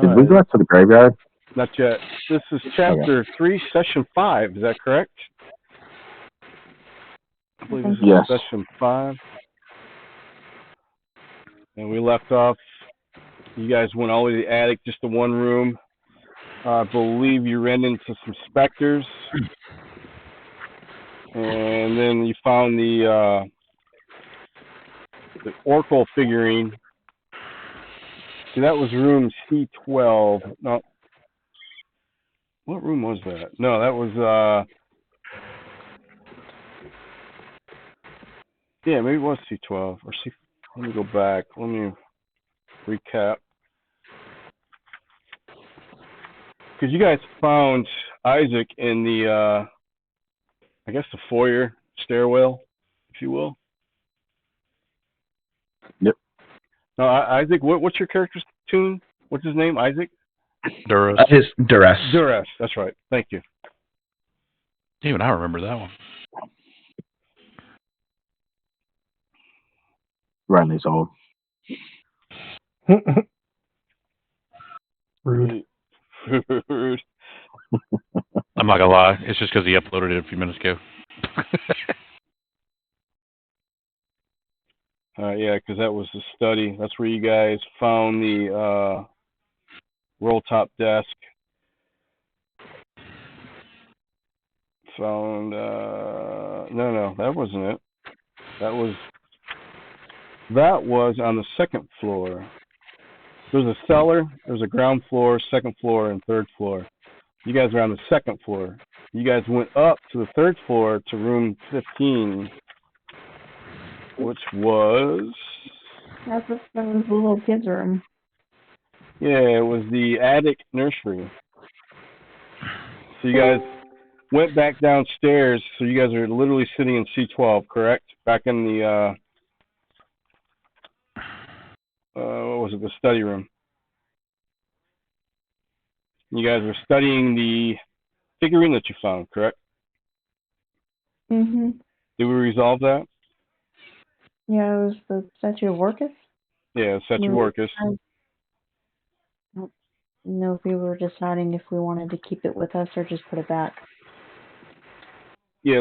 Did All we go right. out to the graveyard? Not yet. This is chapter 3, session 5. Is that correct? I believe this is Yes. session 5. And we left off. You guys went all the way to the attic, just the one room. I believe you ran into some specters. And then you found the Oracle figurine. See, that was room C12. No. What room was that? No, that was, yeah, maybe it was C12 or C. Let me go back. Let me recap. Because you guys found Isaac in the, I guess the foyer stairwell, if you will. Yep. No, Isaac. What's your character's tune? What's his name? Isaac. Durus. His Duress. Duress. That's right. Thank you. Even I remember that one. Riley's old. Rude. Rude. I'm not gonna lie. It's just because he uploaded it a few minutes ago. Yeah, because that was the study. That's where you guys found the roll top desk. Found no, that wasn't it. That was on the second floor. There's a cellar, there's a ground floor, second floor, and third floor. You guys are on the second floor. You guys went up to the third floor to room 15, which was... That was the little kids' room. Yeah, it was the attic nursery. So you guys went back downstairs, so you guys are literally sitting in C12, correct? Back in the, what was it, the study room. You guys were studying the figurine that you found, correct? Mm-hmm. Did we resolve that? Yeah, it was the statue of Orcus. Yeah, statue of Orcus. I don't know if we were deciding if we wanted to keep it with us or just put it back. Yeah,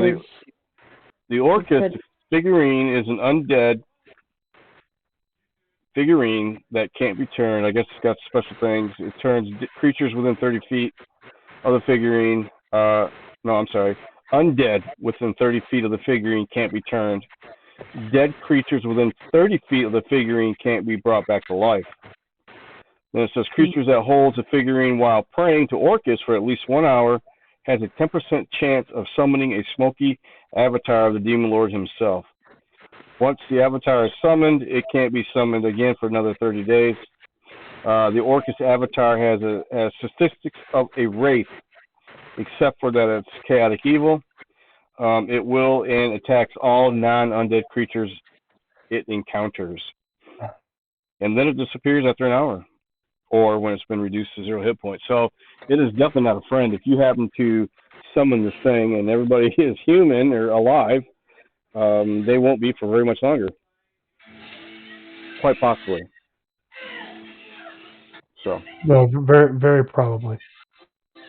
the Orcus figurine is an undead figurine that can't be turned. I guess it's got special things. It turns creatures within 30 feet of the figurine. No, I'm sorry. Undead within 30 feet of the figurine can't be turned. Dead creatures within 30 feet of the figurine can't be brought back to life. Then it says creatures that holds a figurine while praying to Orcus for at least 1 hour has a 10% chance of summoning a smoky avatar of the Demon Lord himself. Once the avatar is summoned, it can't be summoned again for another 30 days. The Orcus avatar has statistics of a wraith, except for that it's chaotic evil. It will and attacks all non-undead creatures it encounters. And then it disappears after an hour, or when it's been reduced to 0 hit points. So it is definitely not a friend. If you happen to summon this thing and everybody is human or alive, they won't be for very much longer. Quite possibly. So. No, very, very probably.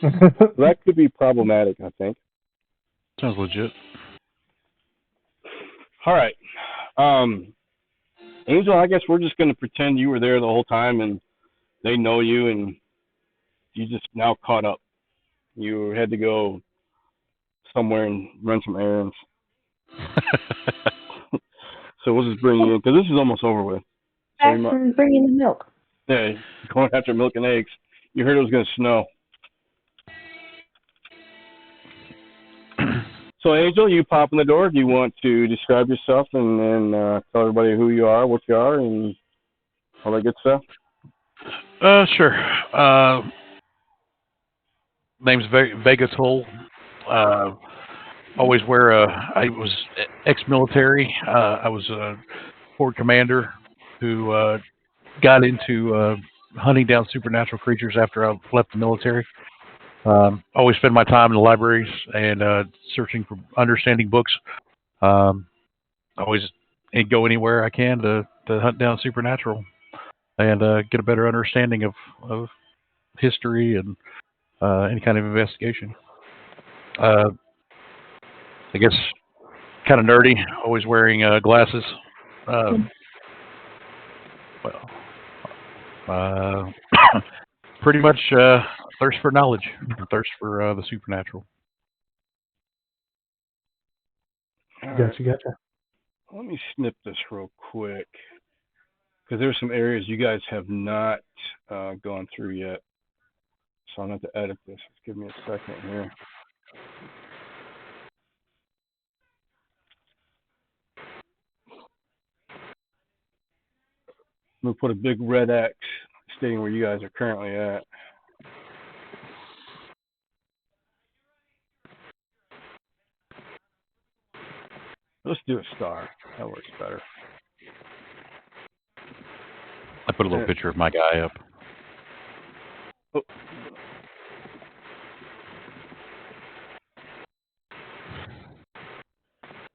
That could be problematic, I think. Sounds legit. All right. Angel, I guess we're just going to pretend you were there the whole time and they know you and you just now caught up. You had to go somewhere and run some errands. So we'll just bring you in because this is almost over with. Back from bringing the milk. Yeah, going after milk and eggs. You heard it was going to snow. So, Angel, you pop in the door. Do you want to describe yourself and tell everybody who you are, what you are, and all that good stuff? Sure. Name's Vega Toll. Always I was ex-military. I was a forward commander who got into hunting down supernatural creatures after I left the military. Always spend my time in the libraries and searching for understanding books. Always go anywhere I can to hunt down supernatural and get a better understanding of history and any kind of investigation. I guess kind of nerdy, always wearing glasses. Well, pretty much thirst for knowledge, thirst for the supernatural. All right. Gotcha. Let me snip this real quick because there's some areas you guys have not gone through yet. So I'm going to have to edit this. Just give me a second here. I'm going to put a big red X stating where you guys are currently at. Let's do a star. That works better. I put a little picture of my guy up. Oh.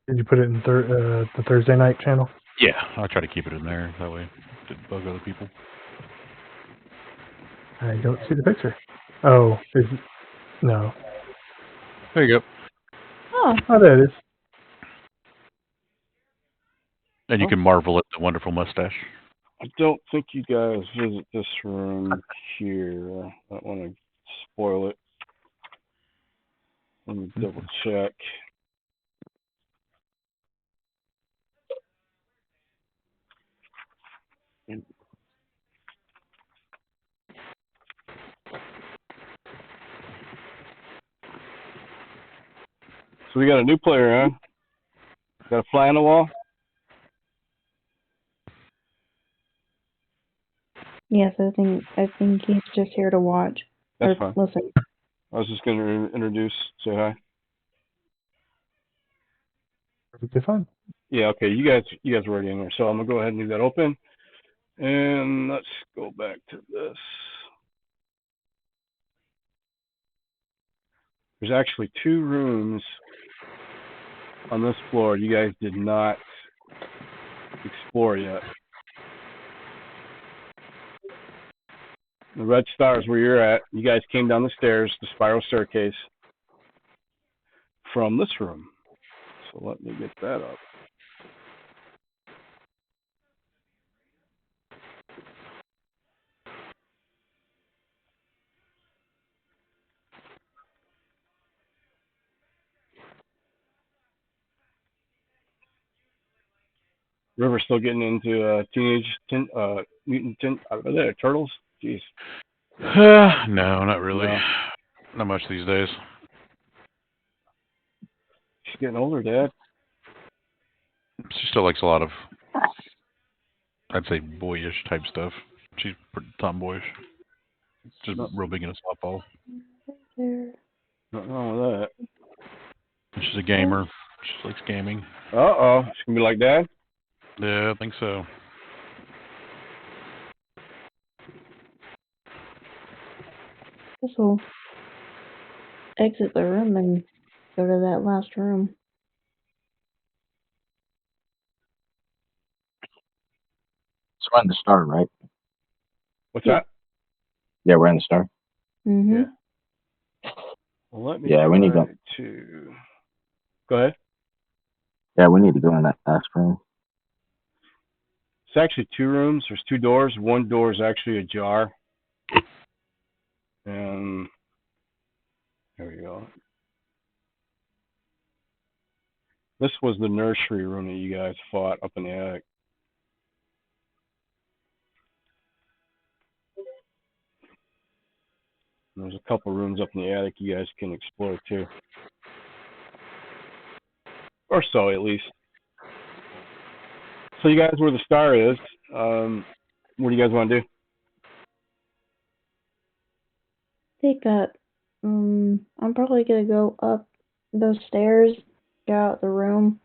Did you put it in the Thursday night channel? Yeah, I try to keep it in there. That way it didn't bug other people. I don't see the picture. Oh, no. There you go. Oh, There it is. And you can marvel at the wonderful mustache. I don't think you guys visit this room here. I don't want to spoil it. Let me double check. So we got a new player, huh? Got a fly on the wall? yes, I think he's just here to watch. That's or fine. listen. I was just going to introduce, say hi. Perfectly fine. Yeah, okay. You guys are already in there, so I'm gonna go ahead and leave that open. And let's go back to this. There's actually 2 rooms on this floor you guys did not explore yet. The red star is where you're at. You guys came down the stairs, the spiral staircase, from this room. So let me get that up. River's still getting into mutant turtles. Jeez. No, not really. No. Not much these days. She's getting older, Dad. She still likes a lot of, I'd say, boyish type stuff. She's pretty tomboyish. Just real big into softball. There. Nothing wrong with She's a gamer. She likes gaming. that. Uh-oh. She's going to be like Dad? Yeah, I think so. Guess we'll exit the room and go to that last room. So we're in the star, right? What's Yeah. that? Yeah, we're in the star. Mm-hmm. Yeah. Well, let me Yeah, we need try to. to... Go ahead. Yeah, we need to go in that last room. It's actually 2 rooms. There's 2 doors. One door is actually ajar. And there we go. This was the nursery room that you guys fought up in the attic. And there's a couple rooms up in the attic you guys can explore too. Or so, at least. So you guys, where the star is, what do you guys want to do? Take that. I'm probably gonna go up those stairs, get out the room,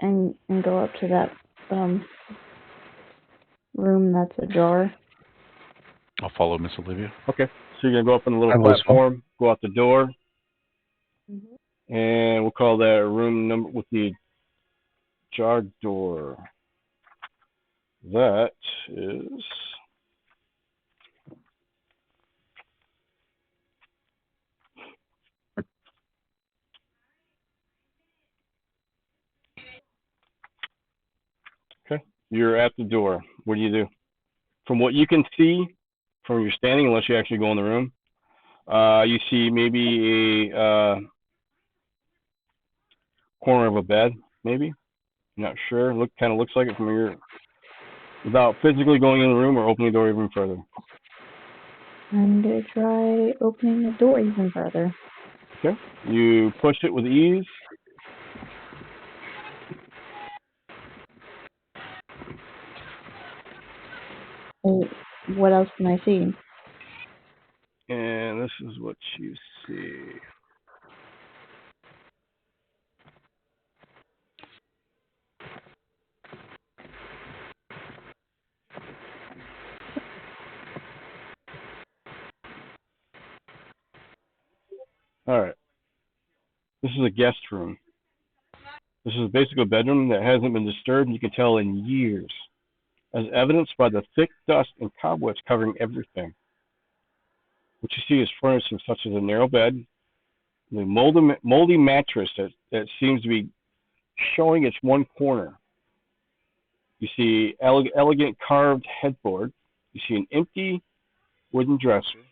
and go up to that room that's ajar. I'll follow Miss Olivia. Okay. So you're going to go up on the little I will. platform, go out the door, Mm-hmm. and we'll call that room number with the ajar door. That is You're at the door. What do? From what you can see, from your standing, unless you actually go in the room, you see maybe a corner of a bed, maybe. I'm not sure. Kind of looks like it from your, without physically going in the room or opening the door even further. I'm gonna try opening the door even further. Okay. You push it with ease. What else can I see? And this is what you see. All right. This is a guest room. This is basically a bedroom that hasn't been disturbed, you can tell, in years, as evidenced by the thick dust and cobwebs covering everything. What you see is furniture such as a narrow bed, the moldy mattress that seems to be showing its one corner. You see elegant carved headboard. You see an empty wooden dresser,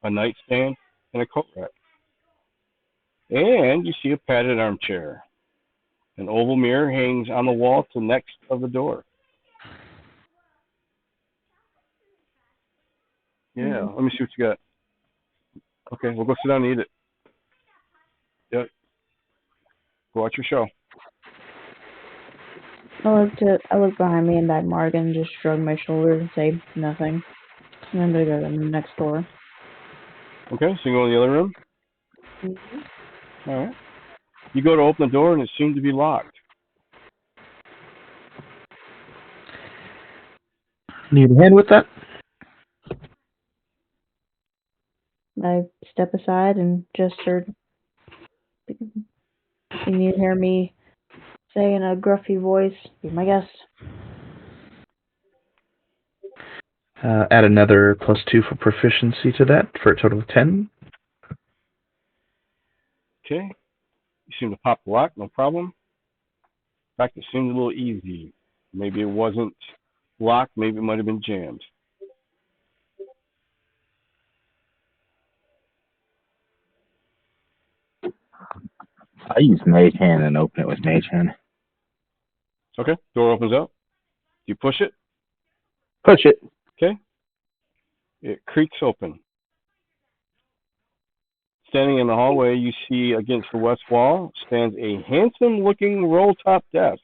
a nightstand, and a coat rack. And you see a padded armchair. An oval mirror hangs on the wall to the next of the door. Yeah, let me see what you got. Okay, we'll go sit down and eat it. Yep. Go watch your show. I look behind me and that Mark and just shrug my shoulders and say nothing. And I'm gonna go to the next door. Okay, so you go in the other room? Mm-hmm. All right. You go to open the door and it seems to be locked. Need a hand with that? I step aside and just heard. Can you hear me say in a gruffy voice, "Be my guest"? Add another +2 for proficiency to that for a total of 10. Okay. You seem to pop the lock, no problem. In fact, it seemed a little easy. Maybe it wasn't locked, maybe it might have been jammed. I use Mage Hand and open it with Mage Hand. Okay, door opens up. You push it. Push it. Okay. It creaks open. Standing in the hallway, you see against the west wall stands a handsome-looking roll-top desk.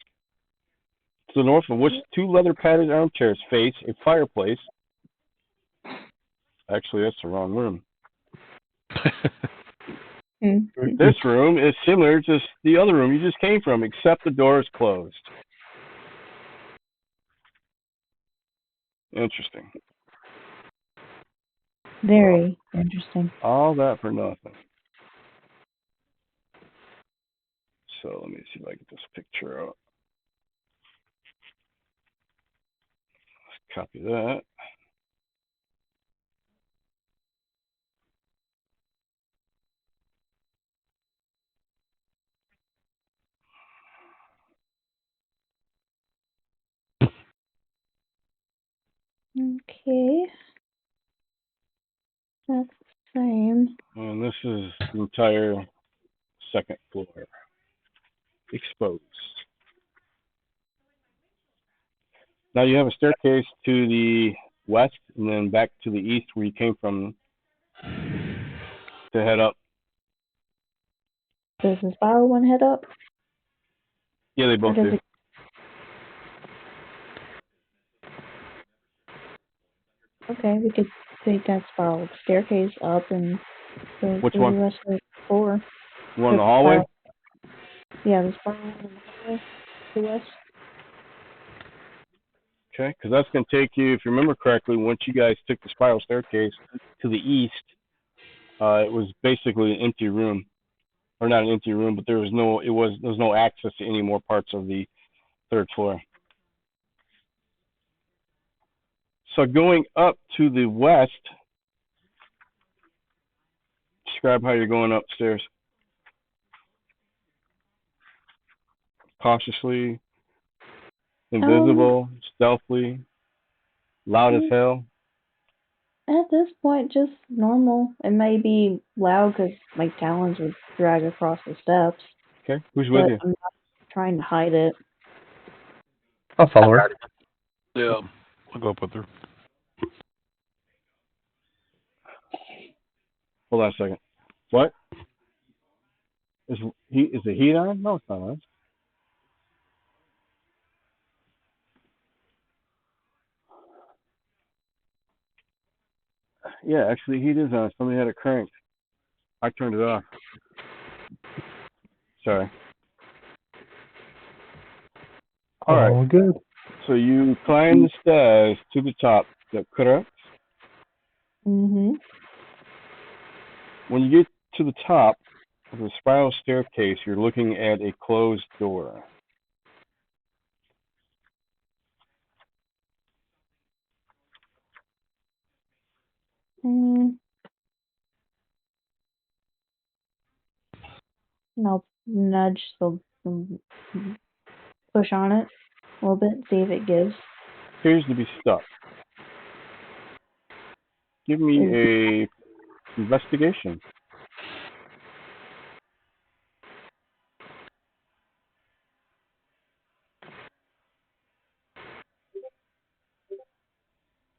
To the north of which two leather-padded armchairs face a fireplace. Actually, that's the wrong room. This room is similar to the other room you just came from, except the door is closed. Interesting. Very interesting. All that for nothing. So let me see if I get this picture out. Let's copy that. Okay. That's the same. And this is the entire second floor exposed. Now you have a staircase to the west and then back to the east where you came from to head up. Does the spiral one head up? Yeah, they both do. Okay, we could take that spiral staircase up and go Which through one? the rest of the floor. One in the hallway? Yeah, the spiral in the hallway to the west. Okay, because that's going to take you, if you remember correctly, once you guys took the spiral staircase to the east, it was basically an empty room, or not an empty room, but there was no access to any more parts of the third floor. So going up to the west, describe how you're going upstairs. Cautiously. Invisible, stealthy, loud as hell. At this point, just normal. It may be loud because my talons would drag across the steps, Okay, who's with but you? I'm not trying to hide it. I'll follow her. Yeah, I'll go up with her. Hold on a second. What? Is the heat on? No, it's not on. Yeah, actually, heat is on. Somebody had it cranked. I turned it off. Sorry. All right. All good. So you climb the stairs to the top. Is that correct? Mhm. When you get to the top of the spiral staircase, you're looking at a closed door. Mm. And I'll nudge the push on it a little bit, see if it gives. Appears to be stuck. Give me a investigation.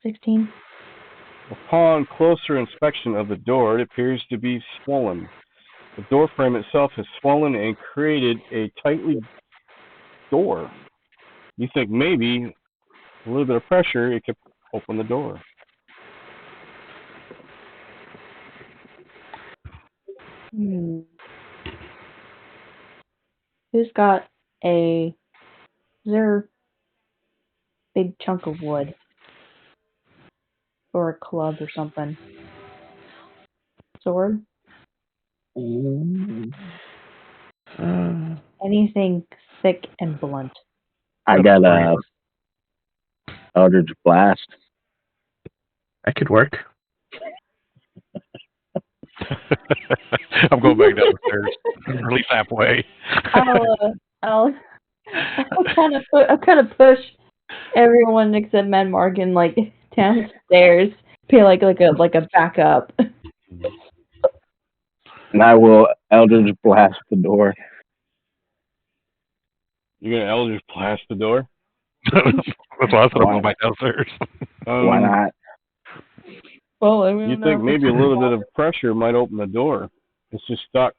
$16. Upon closer inspection of the door, it appears to be swollen. The door frame itself has swollen and created a tightly door. You think maybe a little bit of pressure, it could open the door. Hmm. Who's got is there a big chunk of wood? Or a club or something? Sword? Anything thick and blunt. I got a Eldritch Blast. I could work. I'm going back down the stairs, or at least halfway. I'll kind of push everyone except Mad Morgan like downstairs. Be like a backup. And I will Eldritch Blast the door. You're gonna Eldritch blast the door? That's why I thought I'm going back downstairs. Why not? Well, I mean, You think maybe a little bit of pressure might open the door? It's just stuck.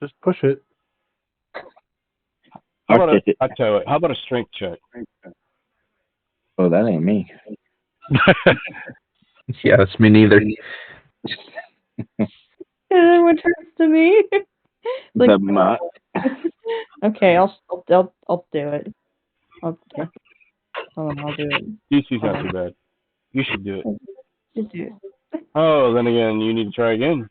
Just push it. How about I tell you what, how about a strength check? Oh, that ain't me. Yeah, that's me neither. Everyone turns to me. Like, The mutt. okay, I'll do it. I'll do it. DC's not too bad. You should do it. Just do it. Oh, then again, you need to try again.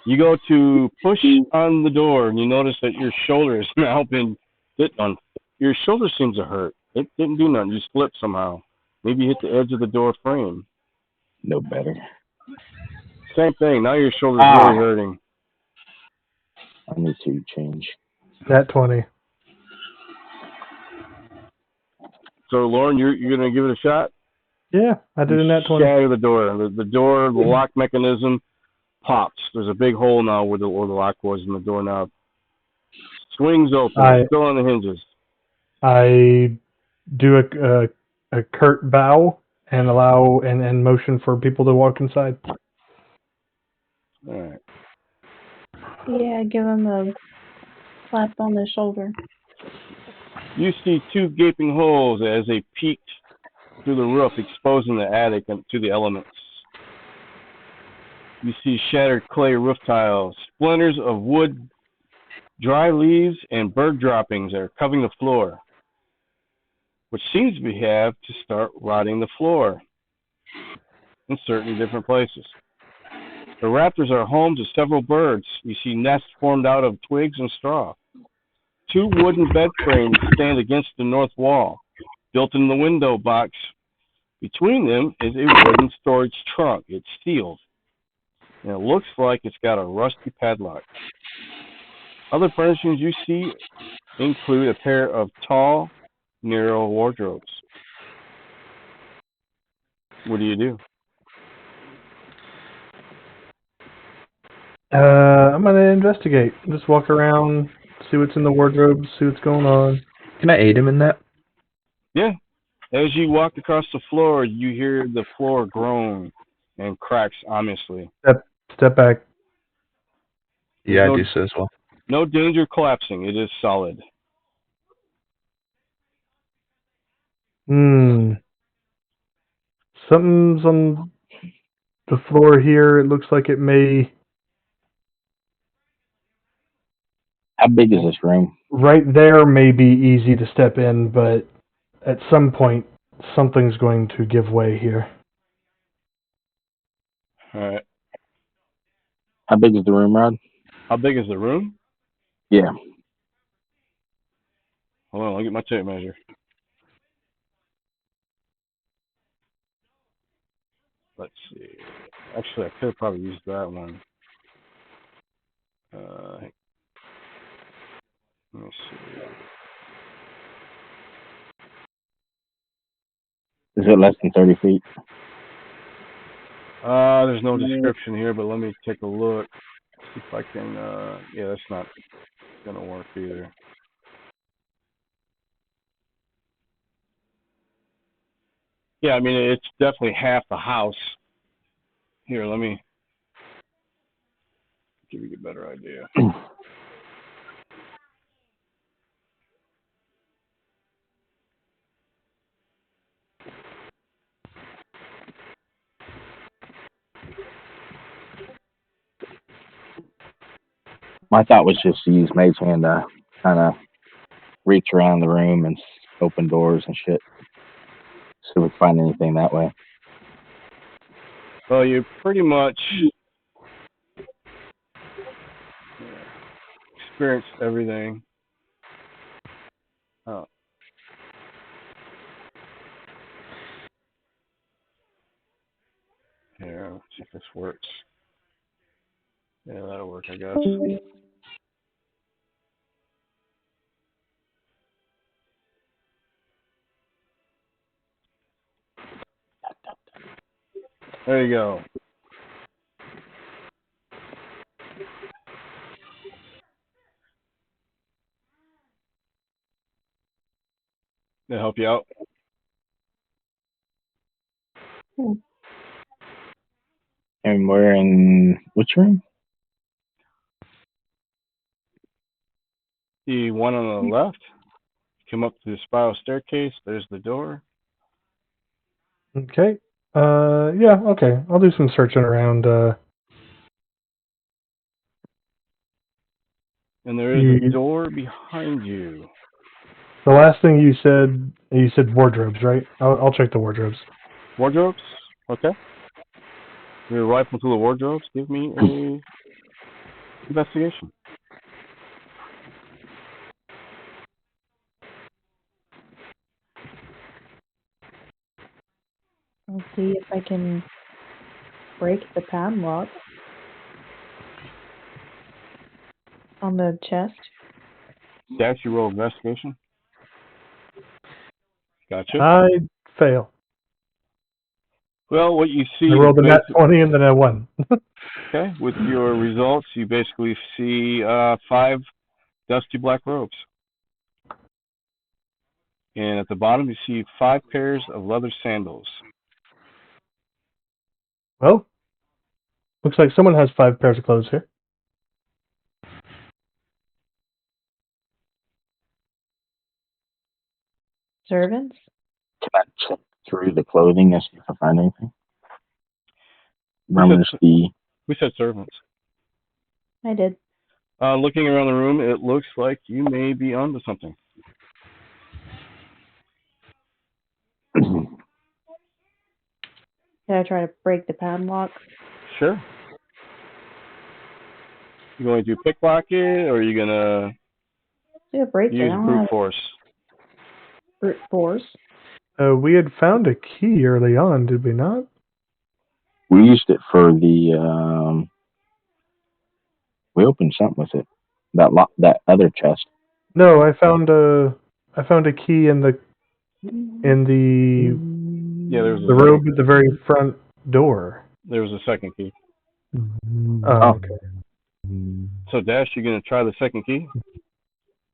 You go to push on the door, and you notice that your shoulder has now been hit on. Your shoulder seems to hurt. It didn't do nothing. You slipped somehow. Maybe you hit the edge of the door frame. No better. Same thing. Now your shoulder's really hurting. I need to change. Nat 20. So, Lauren, you're going to give it a shot? Yeah, I did a nat 20. Shatter the door. The door, the lock mechanism pops. There's a big hole now where the lock was, and the door now swings open. It's still on the hinges. I do a curt bow and allow and motion for people to walk inside. All right. Yeah, give him a slap on the shoulder. You see two gaping holes as they peeked through the roof, exposing the attic to the elements. You see shattered clay roof tiles, splinters of wood, dry leaves, and bird droppings that are covering the floor, which seems to have to start rotting the floor in certain different places. The rafters are home to several birds. You see nests formed out of twigs and straw. Two wooden bed frames stand against the north wall. Built in the window box between them is a wooden storage trunk. It's sealed, and it looks like it's got a rusty padlock. Other furnishings you see include a pair of tall narrow wardrobes. What do you do? I'm gonna investigate. Just walk around, see what's in the wardrobe, see what's going on. Can I aid him in that? Yeah. As you walk across the floor, you hear the floor groan and cracks ominously. Step back. Yeah, No- I do so as well. No danger collapsing. It is solid. Something's on the floor here. It looks like it may. How big is this room? Right there may be easy to step in, but at some point, something's going to give way here. All right. How big is the room, Rod? How big is the room? Yeah. Hold on, I'll get my tape measure. Let's see. Actually, I could have probably used that one. Let me see. Is it less than 30 feet? There's no description here, but let me take a look. See if I can. Yeah, that's not gonna work either. Yeah, I mean it's definitely half the house. Here, let me give you a better idea. My thought was just to use Mage Hand to kind of reach around the room and open doors and shit. See if we can find anything that way. Well, you pretty much experienced everything. Oh. Here, let's see if this works. Yeah, that'll work, I guess. There you go. That help you out? And we're in which room? The one on the left. Come up to the spiral staircase. There's the door. Okay. Yeah, okay. I'll do some searching around. And there is a door behind you. The last thing you said wardrobes, right? I'll check the wardrobes. Wardrobes? Okay. You're rifle through the wardrobes. Give me a investigation. I'll see if I can break the padlock on the chest. Dash, you roll investigation. Gotcha. I fail. Well, what you see I is rolled a nat 20 and then I won. okay. With your results, you basically see 5 dusty black robes. And at the bottom, you see 5 pairs of leather sandals. Well, looks like someone has 5 pairs of clothes here. Servants? Can I check through the clothing and see if I find anything? Rummage the. We said servants. I did. Looking around the room, it looks like you may be onto something. Did I try to break the padlock? Sure. You going to picklock it, or are you gonna Break use it. brute force? Brute force. We had found a key early on, did we not? We used it for the. We opened something with it. That other chest. No, I found a key in the in the Yeah, there was a the second. robe at the very front door. There was a second key. Oh, okay. So Dash, you gonna try the second key?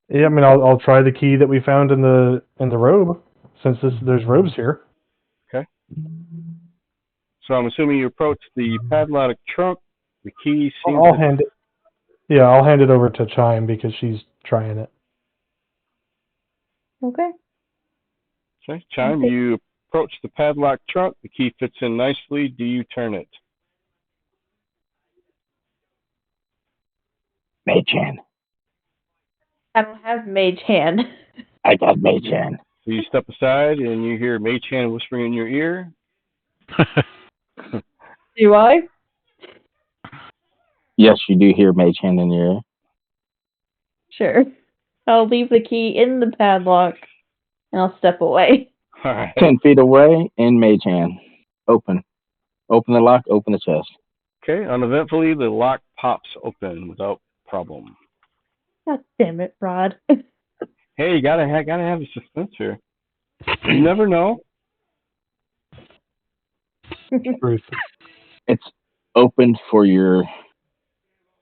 Yeah, I mean, I'll try the key that we found in the robe, since there's robes here. Okay. So I'm assuming you approach the padlock trunk. The key seems I'll to. hand it. Yeah, I'll hand it over to Chime because she's trying it. Okay. Okay, Chime, Okay. you approach the padlock trunk. The key fits in nicely. Do you turn it? Mage hand. I don't have mage hand. I got mage hand. So you step aside and you hear Mage Hand whispering in your ear. Do I? Yes, you do hear mage hand in your ear. Sure. I'll leave the key in the padlock and I'll step away. All right. 10 feet away in mage hand. Open. Open the lock, open the chest. Okay, uneventfully, the lock pops open without problem. God damn it, Rod. Hey, you gotta have a suspense here. You never know. Truth. It's open for your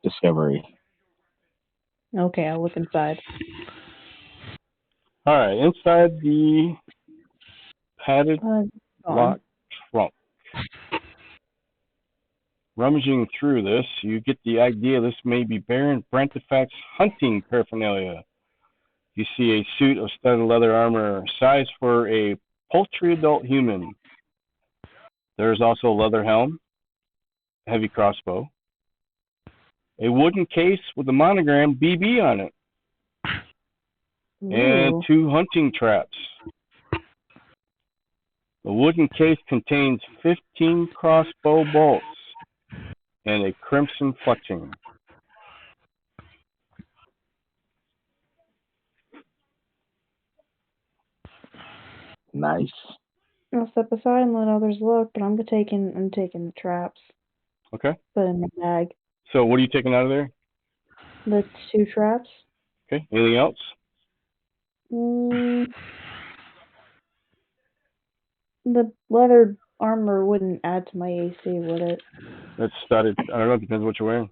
discovery. Okay, I'll look inside. All right, inside the padded lock trunk. Rummaging through this, you get the idea this may be Baron Brantifax hunting paraphernalia. You see a suit of studded leather armor, size for a paltry adult human. There is also a leather helm, heavy crossbow, a wooden case with a monogram BB on it, and Ooh. 2 hunting traps. The wooden case contains 15 crossbow bolts and a crimson fletching. Nice. I'll step aside and let others look, but I'm taking the traps. Okay. Put in my bag. So what are you taking out of there? The 2 traps. Okay. Anything else? The leather armor wouldn't add to my AC, would it? That's studded. I don't know. It depends what you're wearing.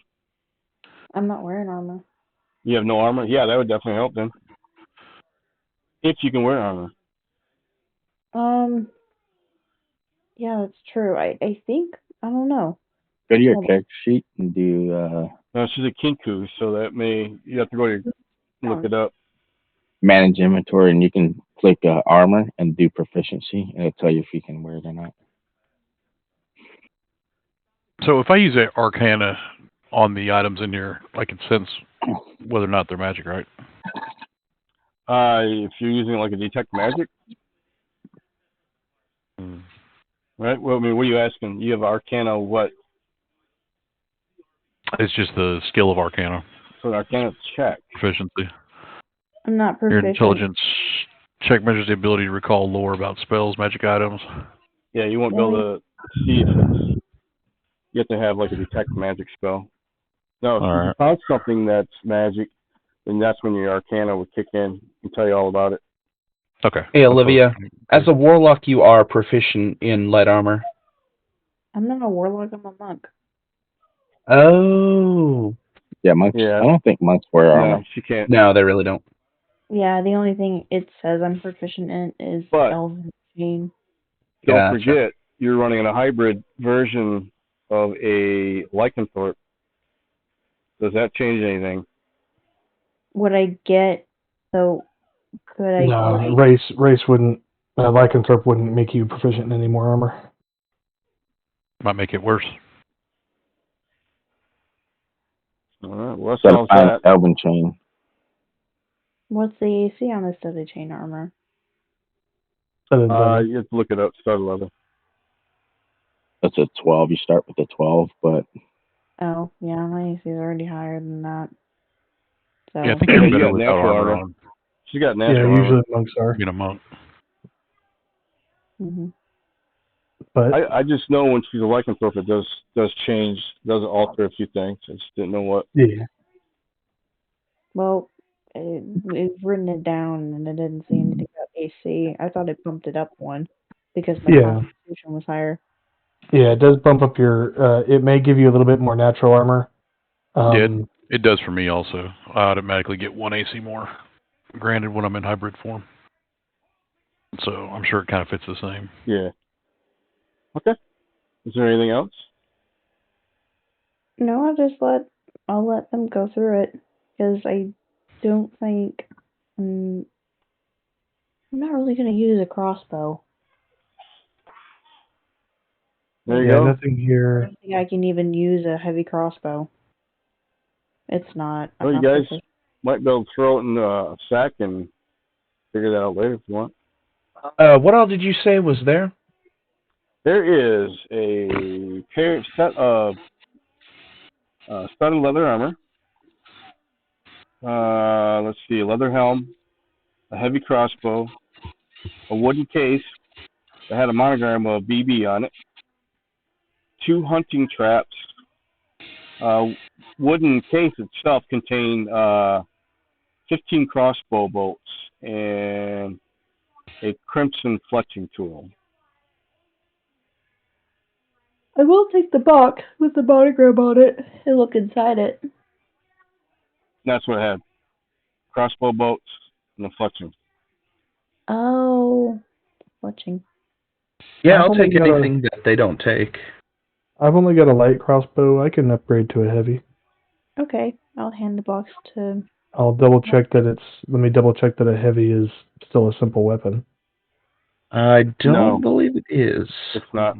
I'm not wearing armor. You have no armor? Yeah, that would definitely help then. If you can wear armor. Yeah, that's true. I think, I don't know. Go to your Hold on. character sheet and do No, she's a kinku, so that you have to go to look it up. manage inventory, and you can click armor and do proficiency, and it'll tell you if you can wear it or not. So if I use an Arcana on the items in here, I can sense whether or not they're magic, right? If you're using like a detect magic, right? Well, I mean, what are you asking? You have Arcana what? It's just the skill of Arcana. So an Arcana check. Proficiency. I'm not Your proficient. intelligence check measures the ability to recall lore about spells, magic items. Yeah, you won't be able to see if it's. You have to have like a detect magic spell. No, if you found something that's magic, then that's when your Arcana would kick in and tell you all about it. Okay. Hey, Olivia, as a warlock, you are proficient in light armor. I'm not a warlock, I'm a monk. Oh. Yeah, monks. Yeah. I don't think monks wear armor. No, she can't. No, they really don't. Yeah, the only thing it says I'm proficient in is But- Elven Chain. Don't Gotcha. forget, you're running a hybrid version of a lycanthrope. Does that change anything? Would I get, so could I No, get, race wouldn't. Lycanthrope wouldn't make you proficient in any more armor. Might make it worse. All right, well, that Gotta solves find that. Elven chain. what's the AC on this studded chain armor? Other than You have to look it up. Start 11. That's a 12. You start with a 12, but Oh, yeah, my AC is already higher than that. So, Yeah, I think Yeah, you're you better got without natural armor armor. on, She's got yeah, natural armor. usually monks are. being a monk. mhm. But I just know when she's a lycanthrope, it does change, does alter a few things. I just didn't know what. yeah, Well, it's written it down and it didn't say anything about AC. I thought it bumped it up one because my Yeah. constitution was higher. Yeah, it does bump up your. It may give you a little bit more natural armor. Yeah, it does for me also. I automatically get 1 AC more, granted when I'm in hybrid form. So I'm sure it kind of fits the same. Yeah. Okay. Is there anything else? No, I'll let them go through it because I don't think I'm not really gonna use a crossbow. There you Yeah, go. nothing I here. don't think I can even use a heavy crossbow. It's not. Well, you guys might be able to throw it in a sack and figure that out later if you want. What all did you say was there? There is a set of studded leather armor. Let's see, a leather helm, a heavy crossbow, a wooden case that had a monogram of BB on it, 2 hunting traps. Wooden case itself contained 15 crossbow bolts and a crimson fletching tool. I will take the box with the monogram on it and look inside it. That's what it had. Crossbow bolts and a fletching. Oh, watching. Yeah, I've I'll take only got anything that they don't take. I've only got a light crossbow. I can upgrade to a heavy. Okay, I'll hand the box to. I'll double check that it's. Let me double check that a heavy is still a simple weapon. I don't No. believe it is. It's not.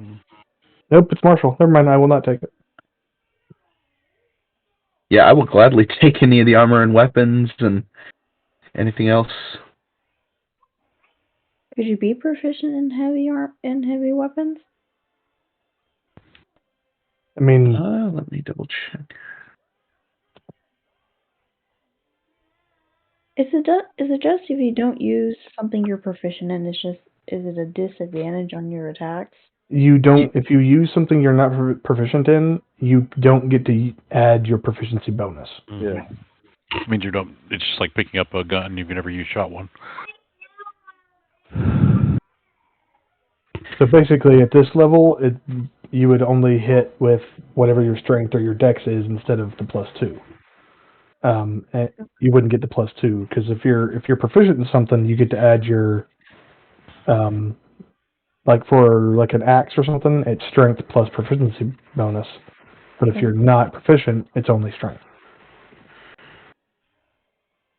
Nope, it's martial. Never mind. I will not take it. Yeah, I will gladly take any of the armor and weapons and anything else. Could you be proficient in heavy weapons? I mean, Let me double check. Is it just if you don't use something you're proficient in? Is it a disadvantage on your attacks? you don't. If you use something you're not proficient in, you don't get to add your proficiency bonus. Yeah. It means you don't. It's just like picking up a gun. You've never used shot one. So basically, at this level, you would only hit with whatever your strength or your dex is instead of the +2. And you wouldn't get the +2 because if you're proficient in something, you get to add your like for like an axe or something, it's strength plus proficiency bonus. But if you're not proficient, it's only strength.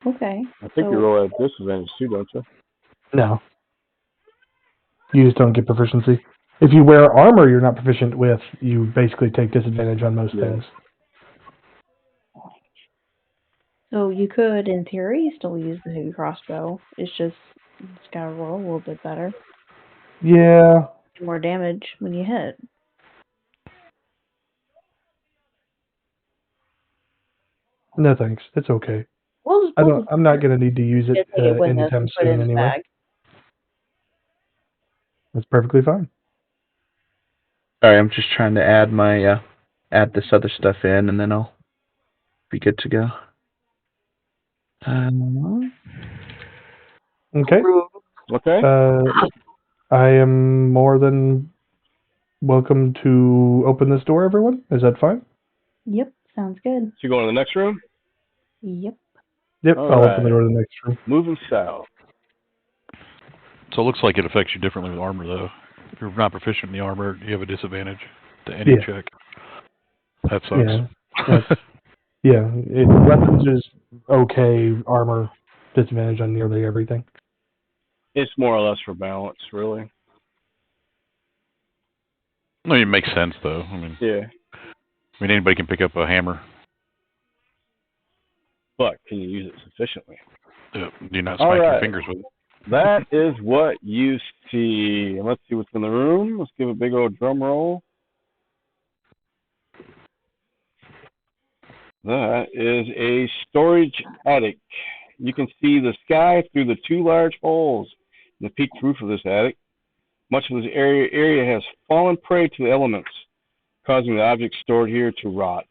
Okay. I think you roll at disadvantage too, don't you? No. You just don't get proficiency. If you wear armor you're not proficient with, you basically take disadvantage on most things. So you could, in theory, still use the heavy crossbow. It's gotta roll a little bit better. Yeah. More damage when you hit. No thanks. It's okay. We'll I'm not gonna need to use it take it with us anytime and put it soon in the anyway. bag. That's perfectly fine. Sorry, I'm just trying to add my add this other stuff in, and then I'll be good to go. Okay. Okay. I am more than welcome to open this door, everyone. Is that fine? Yep, sounds good. So you go to the next room? Yep. Yep, All I'll right. open the door to the next room. Moving south. So it looks like it affects you differently with armor, though. If you're not proficient in the armor, you have a disadvantage to any check. That sucks. Yeah, weapons is okay. Armor disadvantage on nearly everything. It's more or less for balance, really. No, it makes sense, though. Yeah. Anybody can pick up a hammer. But can you use it sufficiently? Do you not smack your fingers with it? That is what you see. And let's see what's in the room. Let's give a big old drum roll. That is a storage attic. You can see the sky through the 2 large holes in the peaked roof of this attic. Much of this area has fallen prey to the elements, causing the objects stored here to rot.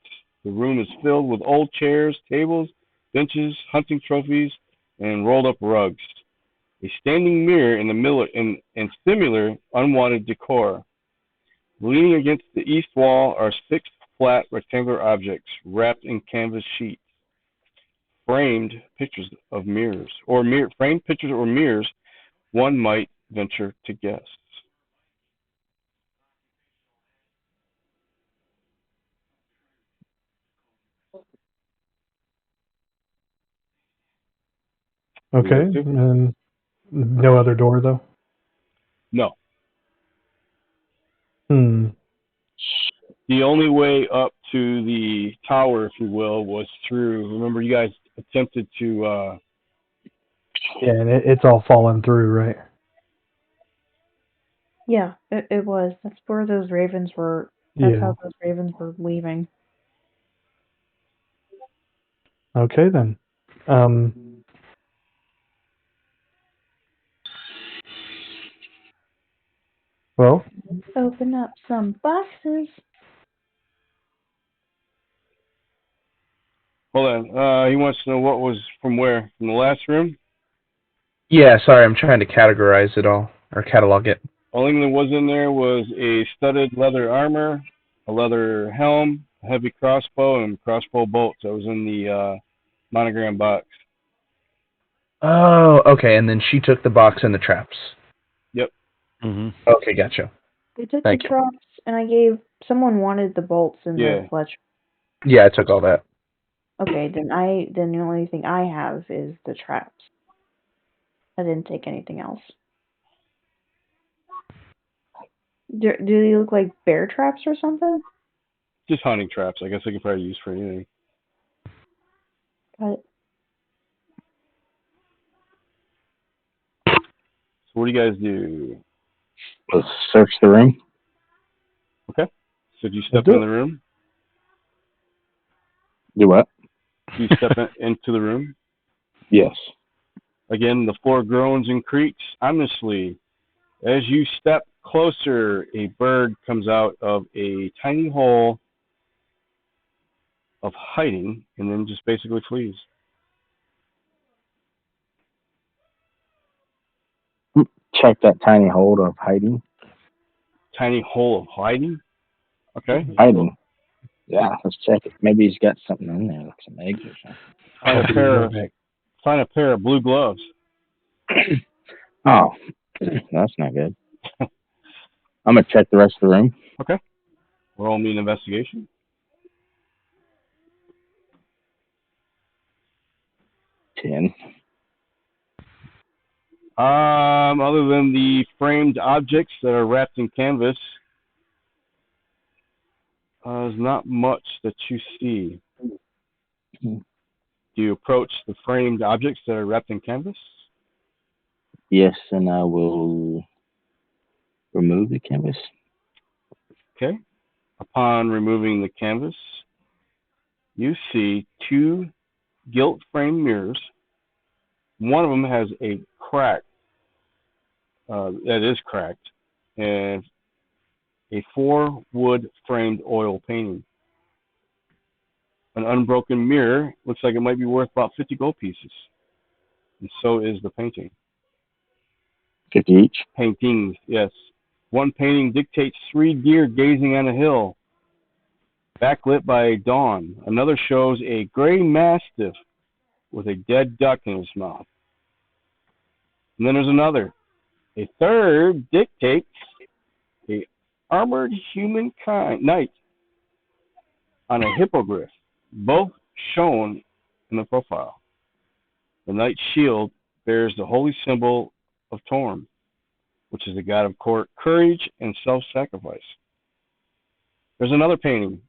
The room is filled with old chairs, tables, benches, hunting trophies, and rolled up rugs. A standing mirror in the middle and similar unwanted decor. Leaning against the east wall are 6 flat rectangular objects wrapped in canvas sheets. Framed pictures of mirrors, or framed pictures or mirrors, one might venture to guess. Okay, and no other door though. No. The only way up to the tower, if you will, was through. Remember, you guys attempted to. Yeah, and it's all fallen through, right? Yeah, it was. That's where those ravens were. That's how those ravens were leaving. Okay then. Well, Open up some boxes. Hold on. He wants to know what was from where? From the last room? Yeah, sorry, I'm trying to categorize it all, or catalog it. Only thing that was in there was a studded leather armor, a leather helm, a heavy crossbow, and crossbow bolts. That was in the monogram box. Oh, okay, and then she took the box and the traps. Yep. Okay, gotcha. I took Thank the you. traps, and I gave. Someone wanted the bolts and the fletch. Yeah, I took all that. Okay, then the only thing I have is the traps. I didn't take anything else. Do they look like bear traps or something? Just hunting traps. I guess they could probably use for anything. Got it. So what do you guys do? Let's search the room. Okay. So do you step in the room? Do what? Do you step into the room? Yes. Again, the floor groans and creaks ominously. As you step closer, a bird comes out of a tiny hole of hiding and then just basically flees. Check that tiny hole of hiding. Tiny hole of hiding? Okay. Hiding. Yeah, let's check it. Maybe he's got something in there, like some eggs or something. Find a pair of blue gloves. Oh, that's not good. I'm going to check the rest of the room. Okay. Roll me an investigation. 10. Other than the framed objects that are wrapped in canvas, there's not much that you see. Do you approach the framed objects that are wrapped in canvas? Yes, and I will remove the canvas. Okay. Upon removing the canvas, you see 2 gilt frame mirrors. One of them has a crack that is cracked, and a 4 wood framed oil painting. An unbroken mirror looks like it might be worth about 50 gold pieces, and so is the painting. 50 each? Paintings, yes. One painting dictates 3 deer gazing on a hill, backlit by dawn. Another shows a gray mastiff with a dead duck in his mouth. And then there's another. A third dictates a armored humankind knight on a hippogriff, both shown in the profile. The knight's shield bears the holy symbol of Torm, which is the god of courage and self-sacrifice. There's another painting.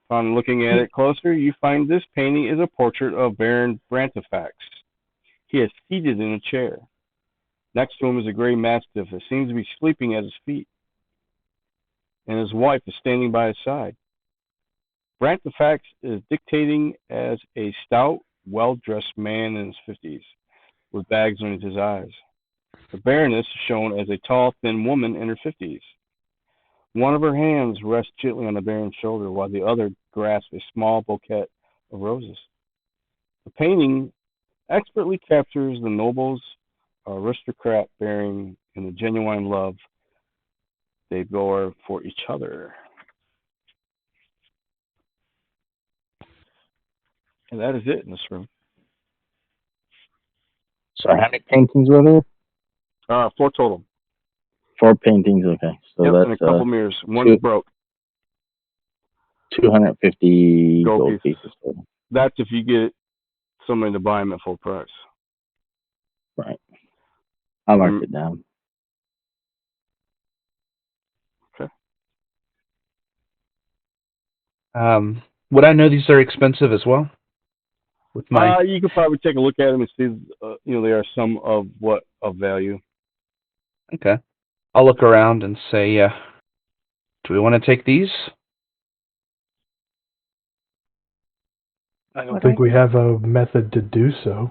Upon looking at it closer, you find this painting is a portrait of Baron Brantifax. He is seated in a chair. Next to him is a gray mastiff that seems to be sleeping at his feet, and his wife is standing by his side. Brantifax is dictating as a stout, well-dressed man in his 50s, with bags underneath his eyes. The Baroness is shown as a tall, thin woman in her 50s. One of her hands rests gently on the Baron's shoulder, while the other grasps a small bouquet of roses. The painting expertly captures the nobles, aristocrat bearing in the genuine love they bore for each other. And that is it in this room. So how many paintings were there? 4 total. 4 paintings. Okay, so Yep, and a that's couple mirrors. One's broke. 250 Gold gold pieces. pieces. Total. That's if you get somebody to buy them at full price. Right. I marked it down. Okay. Would I know these are expensive as well? With my You could probably take a look at them and see, they are some of what of value. Okay. I'll look around and say, do we want to take these? I don't think we have a method to do so.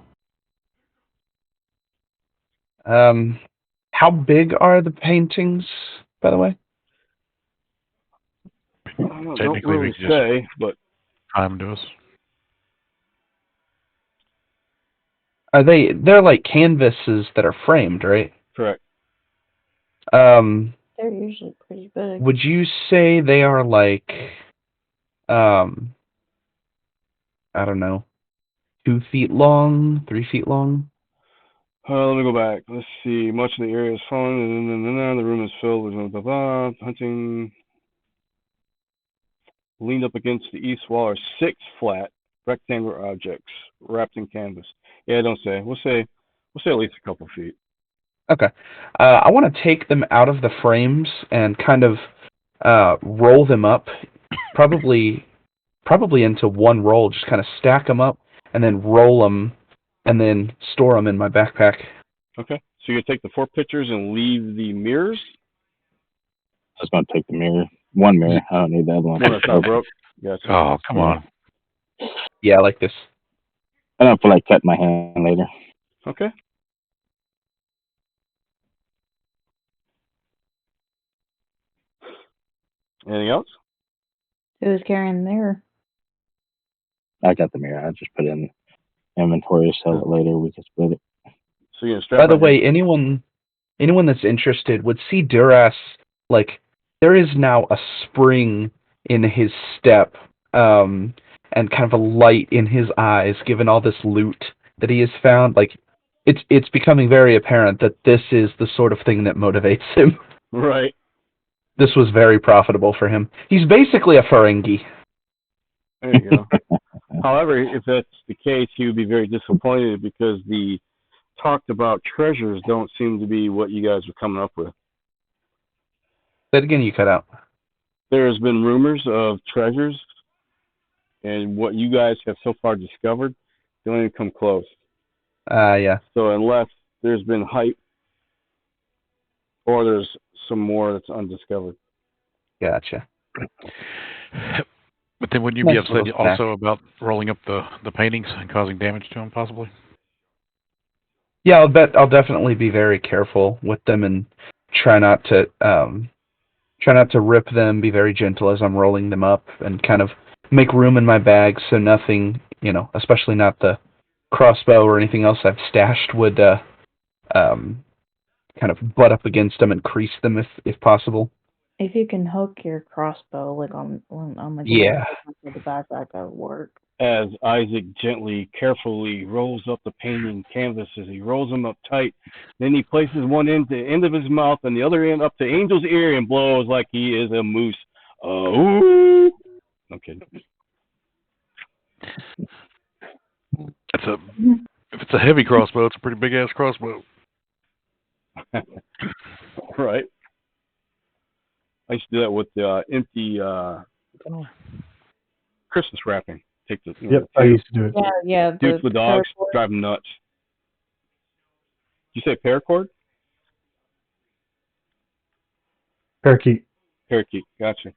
How big are the paintings, by the way? Don't really say, but time to us. They're like canvases that are framed, right? Correct. They're usually pretty big. Would you say they are like, I don't know, 2 feet long, 3 feet long? Let me go back. Let's see. Much of the area is fallen. The room is filled with blah, blah, blah, hunting. Leaned up against the east wall are 6 flat rectangular objects wrapped in canvas. Yeah, don't say. We'll say at least a couple feet. Okay. I want to take them out of the frames and kind of roll them up, probably into one roll. Just kind of stack them up and then roll them, and then store them in my backpack. Okay. So you take the 4 pictures and leave the mirrors. I was going to take the mirror. One mirror. I don't need the other one. One that's not broke. Gotcha. Oh, come on. Yeah, like this. I don't feel like cutting my hand later. Okay. Anything else? Who's carrying the mirror? I got the mirror. I just put it in inventory, sell it later. We can split it. So you're gonna strap. By the way, anyone that's interested would see Duras, like, there is now a spring in his step, and kind of a light in his eyes, given all this loot that he has found. Like, it's becoming very apparent that this is the sort of thing that motivates him. Right. This was very profitable for him. He's basically a Ferengi. There you go. However, if that's the case, he would be very disappointed because the talked about treasures don't seem to be what you guys are coming up with. That again, you cut out. There's been rumors of treasures, and what you guys have so far discovered, they don't even come close. Yeah. So unless there's been hype, or there's some more that's undiscovered. Gotcha. But then wouldn't you be upset also about rolling up the paintings and causing damage to them, possibly? Yeah, I'll definitely be very careful with them and try not to rip them. Be very gentle as I'm rolling them up and kind of make room in my bag so nothing, especially not the crossbow or anything else I've stashed would kind of butt up against them and crease them if possible. If you can hook your crossbow like on the backpack, that would work. As Isaac gently, carefully rolls up the painting canvases, he rolls them up tight. Then he places one end to the end of his mouth and the other end up to Angel's ear and blows like he is a moose. Ooh! I'm kidding. If it's a heavy crossbow, it's a pretty big ass crossbow. Right. I used to do that with empty Christmas wrapping. Take the I used to do it. Yeah. Dudes with dogs drive them nuts. Did you say paracord? Parakeet. Parakeet. Gotcha.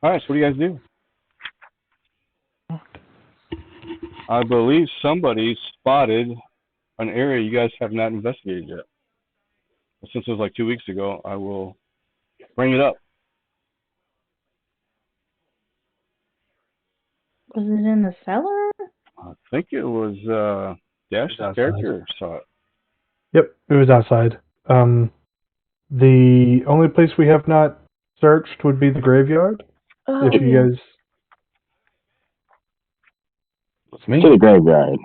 All right. So what do you guys do? I believe somebody spotted an area you guys have not investigated yet. Since it was like 2 weeks ago, I will bring it up. Was it in the cellar? I think it was Dash's outside. character saw it. Yep, it was outside. The only place we have not searched would be the graveyard. Oh, If you guys, It's me. To the graveyard.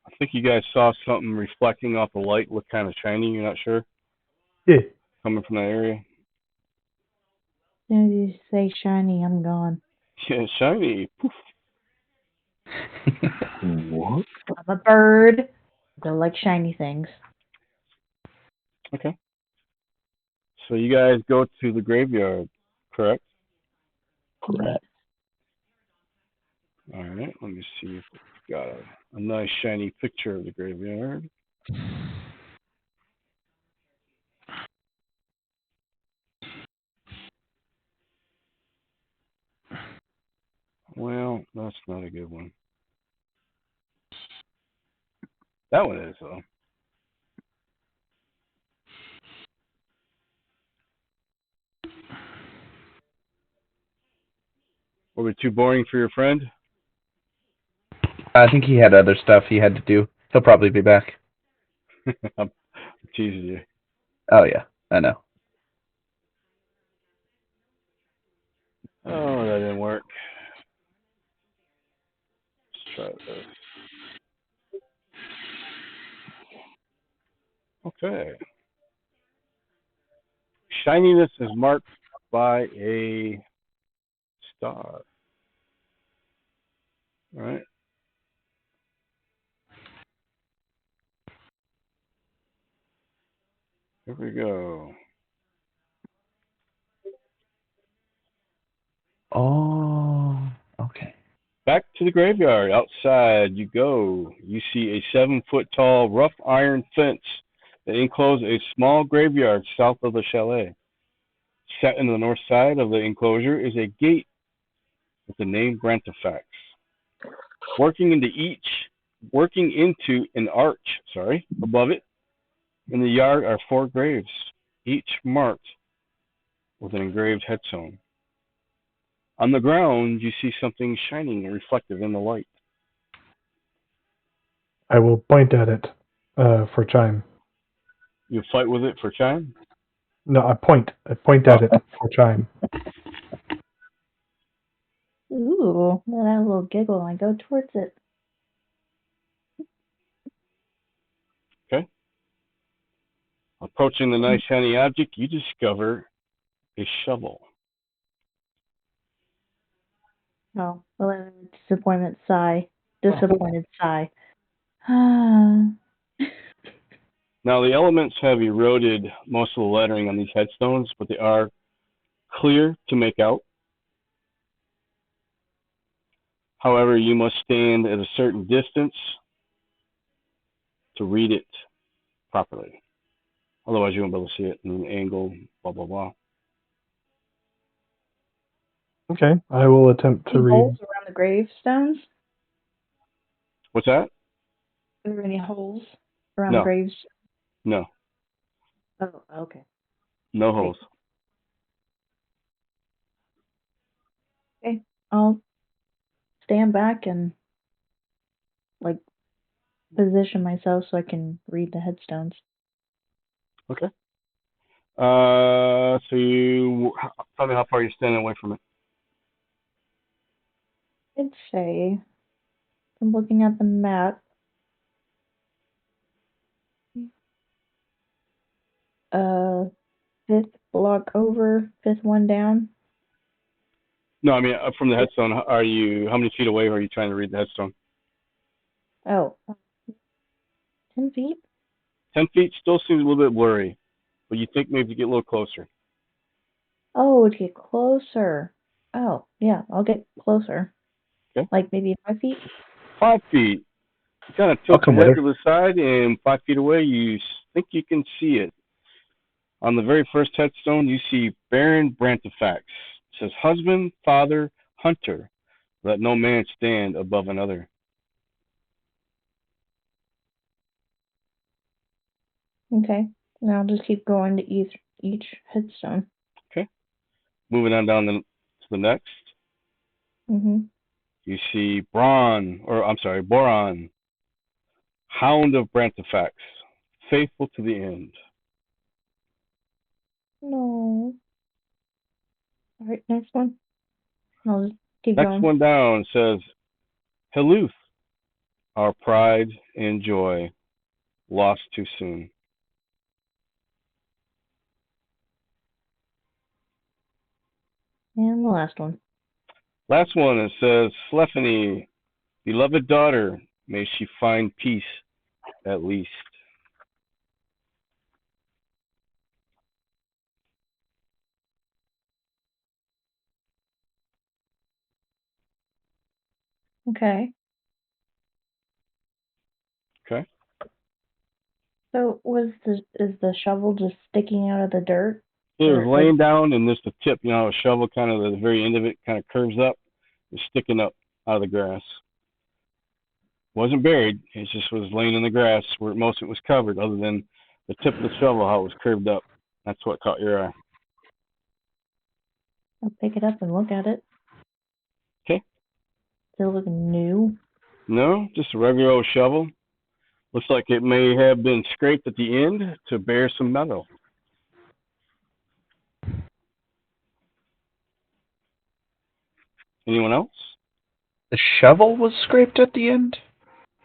I think you guys saw something reflecting off the light, look kind of shiny. You're not sure, yeah, coming from that area. as soon as you say shiny, I'm gone. Yeah, shiny. Poof. What? I'm a bird. I like shiny things. Okay. So you guys go to the graveyard, correct? Correct. All right. Let me see if it's got a nice shiny picture of the graveyard. Well, that's not a good one. That one is, though. Were we too boring for your friend? I think he had other stuff he had to do. He'll probably be back. I'm teasing you. Oh yeah, I know. Oh, that didn't work. Let's try this. Okay. Shininess is marked by a star. All right. Here we go. Oh, okay. Back to the graveyard. Outside you go. You see a 7-foot tall rough iron fence that encloses a small graveyard south of the chalet. Set in the north side of the enclosure is a gate with the name Brantifax. Working into an arch, above it in the yard are 4 graves, each marked with an engraved headstone. On the ground, you see something shining and reflective in the light. I will point at it for chime. You fight with it for chime? No, I point. I point at it for chime. Ooh, then I have a little giggle and I go towards it. Okay. Approaching the nice shiny object, you discover a shovel. Oh, well, disappointed sigh. Disappointed sigh. Ah. Now, the elements have eroded most of the lettering on these headstones, but they are clear to make out. However, you must stand at a certain distance to read it properly. Otherwise, you won't be able to see it in an angle, blah, blah, blah. Okay, I will attempt to Any read. holes around the gravestones? What's that? Are there any holes around No. the graves? No. Oh, okay. No holes. Okay, I'll stand back and like position myself so I can read the headstones. Okay. So you tell me how far you're standing away from it. I'd say I'm looking at the map. Fifth block over, fifth one down. No, I mean from the headstone. How many feet away are you trying to read the headstone? Oh, 10 feet? 10 feet still seems a little bit blurry, but you think maybe get a little closer. Oh, to get closer. Oh, yeah, I'll get closer. Okay. Like maybe 5 feet? 5 feet. You kind of I'll tilt come your with head her. to the side, and 5 feet away, you think you can see it. On the very first headstone, you see Baron Brantifax. It says, husband, father, hunter. Let no man stand above another. Okay. Now I'll just keep going to each headstone. Okay. Moving on down to the next. Mm-hmm. You see Boron, Hound of Brantifax, faithful to the end. No. All right, next one. I'll just keep Next going. one down says, Heluth, our pride and joy, lost too soon. And the last one. Last one, it says, Slephany, beloved daughter, may she find peace at least. Okay. Okay. So is the shovel just sticking out of the dirt? It was Or, laying down, and just the tip, a shovel kind of the very end of it kind of curves up. It's sticking up out of the grass. Wasn't buried. It just was laying in the grass where most of it was covered, other than the tip of the shovel, how it was curved up. That's what caught your eye. I'll pick it up and look at it. Okay. Still looking new. No, just a regular old shovel. Looks like it may have been scraped at the end to bear some metal. Anyone else? The shovel was scraped at the end?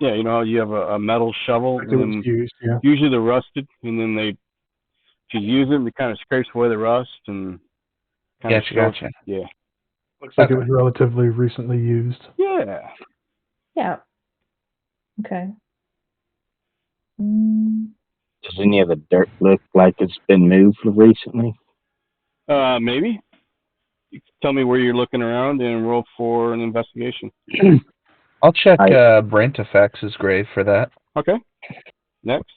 Yeah, you know how you have a metal shovel, Like it was and used, yeah. usually they're rusted, and then if you use them, it kind of scrapes away the rust and kind of shows. Gotcha. Yeah. Looks like it Okay. was relatively recently used. Yeah. Yeah. Okay. Does any of the dirt look like it's been moved recently? Maybe. You can tell me where you're looking around and roll for an investigation. I'll check I- Brantifax's grave for that. Okay. Next.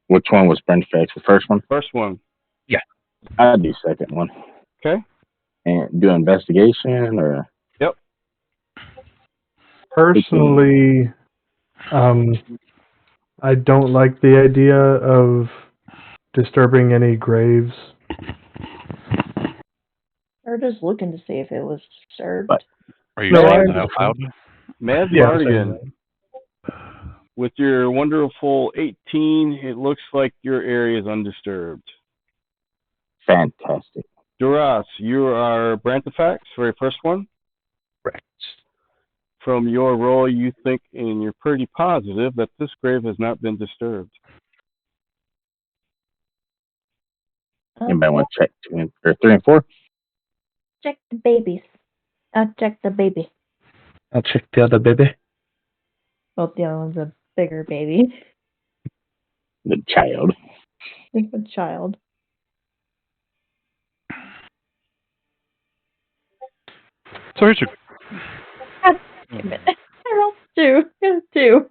Which one was Brantifax? The first one? First one. I'd do second one. Okay. And do an investigation or Yep. Personally, I don't like the idea of disturbing any graves. Or just looking to see if it was disturbed. But- Are you No, saying I that out loud? Mad Yeah, Bardigan. With your wonderful 18, it looks like your area is undisturbed. fantastic. Duras, you are Brantifax, very first one. Correct. From your roll, you think, and you're pretty positive, that this grave has not been disturbed. Anybody want to check 3 and 4? Check the babies. I'll check the baby. I'll check the other baby. Well, the other one's a bigger baby. The child. It's a child. So here's your. Damn it. I rolled 2. It's 2.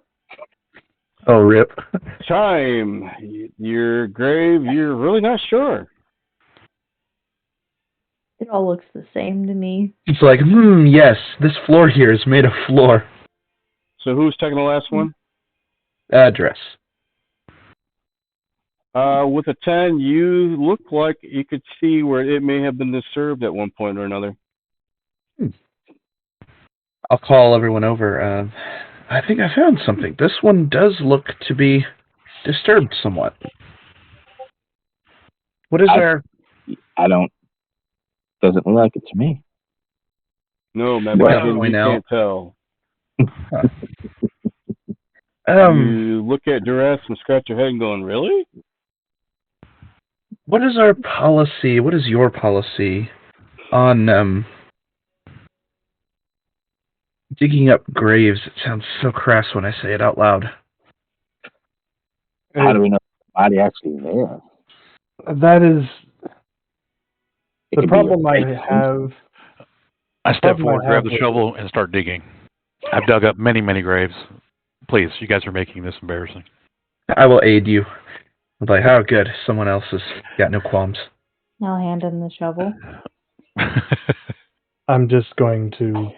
Oh, rip. Chime, your grave, you're really not sure. It all looks the same to me. It's like, yes, this floor here is made of floor. So who's taking the last one? Address. With a 10, you look like you could see where it may have been disturbed at one point or another. I'll call everyone over. I think I found something. This one does look to be disturbed somewhat. What is our... Doesn't look like it to me. No, Mad Well, Bardigan, you can't tell. You look at Duress and scratch your head and going, really? What is our policy? What is your policy on digging up graves? It sounds so crass when I say it out loud. How do we know the body actually there? That is It the could be problem I a- have. I step Problem I forward, grab have the with- shovel, and start digging. I've dug up many, many graves. Please, you guys are making this embarrassing. I will aid you. I'm like, oh, good. Someone else has got no qualms. I'll hand him the shovel. I'm just going to.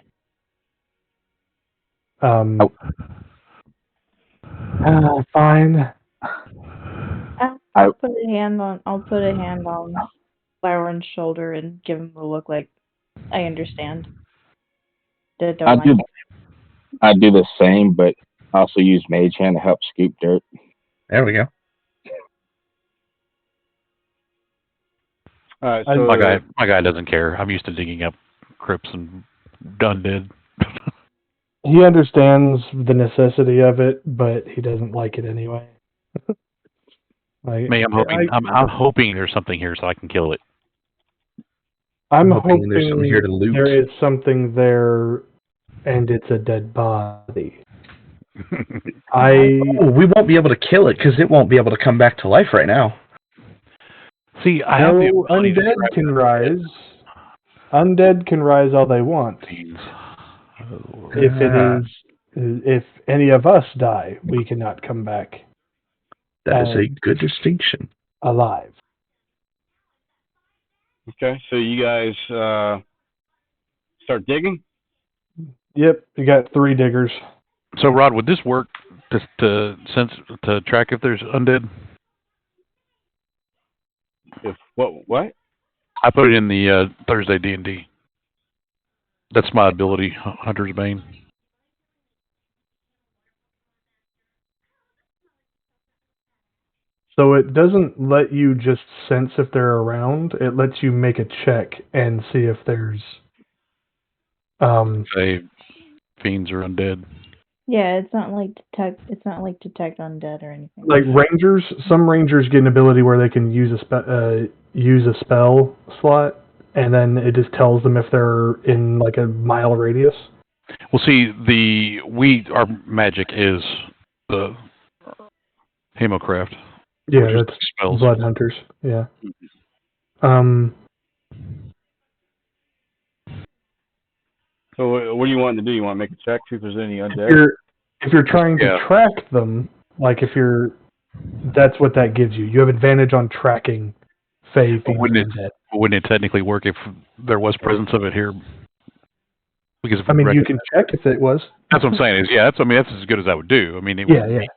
Fine. I'll put a hand on Byron's shoulder and give him a look like I understand. Dead I don't do like. I do the same, but I also use Mage Hand to help scoop dirt. There we go. All right, I- so My guy doesn't care. I'm used to digging up crypts and dead. He understands the necessity of it, but he doesn't like it anyway. Like, Me, I'm hoping there's something here so I can kill it. I'm hoping there's something here to loot. there is something there, and it's a dead body. We won't be able to kill it because it won't be able to come back to life right now. See, I have the No, ability to undead trap can it. rise. Undead can rise all they want. If any of us die, we cannot come back That is a good distinction. alive. okay, so you guys start digging. Yep, you got 3 diggers. So, Rod, would this work to track if there's undead? If what? I put it in the Thursday D&D. That's my ability, Hunter's Bane. So it doesn't let you just sense if they're around. It lets you make a check and see if there's Say fiends are undead. Yeah, it's not like detect. It's not like detect undead or anything. like rangers. Some rangers get an ability where they can use a spell slot, and then it just tells them if they're in like a mile radius. Well, see, our magic is the Hemocraft. Yeah, which is that's spells. blood hunters. Yeah. So what do you want to do? You want to make a check, see if there's any undead? If you're trying to track them, like that's what that gives you. You have advantage on tracking Fey, But fiends, and undead. wouldn't it technically work if there was presence of it here? Because if you can check if it was. That's what I'm saying. That's as good as I would do. I mean, it Yeah, would be,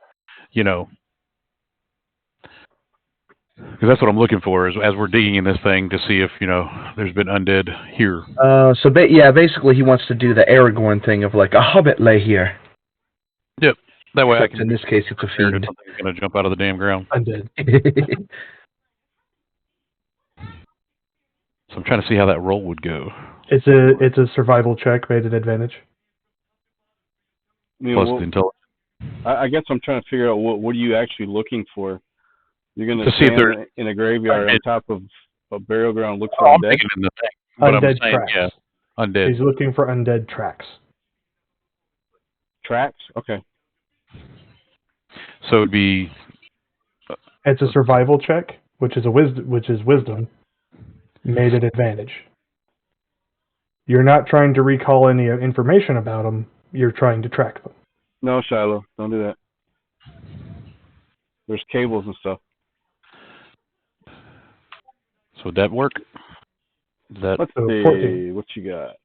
because that's what I'm looking for is as we're digging in this thing to see if there's been undead here. Basically he wants to do the Aragorn thing of like a hobbit lay here. Yep. That way Except I can. In this case, it's a fiend. Something's going to jump out of the damn ground. Undead. So I'm trying to see how that roll would go. It's a survival check made at advantage. Plus the intelligence. I guess I'm trying to figure out what are you actually looking for. You're going to see if stand in a graveyard on top of a burial ground, look for I'm undead? thinking in the thing. But Undead I'm saying, tracks. yeah, undead. He's looking for undead tracks. Tracks? Okay. So it'd be. It's a survival check, which is wisdom, made at advantage. You're not trying to recall any information about them. You're trying to track them. No, Shiloh, don't do that. There's cables and stuff. So would that work? Let's see. 14. What you got?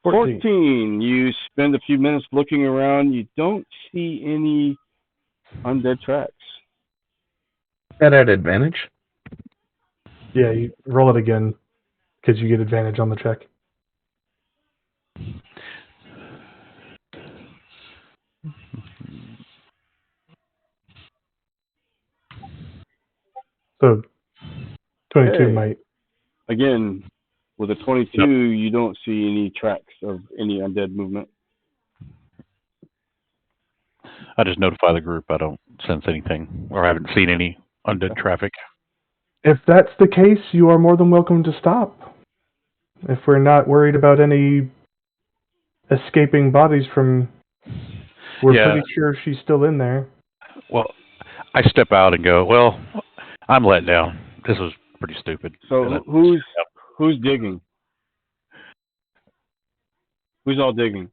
14. 14. You spend a few minutes looking around. You don't see any undead tracks. That at advantage? Yeah, you roll it again because you get advantage on the check. So 22 might. Again, with a 22, you don't see any tracks of any undead movement. I just notify the group. I don't sense anything or haven't seen any undead traffic. If that's the case, you are more than welcome to stop. If we're not worried about any escaping bodies from... We're pretty sure she's still in there. Well, I step out and go, well, I'm let down. This was pretty stupid. So who's digging? Who's all digging?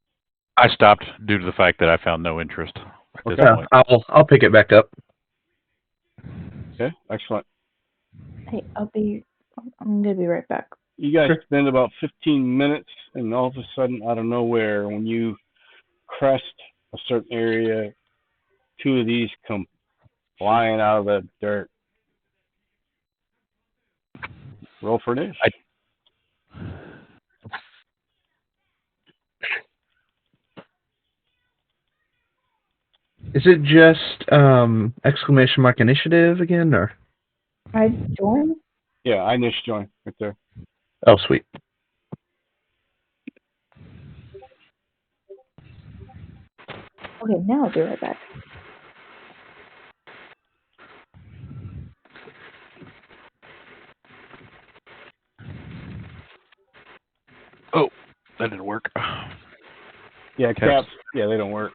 I stopped due to the fact that I found no interest at this point. I'll pick it back up. Okay, excellent. Hey, I'm gonna be right back. You guys spend about 15 minutes, and all of a sudden, out of nowhere, when you crest a certain area, two of these come flying out of the dirt. Roll for this. Is it just exclamation mark initiative again, or? I join? Yeah, I just joined right there. Oh, sweet. Okay, now I'll be right back. Oh, that didn't work. Yeah, Caps. caps. Yeah, they don't work.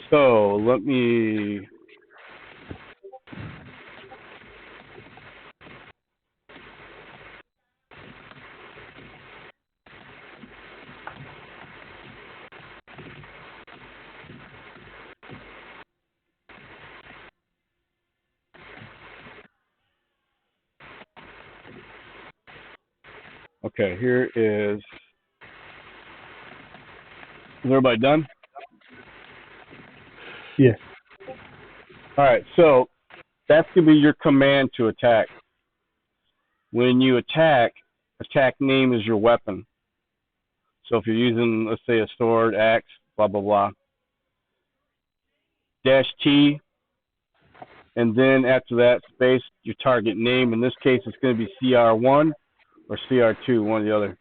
So let me. Okay, here is. Is everybody done? Yeah. All right, so that's going to be your command to attack. When you attack name is your weapon. So if you're using, let's say, a sword, axe, blah, blah, blah, -T, and then after that, space, your target name. In this case, it's going to be CR1 or CR2, one or the other.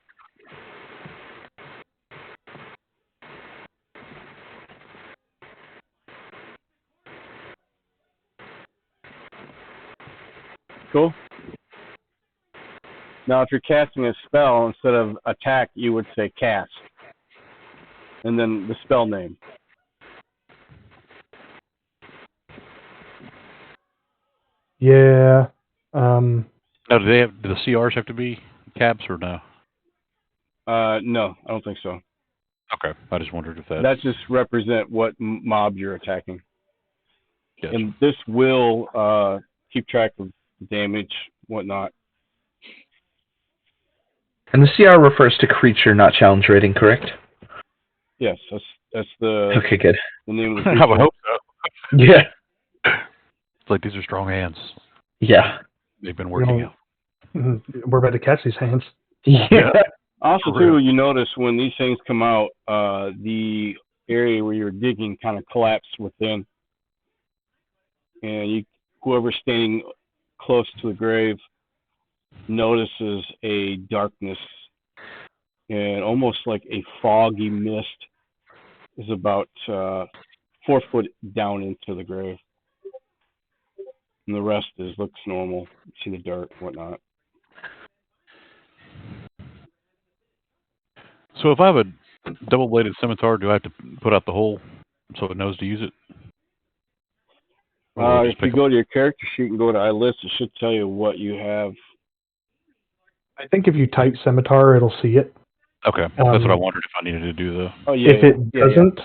Cool? Now, if you're casting a spell, instead of attack, you would say cast. And then the spell name. Yeah. Now, do the CRs have to be caps or no? No, I don't think so. Okay, I just wondered if that. That just represent what mob you're attacking. Yes. And this will keep track of damage, whatnot. And the CR refers to creature, not challenge rating, correct? Yes, that's the Okay, good. name of the I would creature. hope so. Yeah. It's like these are strong hands. Yeah. They've been working out. We're about to catch these hands. Yeah. Also, For real. too, you notice when these things come out, the area where you're digging kind of collapses within, and whoever's standing close to the grave notices a darkness, and almost like a foggy mist is about 4 foot down into the grave, and the rest looks normal. You see the dirt, and whatnot. So if I have a double-bladed scimitar, do I have to put out the hole so it knows to use it? Or will it If just you pick go to your character sheet and go to iList, it should tell you what you have. I think if you type scimitar, it'll see it. Okay, that's what I wondered if I needed to do though. Oh yeah. If it doesn't,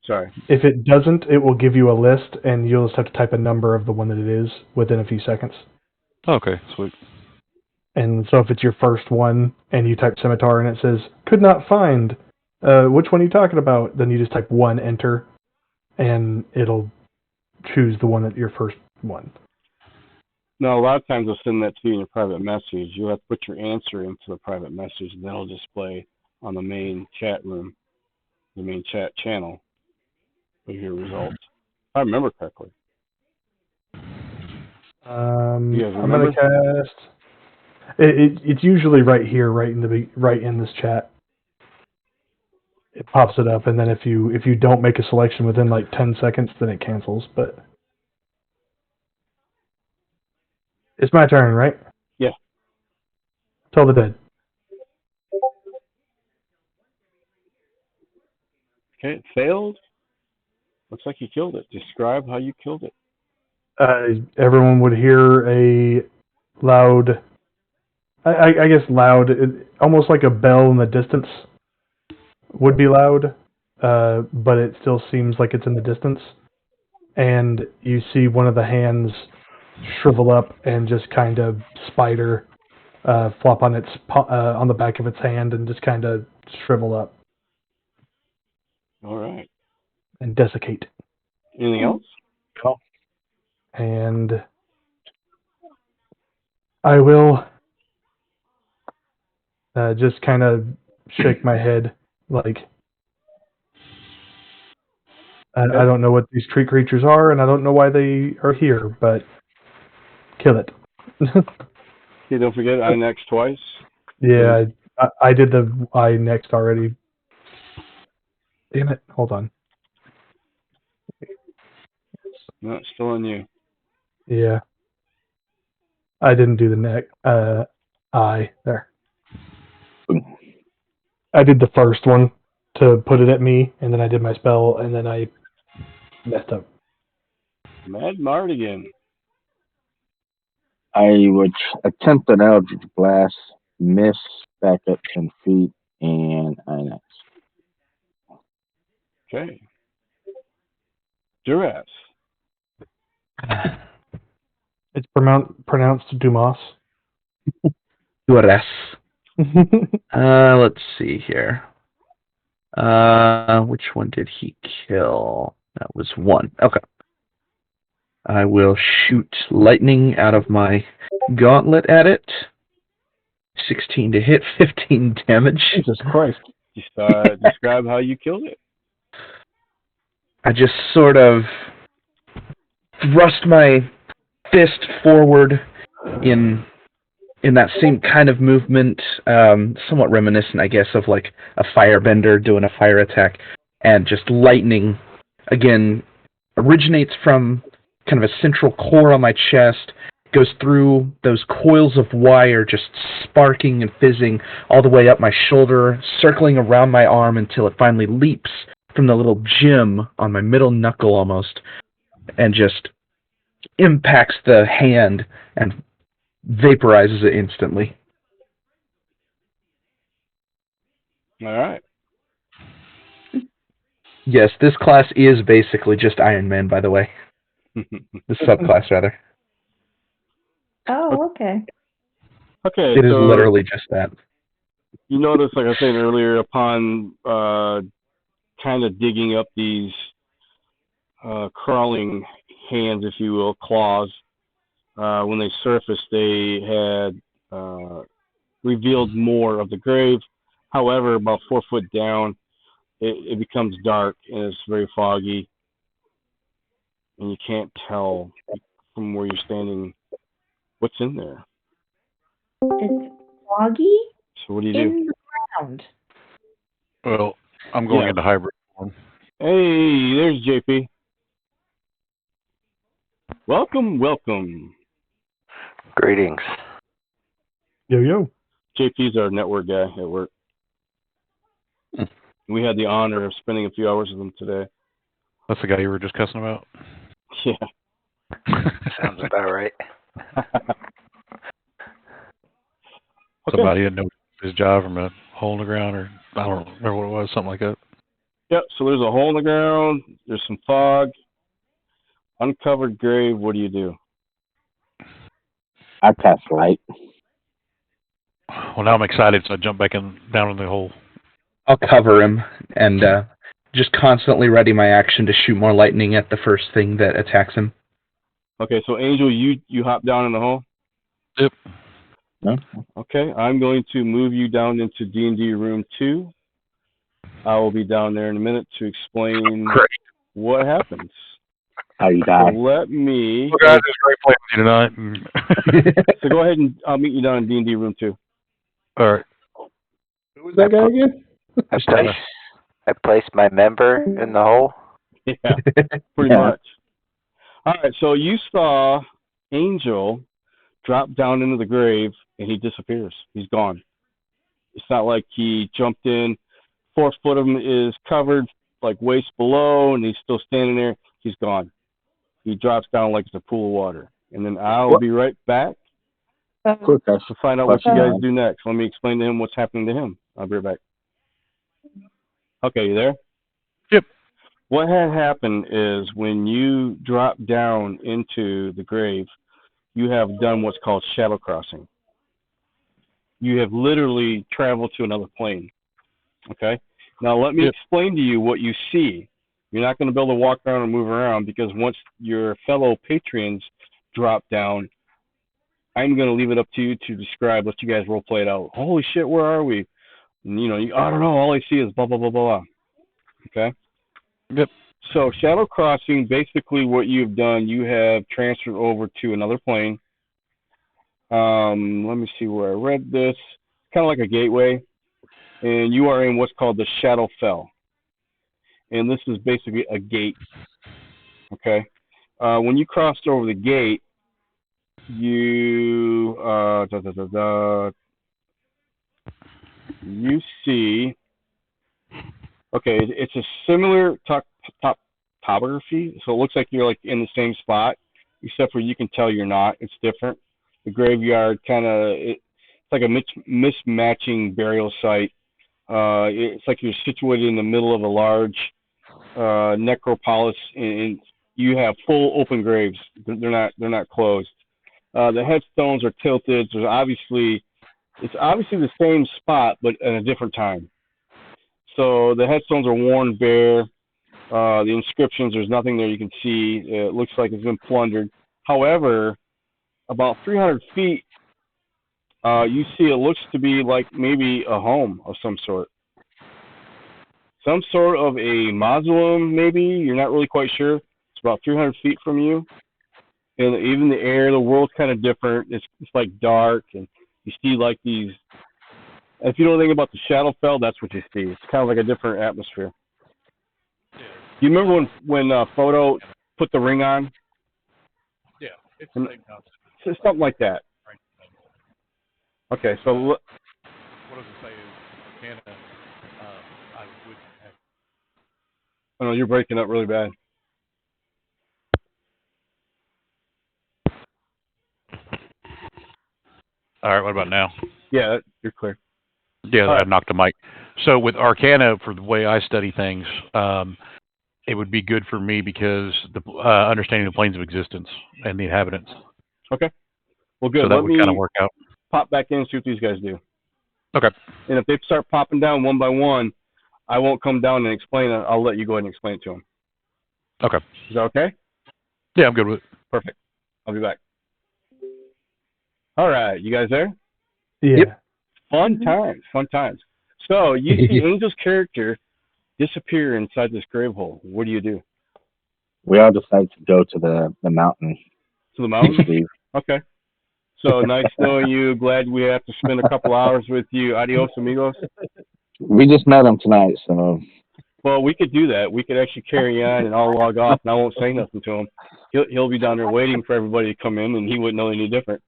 Sorry. if it doesn't, it will give you a list, and you'll just have to type a number of the one that it is within a few seconds. Okay, sweet. And so if it's your first one, and you type scimitar, and it says could not find, which one are you talking about? Then you just type 1, enter, and it'll choose the one that your first one. No, a lot of times they'll send that to you in your private message. You'll have to put your answer into the private message, and that'll display on the main chat room, the main chat channel, with your results. If I remember correctly. I'm You guys gonna remember? cast. It's usually right here, right in this chat. It pops it up, and then if you don't make a selection within like 10 seconds, then it cancels. But it's my turn, right? Yeah. Tell the dead. Okay, it failed. Looks like you killed it. Describe how you killed it. Everyone would hear a loud. I guess loud, almost like a bell in the distance would be loud, but it still seems like it's in the distance. And you see one of the hands shrivel up and just kind of spider flop on on the back of its hand and just kind of shrivel up All right. and desiccate. Anything else? Well, and I will just kind of shake my head like I don't know what these tree creatures are, and I don't know why they are here, but kill it. Okay, don't forget I next twice. Yeah, I did the I next already. Damn it! Hold on. No, it's still on you. Yeah, I didn't do the neck. I there. I did the first one to put it at me, and then I did my spell, and then I messed up. Mad Mardigan. I would attempt an Eldritch Blast, miss, back up 10 feet, and I next. Okay. Duras. It's pronounced Dumas. Duras. Let's see here. Which one did he kill? That was one. Okay. I will shoot lightning out of my gauntlet at it. 16 to hit, 15 damage. Jesus Christ. Describe how you killed it. I just sort of thrust my fist forward in that same kind of movement, somewhat reminiscent, I guess, of like a firebender doing a fire attack, and just lightning, again, originates from kind of a central core on my chest, goes through those coils of wire, just sparking and fizzing all the way up my shoulder, circling around my arm until it finally leaps from the little gem on my middle knuckle almost, and just impacts the hand and vaporizes it instantly. All right. Yes, this class is basically just Iron Man, by the way. The subclass, rather. Oh, okay. Okay, It is so literally just that. you notice, like I said earlier, upon kind of digging up these crawling hands, if you will, claws, when they surfaced, they had revealed more of the grave. However, about 4 foot down, it becomes dark and it's very foggy, and you can't tell from where you're standing what's in there. It's foggy So what do you do? in the ground. Well, I'm going Yeah. into hybrid form. Hey, there's JP. Welcome. Greetings. Yo. JP's our network guy at work. We had the honor of spending a few hours with him today. That's the guy you were just cussing about. Yeah. Sounds about right. Okay. Somebody didn't know his job from a hole in the ground, or I don't remember what it was, something like that. Yep, so there's a hole in the ground, there's some fog, uncovered grave. What do you do? I cast light. Well, now I'm excited, so I jump back down in the hole. I'll cover him and just constantly ready my action to shoot more lightning at the first thing that attacks him. Okay, so Angel, you hop down in the hole? Yep. No? Okay, I'm going to move you down into D&D room 2. I will be down there in a minute to explain what happens. How you die. So let me... Well, guys, it's great playing with you tonight. So go ahead and I'll meet you down in D&D room 2. All right. Who was that guy again? I placed my member in the hole. Yeah, pretty much. All right, so you saw Angel drop down into the grave, and he disappears. He's gone. It's not like he jumped in. 4 foot of him is covered, like waist below, and he's still standing there. He's gone. He drops down like it's a pool of water. And then I'll be right back Quick, to find out what you question. guys do next. Let me explain to him what's happening to him. I'll be right back. Okay, you there? Yep. What had happened is when you drop down into the grave, you have done what's called shadow crossing. You have literally traveled to another plane. Okay? Now let me explain to you what you see. You're not going to be able to walk around and move around because once your fellow patrons drop down, I'm going to leave it up to you to describe. Let you guys role play it out. Holy shit, where are we? And, I don't know. All I see is blah, blah, blah, blah, blah. Okay? Yep. So Shadow Crossing, basically what you've done, you have transferred over to another plane. Let me see where I read this. Kind of like a gateway. And you are in what's called the Shadowfell. And this is basically a gate. Okay? When you crossed over the gate, you you see, okay, it's a similar topography, so it looks like you're like in the same spot, except for you can tell you're not. It's different. The graveyard it's like a mismatching burial site. It's like you're situated in the middle of a large necropolis, and you have full open graves. They're not closed. The headstones are tilted. It's obviously the same spot, but at a different time. So the headstones are worn bare. The inscriptions, there's nothing there you can see. It looks like it's been plundered. However, about 300 feet, you see it looks to be like maybe a home of some sort. Some sort of a mausoleum, maybe. You're not really quite sure. It's about 300 feet from you. And even the air, the world's kind of different. It's like dark, and you see like these. If you know anything about the Shadowfell, that's what you see. It's kind of like a different atmosphere. Do you remember when Photo put the ring on? Yeah, it's the same concept. It's something like that. Okay, so What I was going to say is, Arcana, I would have. Oh no, you're breaking up really bad. All right, what about now? Yeah, you're clear. Yeah, I knocked the mic. So with Arcana, for the way I study things, it would be good for me because the understanding the planes of existence and the inhabitants. Okay. Well, good. So that would kind of work out. Pop back in and see what these guys do. Okay. And if they start popping down one by one, I won't come down and explain it. I'll let you go ahead and explain it to them. Okay. Is that okay? Yeah, I'm good with it. Perfect. I'll be back. All right. You guys there? Yeah. Yep. Fun times. So you see Angel's character disappear inside this grave hole. What do you do? We all decided to go to the mountain. To the mountain? Okay. So nice knowing you. Glad we have to spend a couple hours with you. Adios, amigos. We just met him tonight, so. Well, we could do that. We could actually carry on, and I'll log off, and I won't say nothing to him. He'll be down there waiting for everybody to come in, and he wouldn't know any different.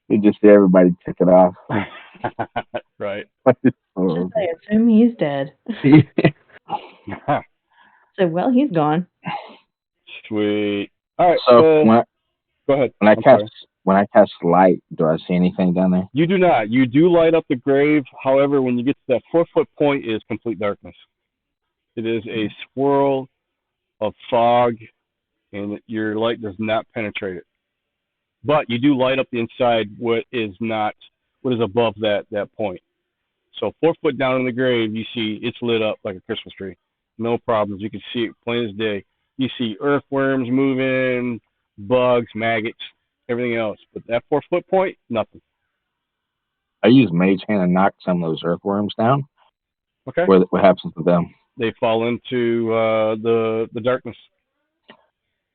You just see everybody tick it off. Right. I assume he's dead. So, well, he's gone. Sweet. All right. So go ahead. When I cast light, do I see anything down there? You do not. You do light up the grave. However, when you get to that 4-foot point, it is complete darkness. It is a swirl of fog, and your light does not penetrate it. But you do light up the inside what is above that point. So 4 foot down in the grave, you see it's lit up like a Christmas tree. No problems. You can see it plain as day. You see earthworms moving, bugs, maggots, everything else. But that 4 foot point, nothing. I use Mage Hand and knock some of those earthworms down. Okay. What happens to them? They fall into the darkness.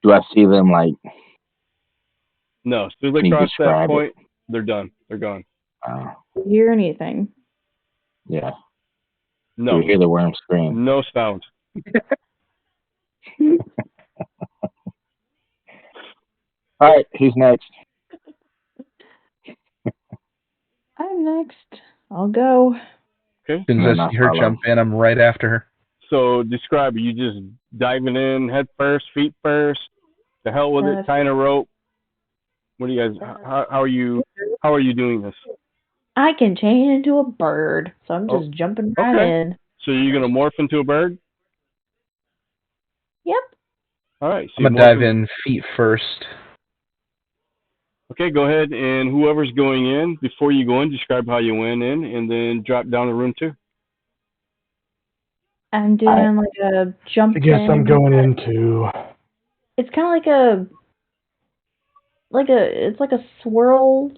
Do I see them like? No. As soon as they cross that point, they're done. They're gone. Do you hear anything? Yeah. No. Do you hear the worm scream? No sound. All right, who's next? I'm next. I'll go. Okay. As soon as I see her jump in, I'm right after her. So describe it. You just diving in head first, feet first. The hell with it, tying a rope. What do you guys? How are you doing this? I can change into a bird, so I'm just jumping right in. So you're gonna morph into a bird? Yep. All right. So I'm gonna dive in feet first. Okay, go ahead, and whoever's going in, before you go in, describe how you went in, and then drop down to room 2. I'm doing like a jump I guess I'm in. going into. It's kind of it's like a swirl,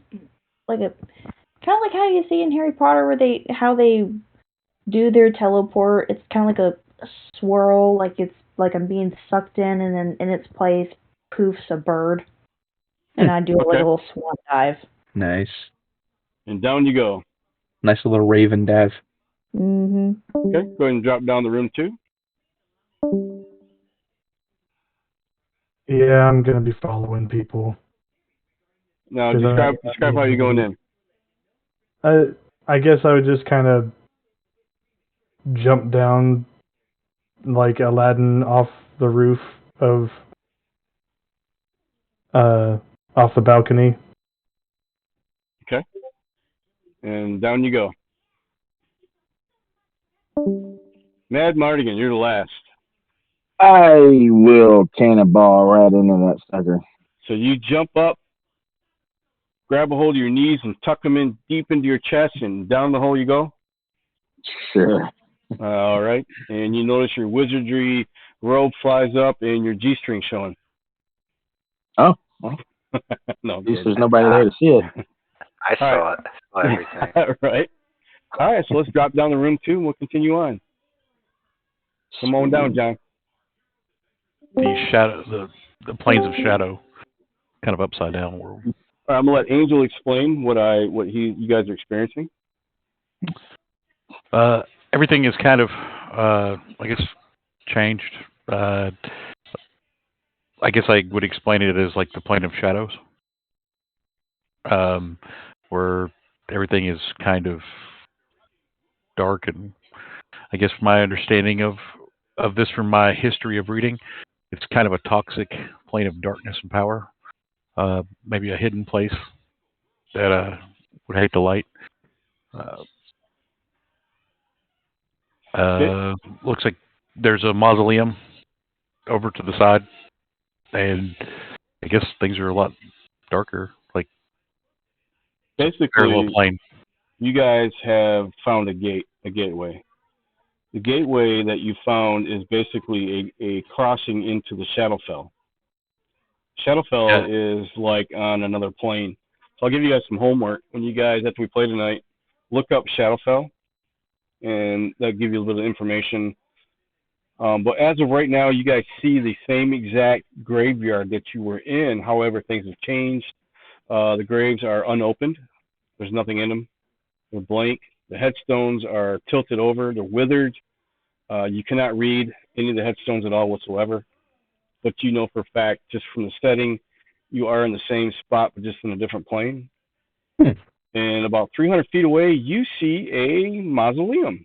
like a kind of like how you see in Harry Potter where how they do their teleport. It's kind of like a swirl, like it's like I'm being sucked in, and then in its place poofs a bird, and I do like a little swan dive. Nice. And down you go. Nice little raven dive. Mhm. Okay, go ahead and drop down to room 2. Yeah, I'm gonna be following people. Now, 'Cause describe how you're going in. I guess I would just kind of jump down like Aladdin off the roof of off the balcony. Okay. And down you go. Mad Mardigan, you're the last. I will cannonball right into that sucker. So you jump up, grab a hold of your knees, and tuck them in deep into your chest, and down the hole you go. Sure. All right. And you notice your wizardry robe flies up and your G-string showing. Oh, well, No, at least there's nobody there to see it. I saw it. I saw everything. Right. All right, so let's drop down to room 2 and we'll continue on. Come on down, John. The planes of shadow, kind of upside down world. All right, I'm gonna let Angel explain what you guys are experiencing. Everything is kind of, I guess, changed. I guess I would explain it as like the plane of shadows, where everything is kind of dark, and I guess my understanding of this from my history of reading, it's kind of a toxic plane of darkness and power. Maybe a hidden place that would hate the light. Looks like there's a mausoleum over to the side, and I guess things are a lot darker, like Basically, parallel plane. You guys have found a gateway. The gateway that you found is basically a crossing into the Shadowfell. Shadowfell is like on another plane. So I'll give you guys some homework. When you guys, after we play tonight, look up Shadowfell, and that'll give you a little bit of information. But as of right now, you guys see the same exact graveyard that you were in. However, things have changed. The graves are unopened. There's nothing in them. They're blank. The headstones are tilted over. They're withered. You cannot read any of the headstones at all whatsoever. But you know for a fact, just from the setting, you are in the same spot, but just in a different plane. And about 300 feet away, you see a mausoleum.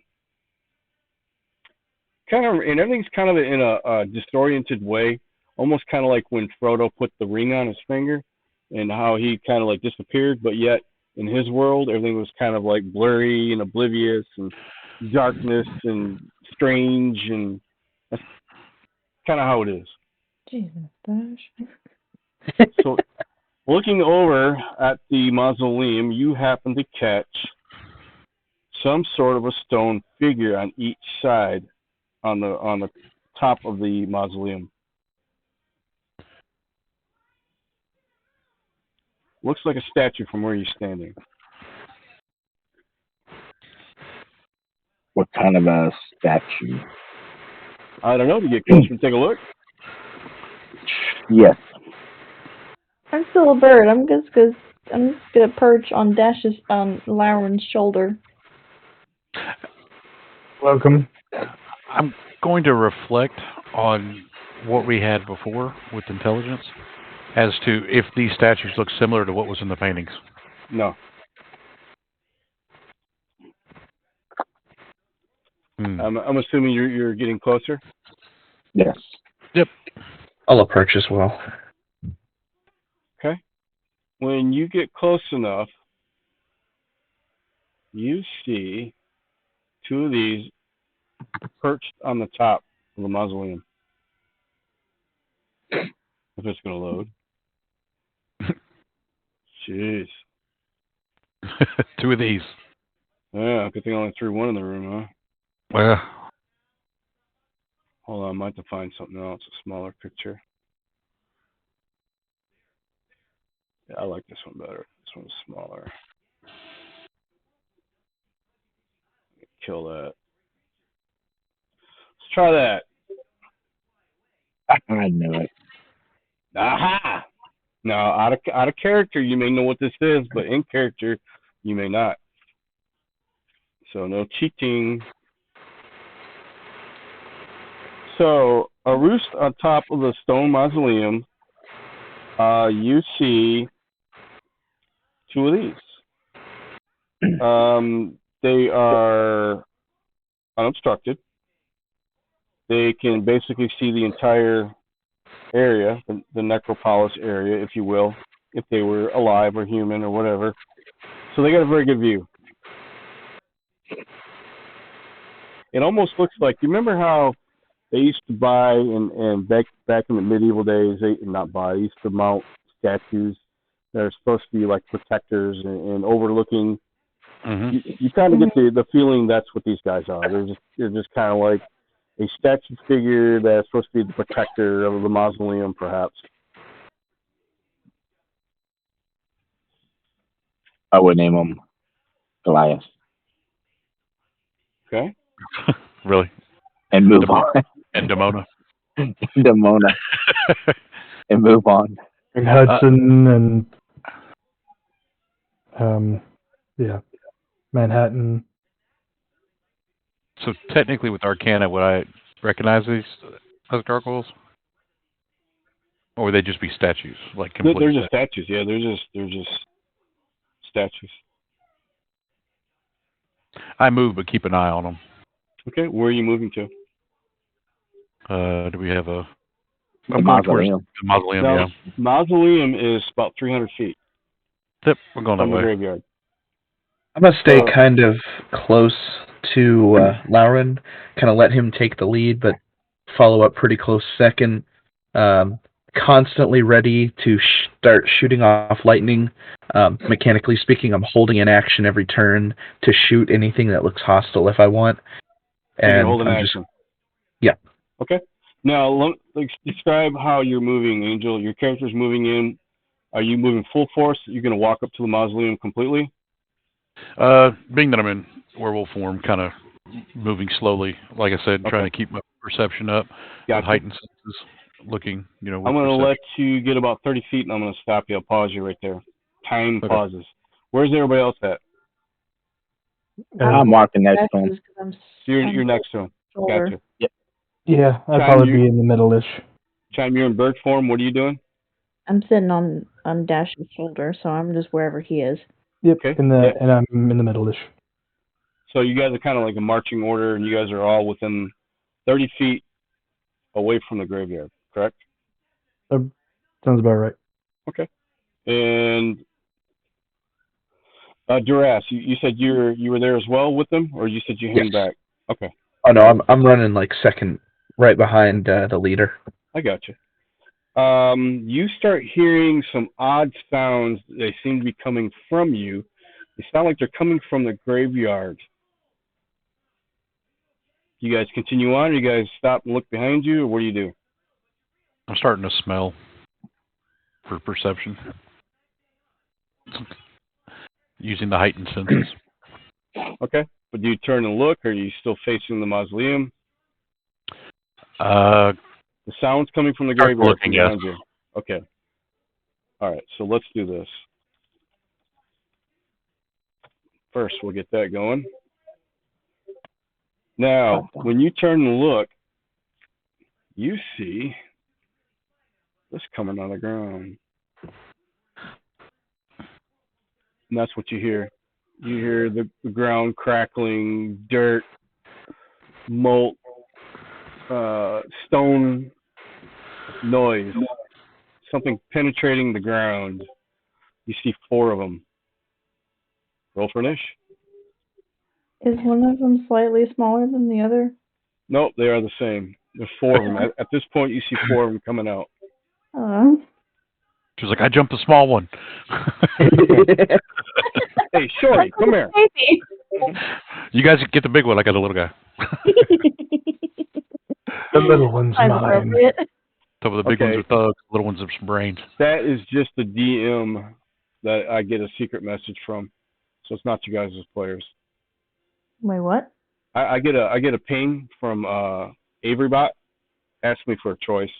And everything's kind of in a disoriented way, almost kind of like when Frodo put the ring on his finger and how he kind of like disappeared, but yet in his world, everything was kind of like blurry and oblivious and darkness and strange, and that's kind of how it is. Jesus, Dash. So, looking over at the mausoleum, you happen to catch some sort of a stone figure on each side on the top of the mausoleum. Looks like a statue from where you're standing. What kind of a statue? I don't know. To get closer and take a look. Yes. I'm still a bird. I'm just gonna perch on Dash's Lauren's shoulder. Welcome. I'm going to reflect on what we had before with intelligence as to if these statues look similar to what was in the paintings. No. I'm assuming you're getting closer. Yes. Yep. I'll approach as well. Okay. When you get close enough, you see two of these perched on the top of the mausoleum. If it's going to load. Jeez. Two of these. Yeah, good thing I only threw one in the room, huh? Well, Hold on, I might have to find something else, a smaller picture. Yeah, I like this one better. This one's smaller. Kill that. Let's try that. I knew it. Aha! Now, out of character, you may know what this is, but in character, you may not. So no cheating. So a roost on top of the stone mausoleum. You see two of these. They are unobstructed. They can basically see the entire area, the necropolis area, if you will, if they were alive or human or whatever. So they got a very good view. It almost looks like, you remember how they used to buy and back in the medieval days, they used to mount statues that are supposed to be like protectors and overlooking. Mm-hmm. You kind of get the feeling that's what these guys are. They're just kind of like a statue figure that's supposed to be the protector of the mausoleum, perhaps. I would name him Goliath Okay. Really? and move on. And Demona. Demona and move on. And Hudson and yeah, Manhattan. So technically, with Arcana, would I recognize these as gargoyles, or would they just be statues? Like They're just statues. Yeah, they're just statues. I move, but keep an eye on them. Okay, where are you moving to? Do we have a? The I'm going towards mausoleum. the mausoleum. Now, Yeah. Mausoleum is about 300 feet Yep, we're going that from the way. graveyard. I'm gonna stay kind of close to Lauren, kind of let him take the lead, but follow up pretty close second. Constantly ready to start shooting off lightning. Mechanically speaking, I'm holding an action every turn to shoot anything that looks hostile if I want. So you're And holding I'm action. Yeah. Okay. Now, describe how you're moving, Angel. Your character's moving in. Are you moving full force? You're going to walk up to the mausoleum completely? Being that I'm in werewolf form, kind of moving slowly, like I said, trying to keep my perception up, Gotcha. heightened senses, looking, with I'm going to perception. let you get about 30 feet, and I'm going to stop you. I'll pause you right there. Time Okay. pauses. Where's everybody else at? I'm marking next to him. You're next to him. Shoulder. Gotcha. Yeah, I'd Chime, probably be in the middle-ish. Chime, you're in bird form. What are you doing? I'm sitting on Dash's shoulder, so I'm just wherever he is. Yep, Okay. and I'm in the middle-ish. So you guys are kind of like a marching order, and you guys are all within 30 feet away from the graveyard, correct? Sounds about right. Okay. And Duras, you said you were there as well with them, or you said you hang back? Okay. Oh no, I'm running like second, right behind the leader. I got you. You start hearing some odd sounds. They seem to be coming from you. They sound like they're coming from the graveyard. You guys continue on, or you guys stop and look behind you, or what do you do? I'm starting to smell for perception, using the heightened senses. Okay. But do you turn and look, or are you still facing the mausoleum? Uh, The sound's coming from the Start graveyard looking, yes. behind you. Okay. All right, so let's do this. First, we'll get that going. Now, when you turn and look, you see this coming on the ground. And that's what you hear. You hear the ground crackling, dirt, mold, stone noise, something penetrating the ground. You see 4 of them. Roll for Nish. Is one of them slightly smaller than the other? Nope, they are the same. There's 4 of them. At this point, you see 4 of them coming out. She was like, I jumped the small one. Hey, Shorty, come here. You guys get the big one. I got the little guy. The little one's Sounds mine. appropriate. Some of the big ones are thugs, little ones have some brains. That is just the DM that I get a secret message from. So it's not you guys as players. Wait, what? I get a ping from AveryBot. Ask me for a choice.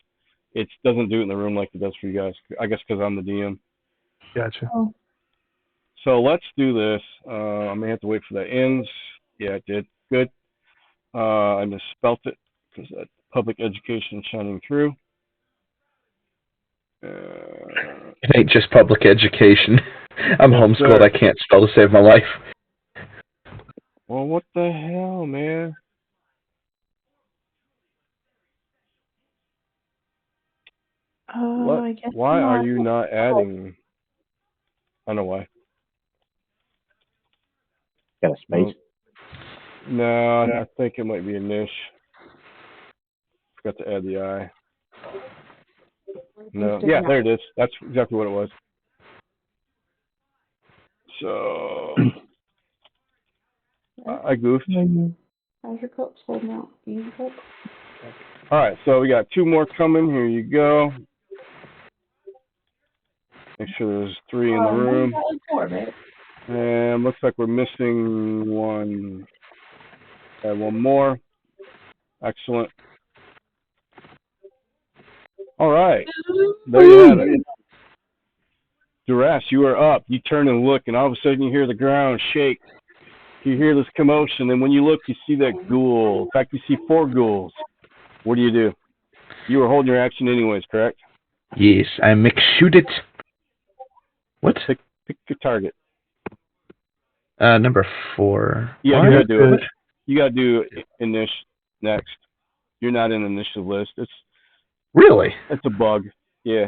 It doesn't do it in the room like it does for you guys. I guess because I'm the DM. Gotcha. Oh. So let's do this. I may have to wait for that ends. Yeah, it did. Good. I misspelt it because that public education shining through. It ain't just public education. I'm Yes, homeschooled. sir. I can't spell to save my life. Well, what the hell, man? Oh, I guess Why not. are you not adding? I don't know why. Got a space. No, I think it might be a niche. Forgot to add the I. No, yeah, there it is. That's exactly what it was. So I goofed. How's your cups holding out? Use your cup? All right, so we got two more coming. Here you go. Make sure there's 3 in the room. And looks like we're missing one. Add one more. Excellent. All right. There you have it. Duress, you are up. You turn and look, and all of a sudden you hear the ground shake. You hear this commotion, and when you look, you see that ghoul. In fact, you see 4 ghouls. What do? You were holding your action anyways, correct? Yes, I make shoot it. What? Pick a target. Number 4. Yeah, What? you gotta do it. You gotta do initiative next. You're not in the initiative list. Really? It's a bug. Yeah.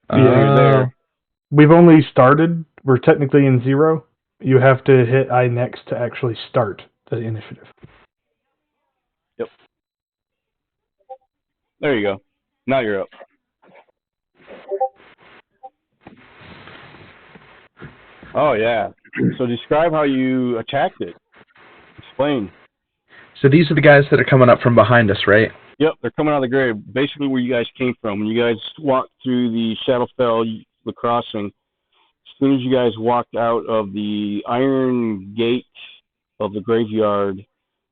Yeah. You're there. We've only started. We're technically in 0. You have to hit I next to actually start the initiative. Yep. There you go. Now you're up. Oh, yeah. So describe how you attacked it. Explain. So these are the guys that are coming up from behind us, right? Yep, they're coming out of the grave. Basically where you guys came from. When you guys walked through the Shadowfell, the crossing, as soon as you guys walked out of the iron gate of the graveyard,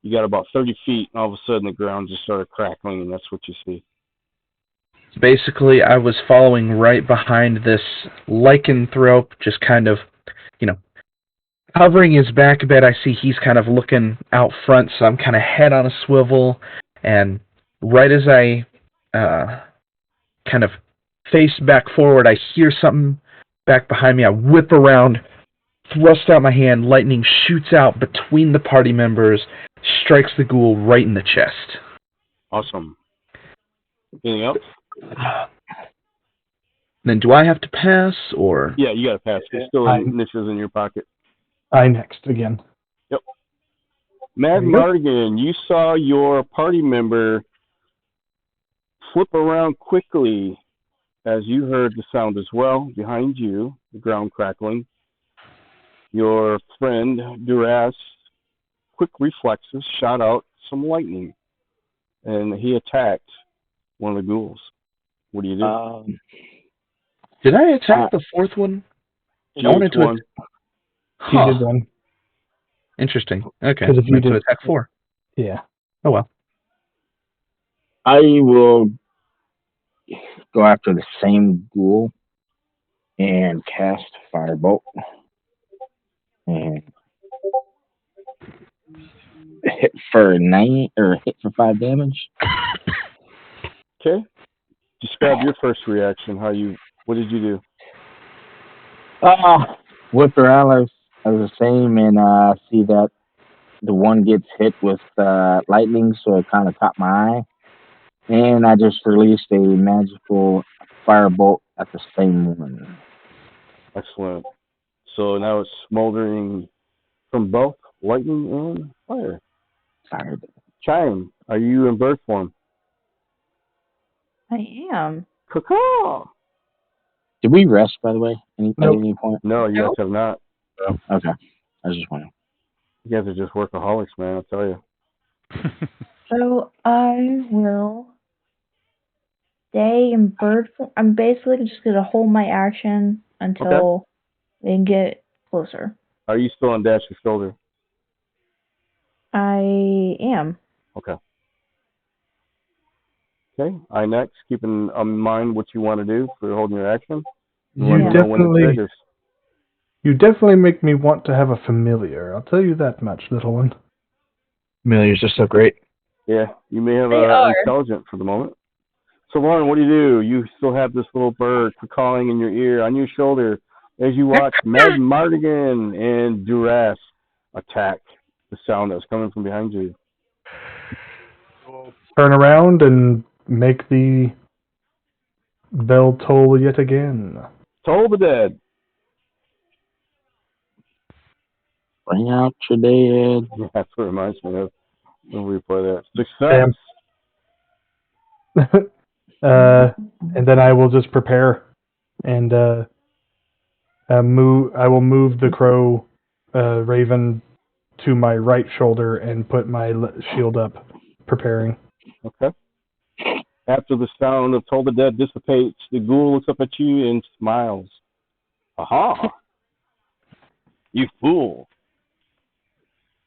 you got about 30 feet, and all of a sudden the ground just started crackling, and that's what you see. Basically, I was following right behind this lycanthrope, just kind of, hovering his back a bit. I see he's kind of looking out front, so I'm kind of head on a swivel, and right as I kind of face back forward, I hear something back behind me. I whip around, thrust out my hand, lightning shoots out between the party members, strikes the ghoul right in the chest. Awesome. Anything else? Then do I have to pass, or? Yeah, you got to pass. There's still initiatives in your pocket. I next again. Yep. Mad Mardigan, you saw your party member flip around quickly as you heard the sound as well behind you, the ground crackling. Your friend, Duras, quick reflexes, shot out some lightning, and he attacked one of the ghouls. What do you do? Did I attack the 4th one? I wanted to. You did one. Interesting. Okay. Because if you did attack 4. Yeah. Oh well. I will go after the same ghoul and cast Firebolt. And hit for 5 damage. Okay. Describe your first reaction. What did you do? Whip around as the same, and see that the one gets hit with lightning, so it kind of caught my eye. And I just released a magical firebolt at the same one. Excellent. So now it's smoldering from both lightning and fire. Fired. Chime, are you in bird form? I am. Caw. Did we rest, by the way? At any point? No, you guys have not. Okay. I was just wondering. You guys are just workaholics, man, I'll tell you. So I will stay in bird form. I'm basically just gonna hold my action until they get closer. Are you still on Dash's shoulder? I am. Okay. Okay. I next, keeping in mind what you want to do for holding your action. You want to know when it triggers. You definitely make me want to have a familiar. I'll tell you that much, little one. Familiars are so great. Yeah, you may have They an are. intelligent for the moment. So Lauren, what do? You still have this little bird calling in your ear, on your shoulder, as you watch Meg Mardigan and Duras attack the sound that's coming from behind you. Turn around and make the bell toll yet again. Toll the dead. Bring out your dead. Yeah, that's what it reminds me of. We'll replay that. Success. And then I will just prepare and move. I will move the crow raven to my right shoulder and put my shield up, preparing. Okay. After the sound of Toll the Dead dissipates, the ghoul looks up at you and smiles. Aha! You fool.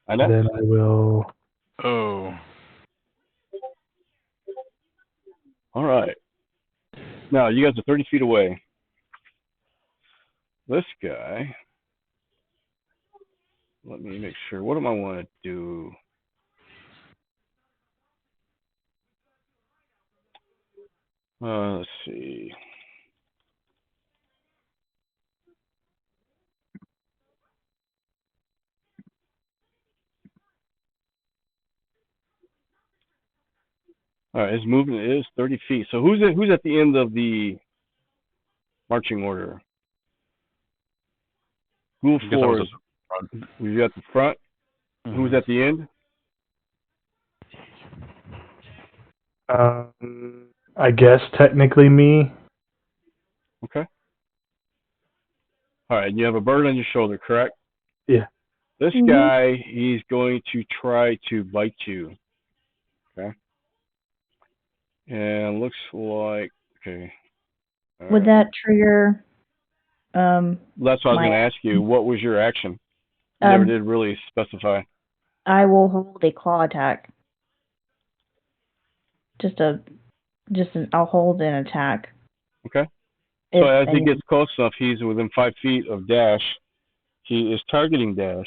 I know. Then I will. Oh. All right. Now, you guys are 30 feet away. This guy, let me make sure. What do I want to do? Let's see. All right, his movement is 30 feet. So who's at the end of the marching order? Ghoul I guess I 4 was is you at the front. Who's at the end? I guess technically me. Okay. All right, you have a bird on your shoulder, correct? Yeah. This guy, he's going to try to bite you. Okay. And looks like, okay. Would that trigger? That's what I was going to ask you. What was your action? You never did really specify. I will hold a claw attack. I'll hold an attack. Okay. So as he gets close enough, he's within 5 feet of Dash. He is targeting Dash.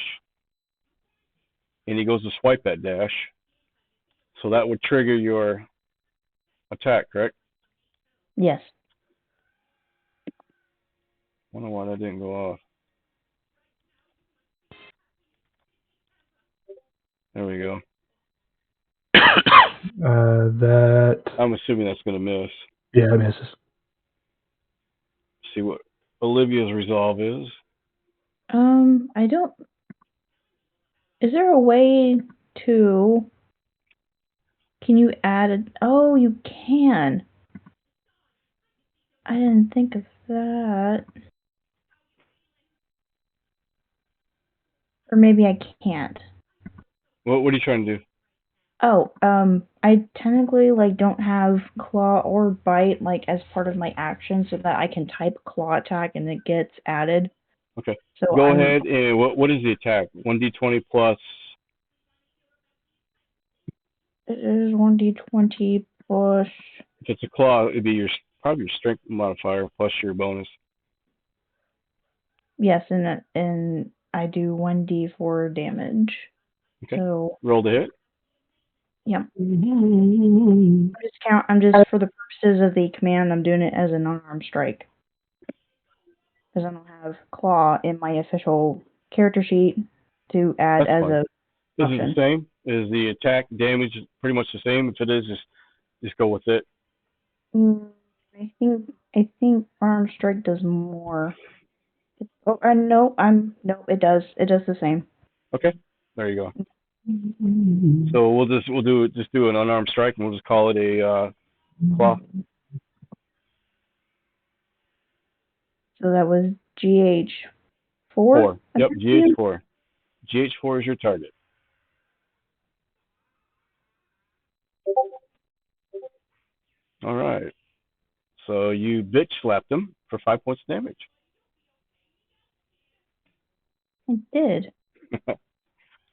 And he goes to swipe at Dash. So that would trigger your attack, correct? Yes. I wonder why that didn't go off. There we go. That. I'm assuming that's going to miss. Yeah, it misses. See what Olivia's resolve is. I don't. Is there a way to? Can you add a? Oh, you can. I didn't think of that. Or maybe I can't. What are you trying to do? Oh, I technically don't have claw or bite as part of my action, so that I can type claw attack and it gets added. Okay. So Go ahead and what is the attack? 1d20 plus. It is 1d20 plus. If it's a claw, it'd be probably your strength modifier plus your bonus. Yes, and I do 1d4 damage. Okay. So roll the hit. Yeah. I'm just for the purposes of the command, I'm doing it as an unarmed strike. Because I don't have claw in my official character sheet to add That's as fine. a Is option. it the same? Is the attack damage pretty much the same? If it is, just go with it. I think unarmed strike does more. No, it does. It does the same. Okay. There you go. So we'll do an unarmed strike and we'll just call it a claw. So that was GH4? 4. Yep, GH4. GH4 is your target. All right. So you bitch slapped him for 5 points of damage. I did. All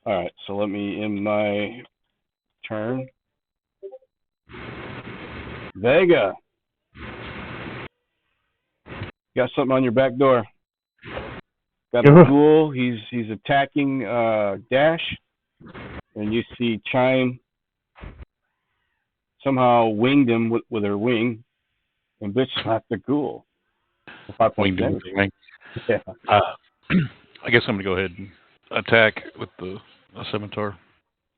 right, so let me end my turn. Vega, got something on your back door. Got a ghoul. He's attacking Dash, and you see Chime somehow winged him with her wing, and bitch slapped the ghoul. 5 points of damage. Yeah. I guess I'm gonna go ahead and attack with a scimitar.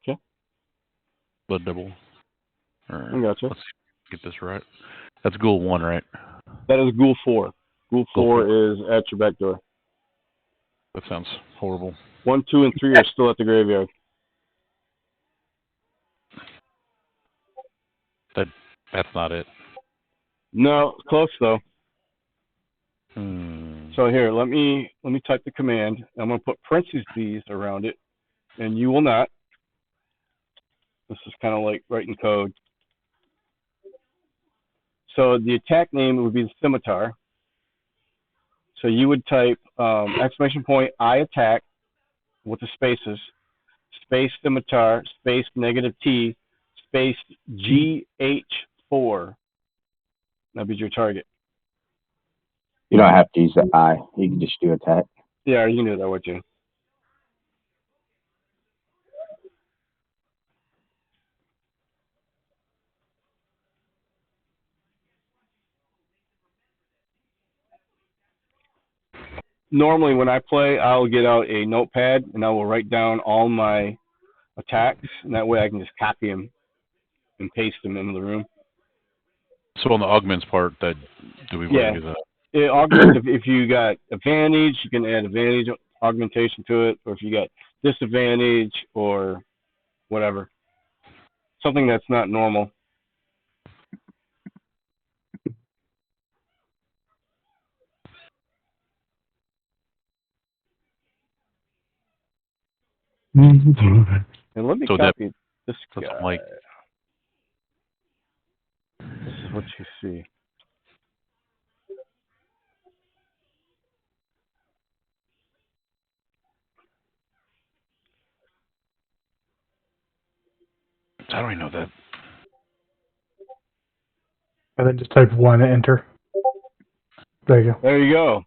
Okay. Blood double. I gotcha. Let's get this right. That's Ghoul 1, right? That is Ghoul 4. Ghoul 4 is at your back door. That sounds horrible. 1, 2, and 3 are still at the graveyard. That's not it. No, close though. Hmm. So here, let me type the command. I'm going to put parentheses around it, and you will not. This is kind of like writing code. So the attack name would be the scimitar. So you would type exclamation point I attack with the spaces, space scimitar, space -T, space GH4. That'd be your target. You don't have to use the I. You can just do attack. Yeah, you knew that, would you? Normally when I play, I'll get out a notepad and I will write down all my attacks, and that way I can just copy them and paste them into the room. So on the augments part, do we want to do that? It augments if you got advantage, you can add advantage augmentation to it, or if you got disadvantage or whatever. Something that's not normal. And let me copy this guy. Like, this is what you see. I don't even know that. And then just type 1 and enter. There you go. There you go.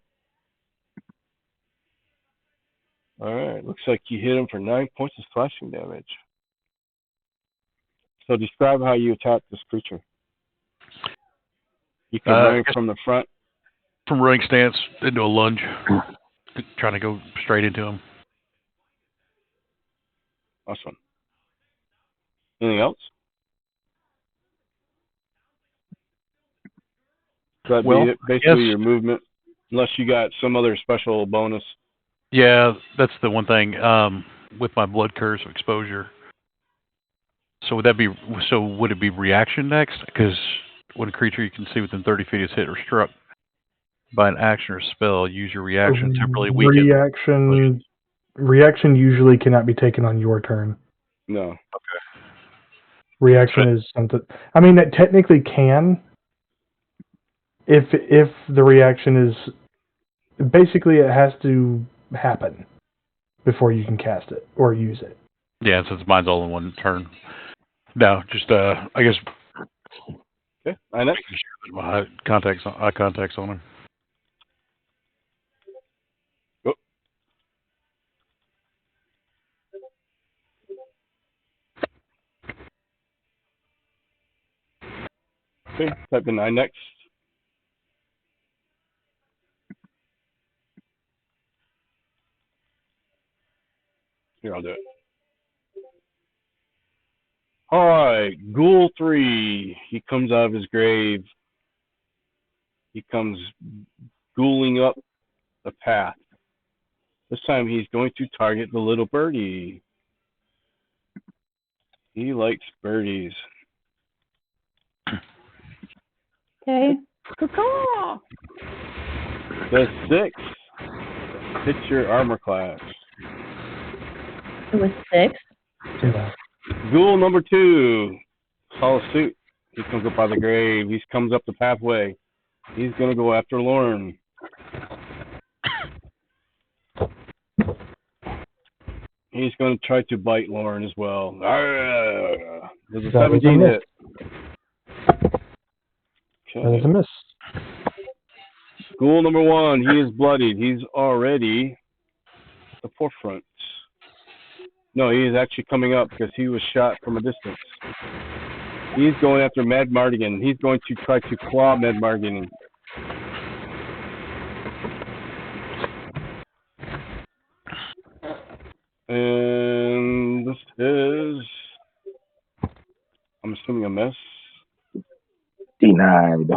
All right. Looks like you hit him for 9 points of slashing damage. So describe how you attack this creature. You can run from the front. From running stance into a lunge, trying to go straight into him. Awesome. Anything else? That'd be basically your movement, unless you got some other special bonus. Yeah, that's the one thing with my blood curse of exposure. So would it be reaction next? Because when a creature you can see within 30 feet is hit or struck by an action or spell, use your reaction temporarily weaken. Reaction usually cannot be taken on your turn. No. Okay. Reaction is something. I mean, it technically can. If the reaction is basically, it has to happen before you can cast it or use it. Yeah, since mine's all in one turn. No, just I guess. Okay. I know. Eye contacts on him. Oh. Okay. Type in I next. Here, I'll do it. All right, Ghoul 3. He comes out of his grave. He comes ghouling up the path. This time he's going to target the little birdie. He likes birdies. Okay. The 6. Hits your armor class. It was 6. Yeah. Ghoul number 2. Follow suit. He comes up by the grave. He comes up the pathway. He's gonna go after Lauren. He's gonna try to bite Lauren as well. There's a That is a 17 miss. hit. That is a Okay. miss. School number 1. He is bloodied. He's already at the forefront. No, he is actually coming up because he was shot from a distance. He's going after Mad Mardigan. He's going to try to claw Mad Mardigan. And this is, I'm assuming, a miss. Denied.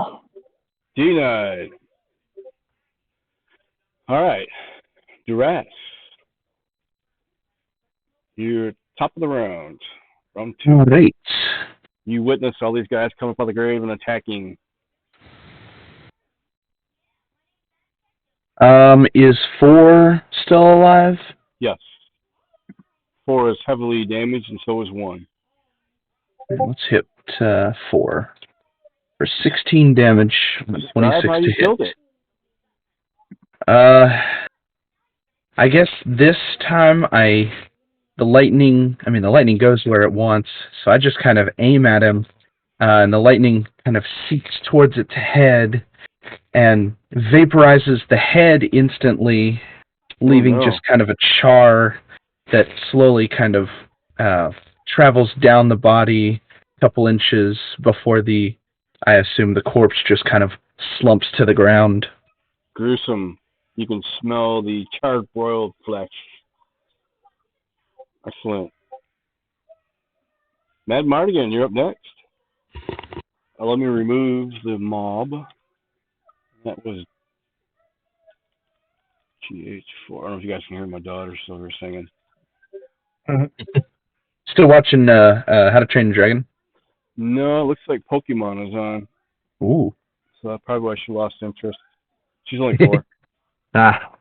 Denied. All right. Duras. You're top of the round. Round 2. All right. You witness all these guys come up out of the grave and attacking. Is 4 still alive? Yes. 4 is heavily damaged, and so is 1. Let's hit 4 for 16 damage. Describe 26 how to you hit. killed it. I guess this time the lightning goes where it wants, so I just kind of aim at him, and the lightning kind of seeks towards its head and vaporizes the head instantly, leaving no. just kind of a char that slowly kind of travels down the body a couple inches before I assume the corpse just kind of slumps to the ground. Gruesome. You can smell the charred broiled flesh. Excellent. Mad Mardigan, you're up next. Let me remove the mob. That was GH4. I don't know if you guys can hear my daughter still here singing. Still watching How to Train Your Dragon? No, it looks like Pokemon is on. Ooh. So that's probably why she lost interest. She's only 4. Ah.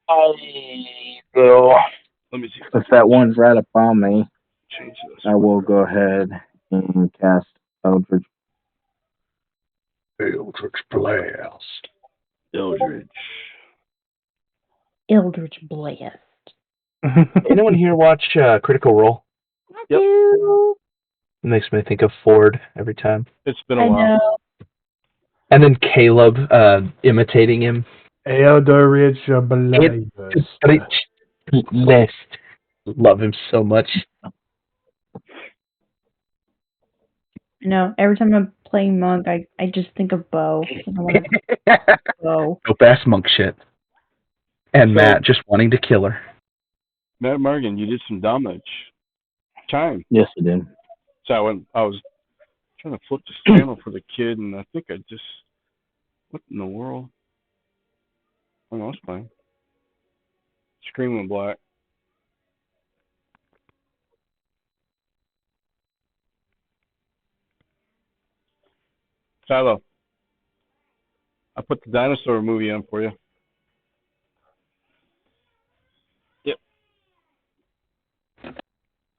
I will. Let me see. If that one's right upon me, Change this. I will go ahead and cast Eldritch. Eldritch Blast. Eldritch. Eldritch Blast. Anyone here watch Critical Role? Yep. It makes me think of Ford every time. It's been a I while. know. And then Caleb imitating him. Eldritch Blast. Blast. Love him so much. No, every time I'm playing Monk, I just think of Bo. I want to Bo. Dope ass monk shit. And So- Matt just wanting to kill her. Mad Mardigan, you did some damage. Chime. Yes, it did. So I was trying to flip this channel for the kid, and I think I just, what in the world? Oh no, it's fine. Screen went black. Shiloh, I put the dinosaur movie on for you. Yep.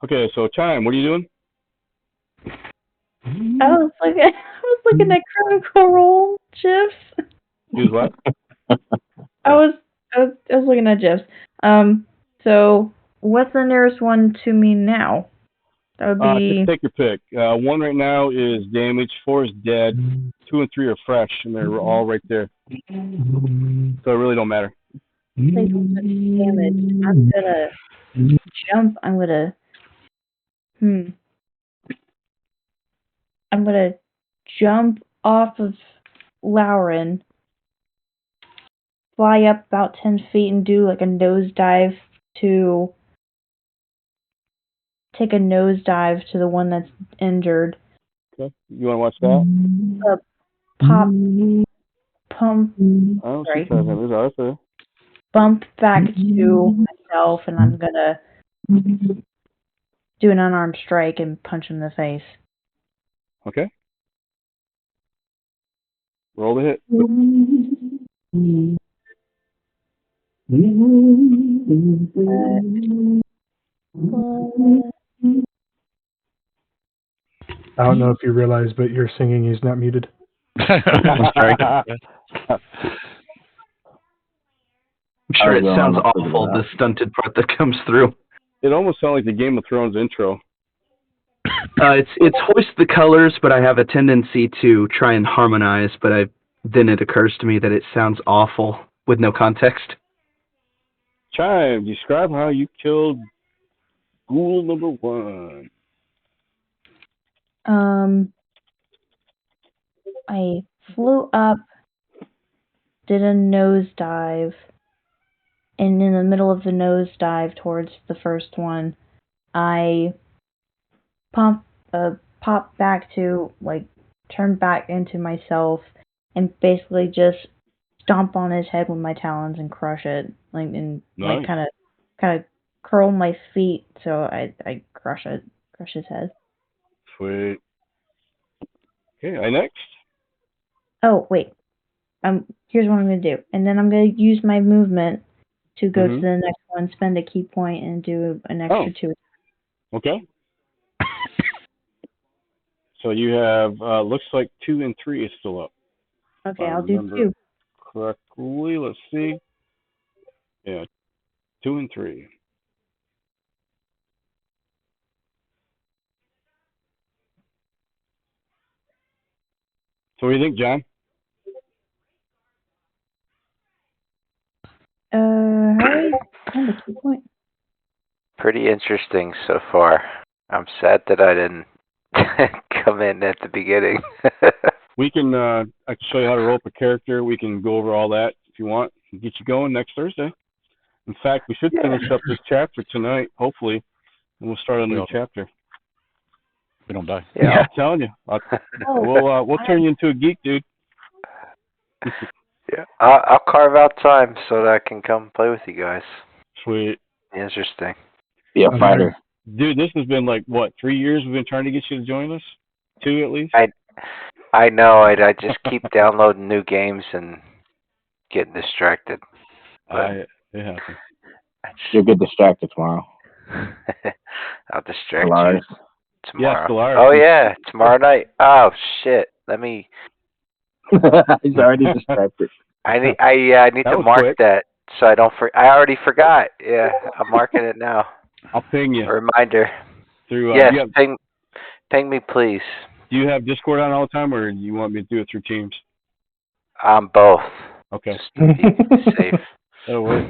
Okay, so Chime, what are you doing? I was looking at Critical Role GIFs. Use what? I was looking at GIFs. So what's the nearest one to me now? That would be Just take your pick. 1 right now is damaged, 4 is dead, 2 and 3 are fresh, and they're all right there. So it really don't matter. like damage. I'm gonna jump. I'm gonna jump off of Lauren, fly up about 10 feet, and do like a nosedive to take a nosedive to the one that's injured. Okay, you want to watch that? Bump back to myself, and I'm gonna do an unarmed strike and punch him in the face. Okay. Roll the hit. I don't know if you realize, but your singing is not muted. I'm trying to. I'm sure I it was sounds going to figure awful, it the out. stunted part that comes through. It almost sounds like the Game of Thrones intro. It's hoist the colors, but I have a tendency to try and harmonize, but then it occurs to me that it sounds awful with no context. Chime, describe how you killed ghoul number 1. I flew up, did a nosedive, and in the middle of the nosedive towards the first one, I popped back to, like, turned back into myself and basically just stomp on his head with my talons and crush it, like, and Nice. like kind of curl my feet so I crush his head. Sweet. Okay, I next. Oh wait, here's what I'm gonna do, and then I'm gonna use my movement to go to the next one, spend a key point, and do an extra 2. Okay. So you have, looks like 2 and 3 is still up. Okay, If I I'll do remember 2. correctly. Let's see. Yeah, 2 and 3. So what do you think, John? How do I spend a key point? Pretty interesting so far. I'm sad that I didn't come in at the beginning. We can, I can show you how to roll up a character. We can go over all that if you want. Get you going next Thursday. In fact, we should finish up this chapter tonight, hopefully, and we'll start a new chapter. We don't die. Yeah. I'm telling you. We'll turn you into a geek, dude. Yeah. I'll carve out time so that I can come play with you guys. Sweet. Interesting. Be a fighter. Dude, this has been like, what, 3 years we've been trying to get you to join us? 2 at least? I know. I just keep downloading new games and getting distracted. It happens. You'll get distracted tomorrow. I'll distract Stellaris. you tomorrow. Yeah, Stellaris. Oh yeah, tomorrow night. Oh shit. Let me. He's already distracted. I need That to was mark quick. that so I don't. I already forgot. Yeah, I'm marking it now. I'll ping you. A reminder. Through, Yes, ping me please. Do you have Discord on all the time, or do you want me to do it through Teams? Both. Okay. Just to be safe. That'll work.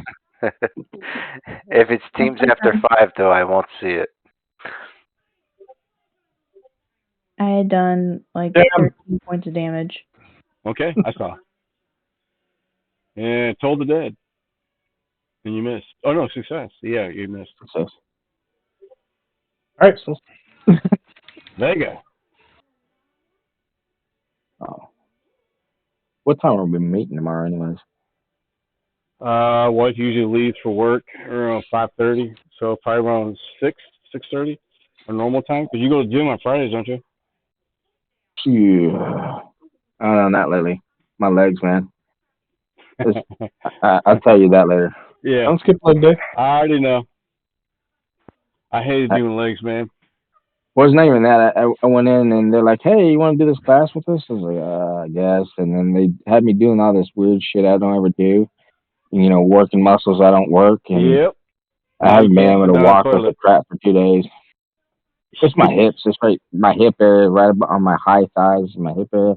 If it's Teams after 5, though, I won't see it. I had done like 13 points of damage. Okay, I saw. And told the dead. And you missed. Oh, no, success. Yeah, you missed. Success. All right. So, There you go. Oh. What time are we meeting tomorrow, anyways? Wife usually leaves for work around 5:30, so probably around 6:30, a normal time. Because you go to the gym on Fridays, don't you? Yeah. I don't know, not lately. My legs, man. I'll tell you that later. Yeah. don't skip leg day. I already know. I hated doing legs, man. Well, it's not even that. I went in and they're like, "Hey, you want to do this class with us?" I was like, "I guess." And then they had me doing all this weird shit I don't ever do. You know, working muscles I don't work, and Yep. I haven't been able to Down walk the with a toilet. crap for 2 days. It's my hips. It's right, my hip area, right on my high thighs, my hip area.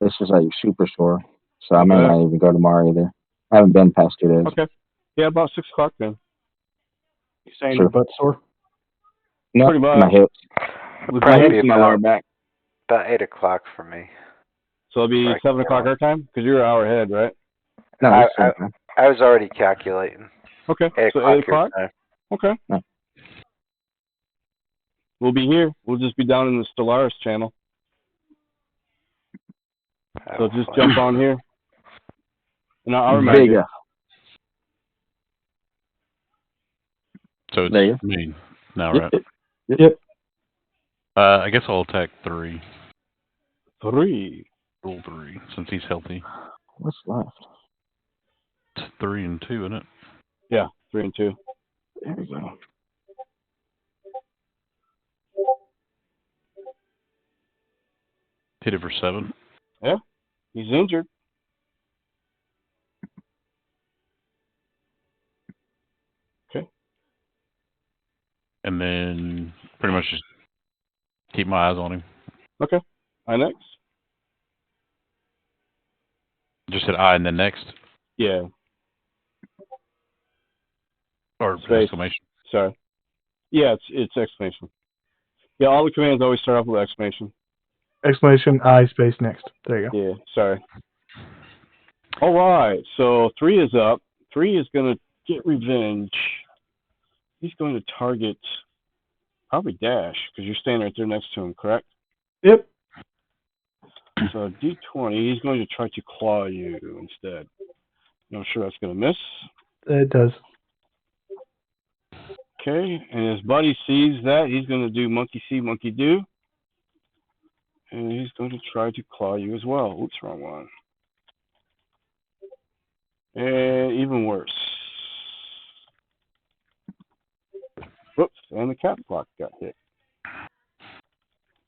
This is like super sore. So I may Okay. not even go tomorrow either. I haven't been past 2 days. Okay. Yeah, about 6 o'clock then. You saying Sure. your butt sore? No, Pretty much. my hips. With My Probably hips be and my lower back. about 8 o'clock for me. So it'll be Right. 7 o'clock our time? Because you're an hour ahead, right? No, I, it's I, I was already calculating. Okay. 8 So o'clock 8 o'clock? your time. Okay. No. We'll be here. We'll just be down in the Stellaris channel. So just jump on here. And I'll remind you. Vega. So There you it's me now, Yep. right? Yep. I guess I'll attack 3. 3. Roll 3, since he's healthy. What's left? It's 3 and 2, isn't it? Yeah, 3 and 2. There we go. Hit it for 7. Yeah, he's injured. Okay. And then pretty much just keep my eyes on him. Okay. I next. Just hit I and then next. Yeah. Or Space. exclamation. Sorry. Yeah, it's exclamation. Yeah, all the commands always start off with exclamation. Exclamation, I, space, next. There you go. Yeah, sorry. All right, so 3 is up. 3 is going to get revenge. He's going to target probably Dash, because you're standing right there next to him, correct? Yep. So D20, he's going to try to claw you instead. I'm sure that's going to miss. It does. Okay, and his buddy sees that. He's going to do monkey see, monkey do. And he's going to try to claw you as well. Oops, wrong one. And even worse. Whoops, and the cap block got hit.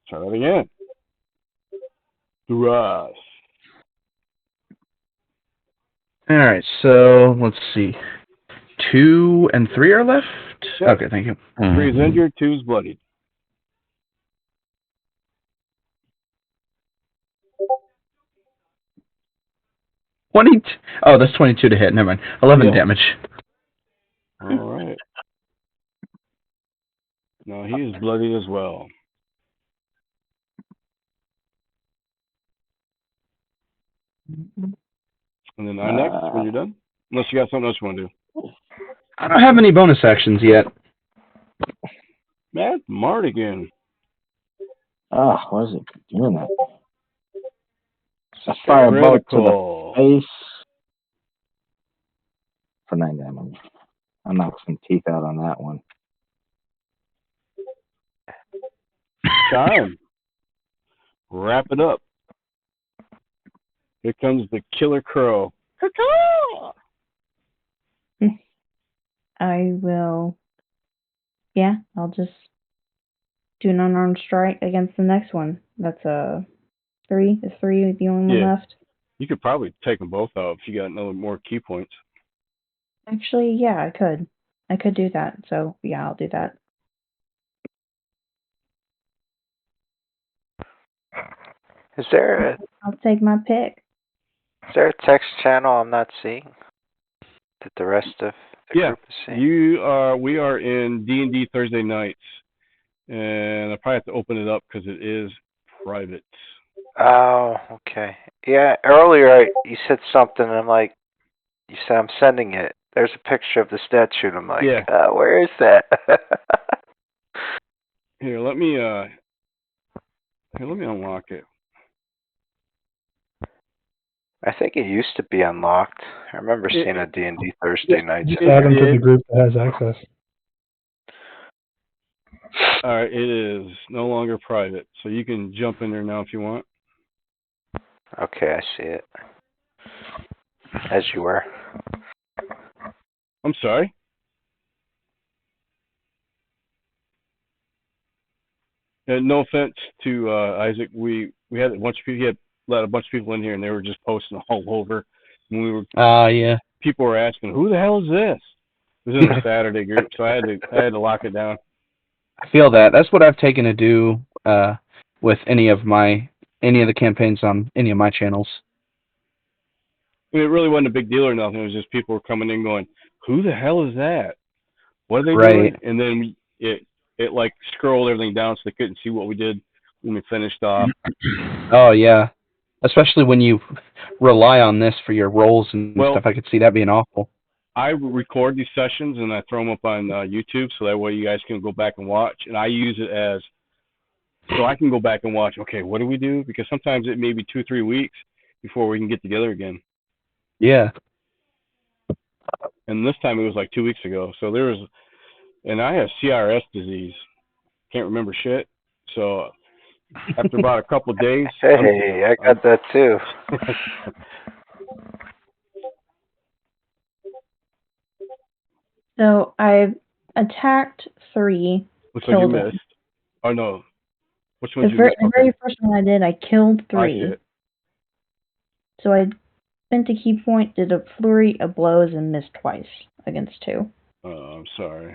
Try that again. Rush. All right, so let's see. 2 and 3 are left? Yep. Okay, thank you. 3 is injured, 2 is bloodied. Oh, that's 22 to hit. Never mind. 11 damage. All right. Now he is bloodied as well. And then I next when you're done. Unless you got something else you want to do. I don't have any bonus actions yet. Matt Mardigan. Oh, what is it doing that? A firebolt to the face for 9 damage. I knocked some teeth out on that one. Time. Wrap it up. Here comes the killer crow. I will. Yeah, I'll just do an unarmed strike against the next one. That's a 3. Is 3 the only one left? You could probably take them both out if you got another more key points. Actually, yeah, I could. I could do that. So, yeah, I'll do that. Is there I'll take my pick. a text channel I'm not seeing that the rest of the group is seeing? We are in D&D Thursday nights, and I probably have to open it up because it is private. Oh, okay. Yeah, earlier you said something, and I'm like, you said I'm sending it. There's a picture of the statue, and I'm like, where is that? Here, let me unlock it. I think it used to be unlocked. I remember seeing a D&D Thursday night. Just add them to the group that has access. All right, it is no longer private, so you can jump in there now if you want. Okay, I see it. As you were. I'm sorry. No offense to Isaac. We had a bunch of people. He had let a bunch of people in here, and they were just posting all over. And we were. Yeah. People were asking, "Who the hell is this?" It was in the Saturday group, so I had to lock it down. I feel that. That's what I've taken to do with any of the campaigns on any of my channels. I mean, it really wasn't a big deal or nothing. It was just people were coming in going, "Who the hell is that? What are they doing?" And then it like scrolled everything down so they couldn't see what we did when we finished off. Oh yeah, especially when you rely on this for your roles and stuff. I could see that being awful. I record these sessions and I throw them up on YouTube so that way you guys can go back and watch. And I use it as so I can go back and watch. Okay, what do we do? Because sometimes it may be 2-3 weeks before we can get together again. Yeah. And this time it was like 2 weeks ago. So there was, and I have CRS disease. Can't remember shit. So after about a couple of days. Hey, I got that too. So I've attacked 3. Looks like you missed. Oh no. Which ones The very first one I did, I killed 3. So I spent a key point, did a flurry of blows, and missed twice against 2. Oh, I'm sorry.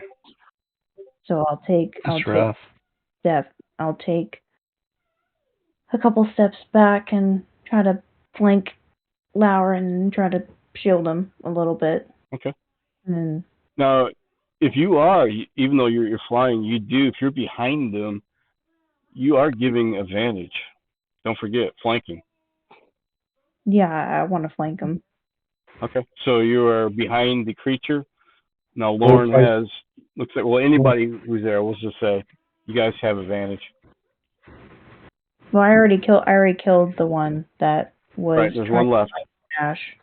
So I'll take a couple steps back and try to flank Lauren and try to shield him a little bit. Okay. And now, if you are, even though you're flying, if you're behind them, you are giving advantage. Don't forget, flanking. Yeah, I want to flank him. Okay. So you are behind the creature. Now Lauren looks like, anybody who's there, we'll just say, you guys have advantage. Well, I already killed the one that was right. There's one left. Ash.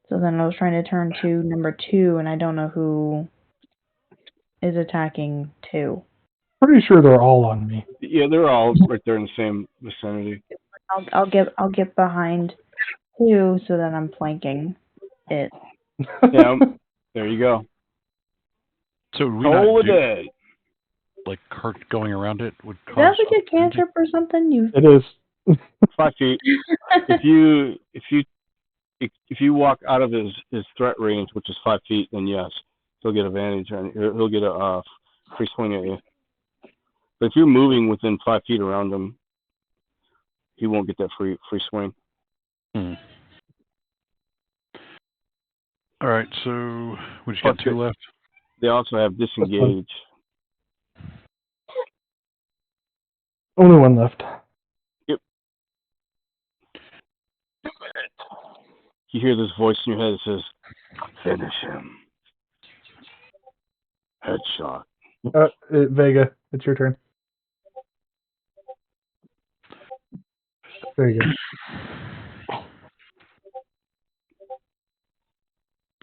So then I was trying to turn to number 2, and I don't know who is attacking 2. Pretty sure they're all on me. Yeah, they're all right there in the same vicinity. I'll get behind 2, so that I'm flanking it. Yeah, there you go. So we Toll the dead. Like going around it would cause. Is that like a cantrip or something? It is. 5 feet. If you walk out of his threat range, which is 5 feet, then yes, he'll get advantage and he'll get a free swing at you. But if you're moving within 5 feet around him, he won't get that free swing. All right, so we just got 2 left. They also have disengage. Only one left. Yep. You hear this voice in your head that says, "Finish him." Headshot. Vega, it's your turn. There you go.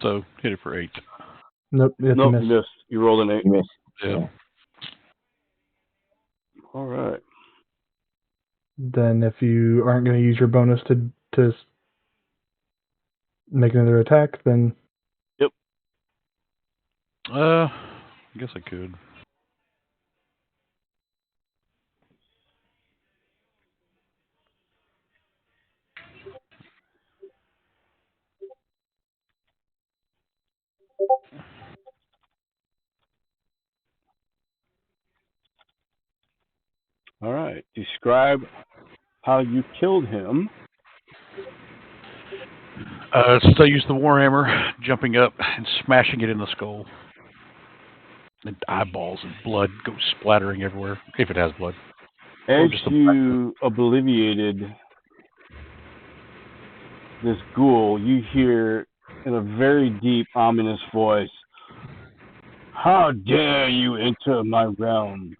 So hit it for 8. Nope, you missed. You rolled an 8. You missed. Yeah. All right. Then if you aren't going to use your bonus to make another attack, then... Yep. I guess I could. All right. Describe how you killed him. So I used the warhammer, jumping up and smashing it in the skull. And eyeballs and blood go splattering everywhere, if it has blood. As you obliviated this ghoul, you hear in a very deep, ominous voice, "How dare you enter my realm?"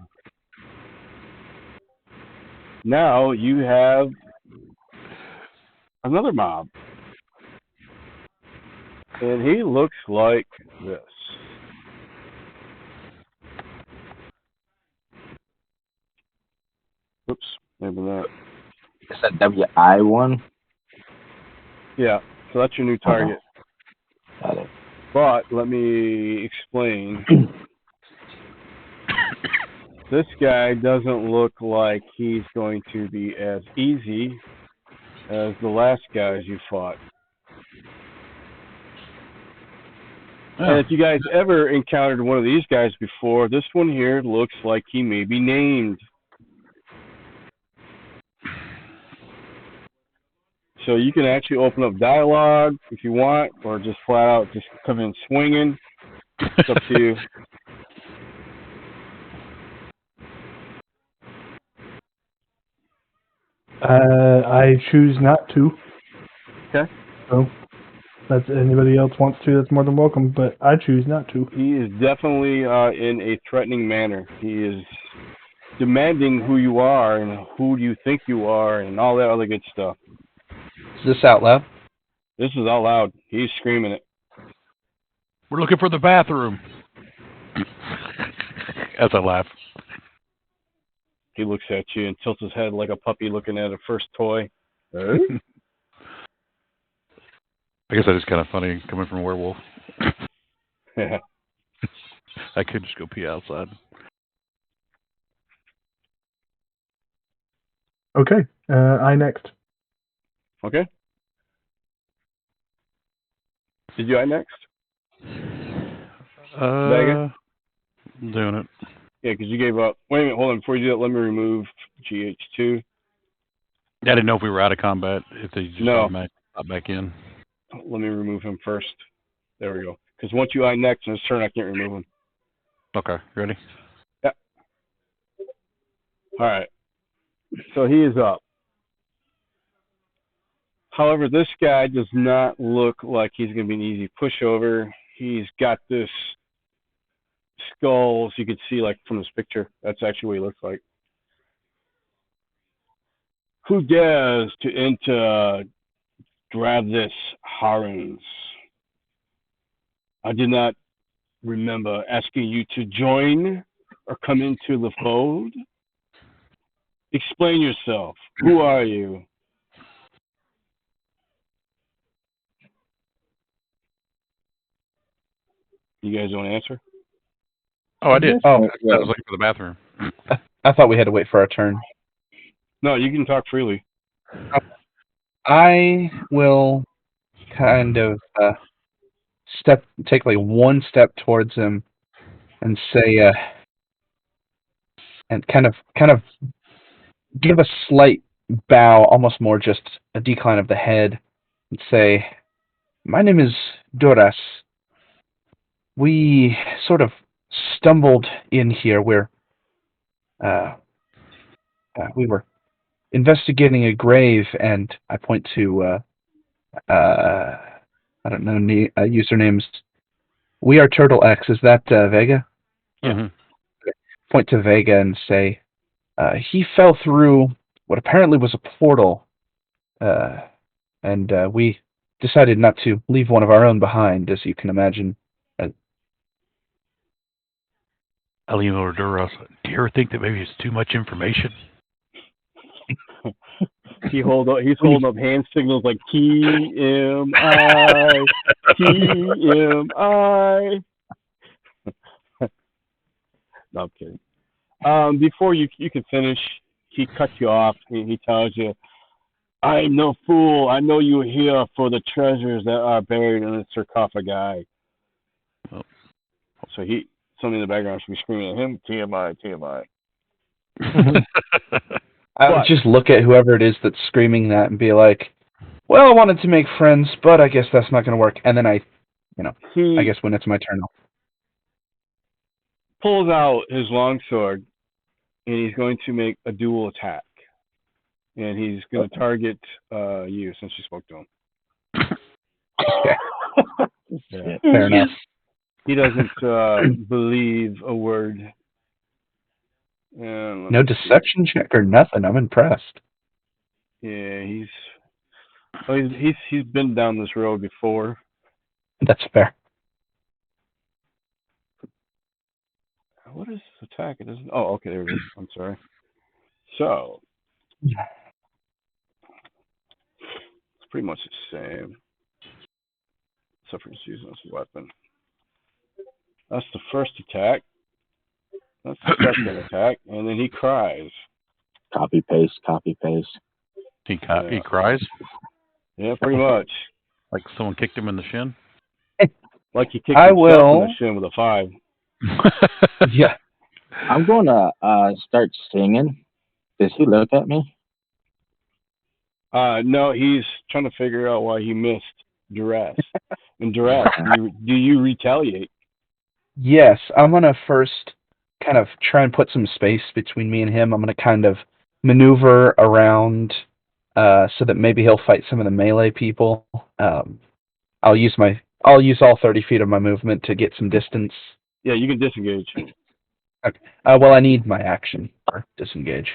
Now you have another mob. And he looks like this. Oops, maybe not. Is that WI one? Yeah, so that's your new target. Got it. But let me explain. This guy doesn't look like he's going to be as easy as the last guys you fought. And if you guys ever encountered one of these guys before, this one here looks like he may be named. So you can actually open up dialogue if you want, or just flat out just come in swinging. It's up to you. I choose not to. Okay. So, that's anybody else wants to, that's more than welcome, but I choose not to. He is definitely in a threatening manner. He is demanding who you are and who you think you are and all that other good stuff. Is this out loud? This is out loud. He's screaming it. We're looking for the bathroom. As I laugh. He looks at you and tilts his head like a puppy looking at a first toy. I guess that is kind of funny coming from a werewolf. Yeah. I could just go pee outside. Okay. I next. Okay. Did you I next? Vega? I'm doing it. Yeah, because you gave up. Wait a minute, hold on. Before you do that, let me remove GH2. I didn't know if we were out of combat, if they just automatically pop back in. Let me remove him first. There we go. Because once you I next in his turn, I can't remove him. Okay, ready? Yeah. All right. So he is up. However, this guy does not look like he's going to be an easy pushover. He's got this skull, as you can see, like from this picture. That's actually what he looks like. Who dares to enter this Harens? I did not remember asking you to join or come into the fold. Explain yourself. Who are you? You guys don't answer? Oh, I did. Oh, I was looking for the bathroom. I thought we had to wait for our turn. No, you can talk freely. I will kind of take like one step towards him and say, and kind of give a slight bow, almost more just a decline of the head, and say, "My name is Doras. We sort of stumbled in here. We were investigating a grave, and I point to I don't know usernames. We are Turtle X. Is that Vega? Yeah. Mm-hmm. Point to Vega and say, he fell through what apparently was a portal, and we decided not to leave one of our own behind, as you can imagine. I lean over to Duras. Do you ever think that maybe it's too much information? He's holding up hand signals like TMI, TMI. No, I'm kidding. Before you can finish, he cuts you off. He tells you, "I'm no fool. I know you're here for the treasures that are buried in the sarcophagi." Oh. So somebody in the background should be screaming at him, "TMI, TMI." I would just look at whoever it is that's screaming that and be like, "Well, I wanted to make friends, but I guess that's not going to work." And then I guess when it's my turn, pulls out his longsword, and he's going to make a dual attack. And he's going to target you, since you spoke to him. Okay. Yeah. Fair enough. He doesn't believe a word. No deception check or nothing. I'm impressed. Yeah, he's been down this road before. That's fair. What is this attack? It doesn't. Oh, okay, there it is. I'm sorry. So it's pretty much the same, except for just using this weapon. That's the first attack. That's the second attack, and then he cries. Copy paste. Copy paste. He cries? Yeah, pretty much. Like someone kicked him in the shin? Like he kicked himself in the shin with a 5. Yeah. I'm going to start singing. Does he look at me? No, he's trying to figure out why he missed duress. And duress, do you retaliate? Yes, I'm going to first kind of try and put some space between me and him. I'm going to kind of maneuver around so that maybe he'll fight some of the melee people. I'll use all 30 feet of my movement to get some distance. Yeah, you can disengage. Okay. Well, I need my action for disengage.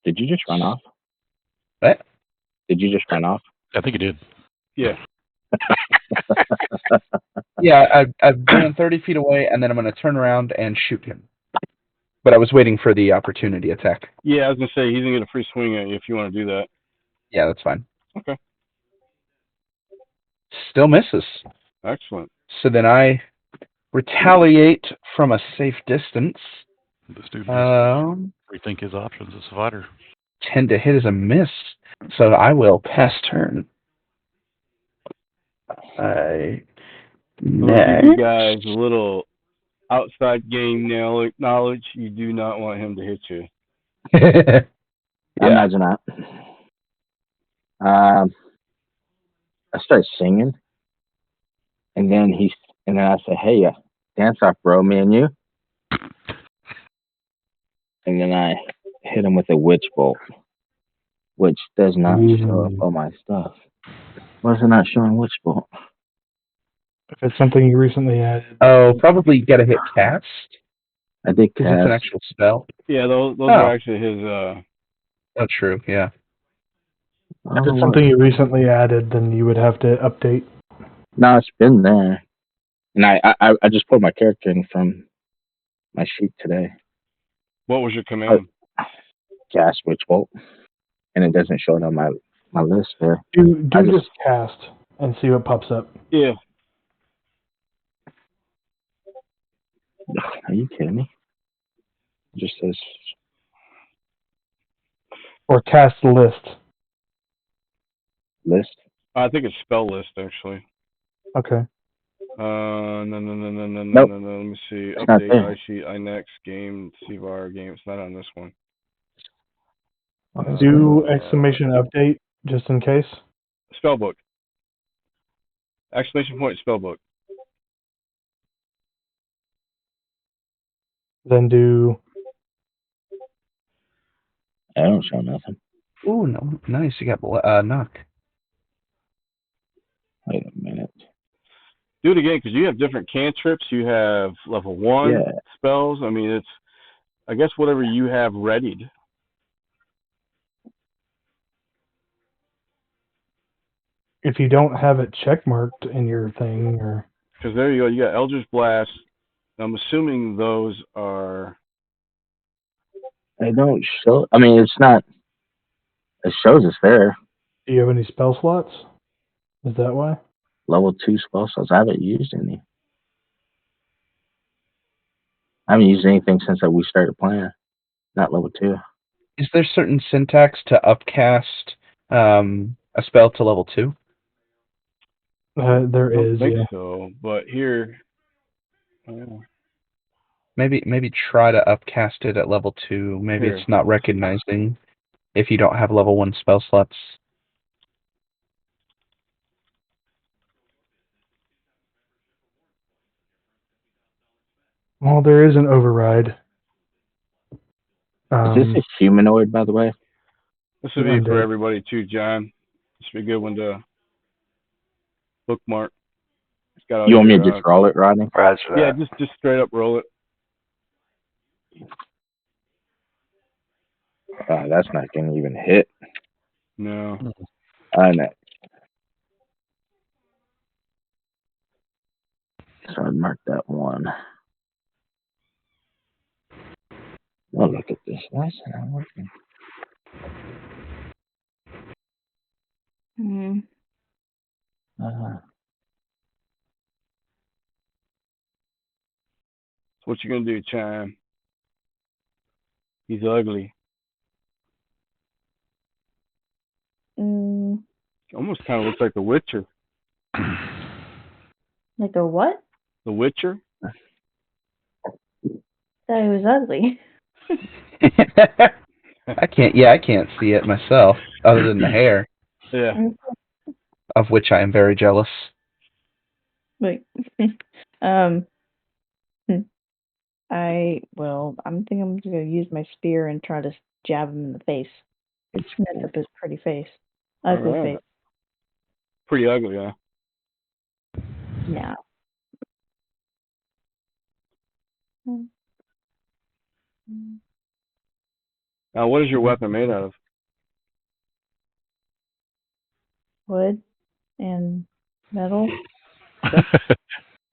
Did you just run off? What? Did you just run off? I think he did. Yeah. Yeah, I've gone 30 feet away, and then I'm going to turn around and shoot him. But I was waiting for the opportunity attack. Yeah, I was going to say, he's going to get a free swing at you if you want to do that. Yeah, that's fine. Okay. Still misses. Excellent. So then I retaliate from a safe distance. This dude needs to rethink his options as a fighter. 10 to hit is a miss, so I will pass turn. I'm gonna give you guys a little outside game knowledge. You do not want him to hit you. Yeah. I imagine not. I start singing, and then I say, "Hey, dance off, bro, me and you." And then I hit him with a witch bolt, which does not show up on my stuff. Why is it not showing witch bolt? If it's something you recently added. Oh, probably you gotta hit cast. I did Because it's an cast. actual spell. Yeah, those are actually his. Oh, true. Yeah. If it's something you recently added, then you would have to update. No, it's been there, and I just put my character in from my sheet today. What was your command? Cast witch bolt, and it doesn't show it on my list there. Do just cast and see what pops up. Yeah. Are you kidding me? It just says or cast list. List. I think it's spell list actually. Okay. No. Nope. Let me see. It's not Update there. iSheet, iNext, game, CVAR, game. It's not on this one. Do exclamation update just in case. Spellbook. Exclamation point spellbook. Then do. I don't show nothing. Ooh, no, nice. You got knock. Wait a minute. Do it again because you have different cantrips. You have level 1 spells. I mean, it's I guess whatever you have readied. If you don't have it checkmarked in your thing, or because there you go. You got Eldritch Blast. I'm assuming those are. I don't show. I mean, it's not. It shows it's there. Do you have any spell slots? Is that why? Level 2 spell slots. I haven't used any. I haven't used anything since we started playing. Not level 2. Is there certain syntax to upcast a spell to level 2? There is. I don't think so, but here. Maybe try to upcast it at level 2. Maybe Here. It's not recognizing if you don't have level 1 spell slots. Well, there is an override. Is this a humanoid, by the way? This would be for everybody too, John. This would be a good one to bookmark. It's got all you want me to just roll it, Rodney? Roger that. Yeah, just straight up roll it. That's not going to even hit. No. I know. So I'd mark that one. Oh, look at this. Why is it not working? What you gonna do, Chime? He's ugly. Almost kind of looks like The Witcher. Like a what? The Witcher? That he was ugly. I can't see it myself, other than the hair. Yeah. Of which I am very jealous. Wait. I'm thinking I'm just gonna use my spear and try to jab him in the face. Mess up his pretty face. Ugly face. Pretty ugly, huh? Yeah. Now, what is your weapon made out of? Wood and metal.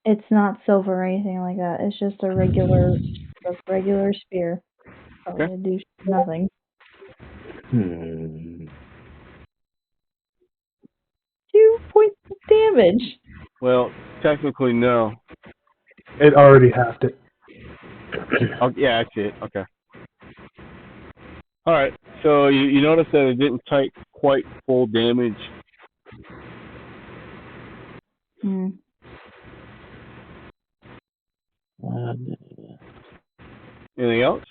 It's not silver or anything like that. It's just a regular spear. Probably gonna do nothing. 2 points of damage. Well, technically, no. It already halved it. Oh, yeah, I see it. Okay. All right. So you notice that it didn't take quite full damage. Hmm. Anything else?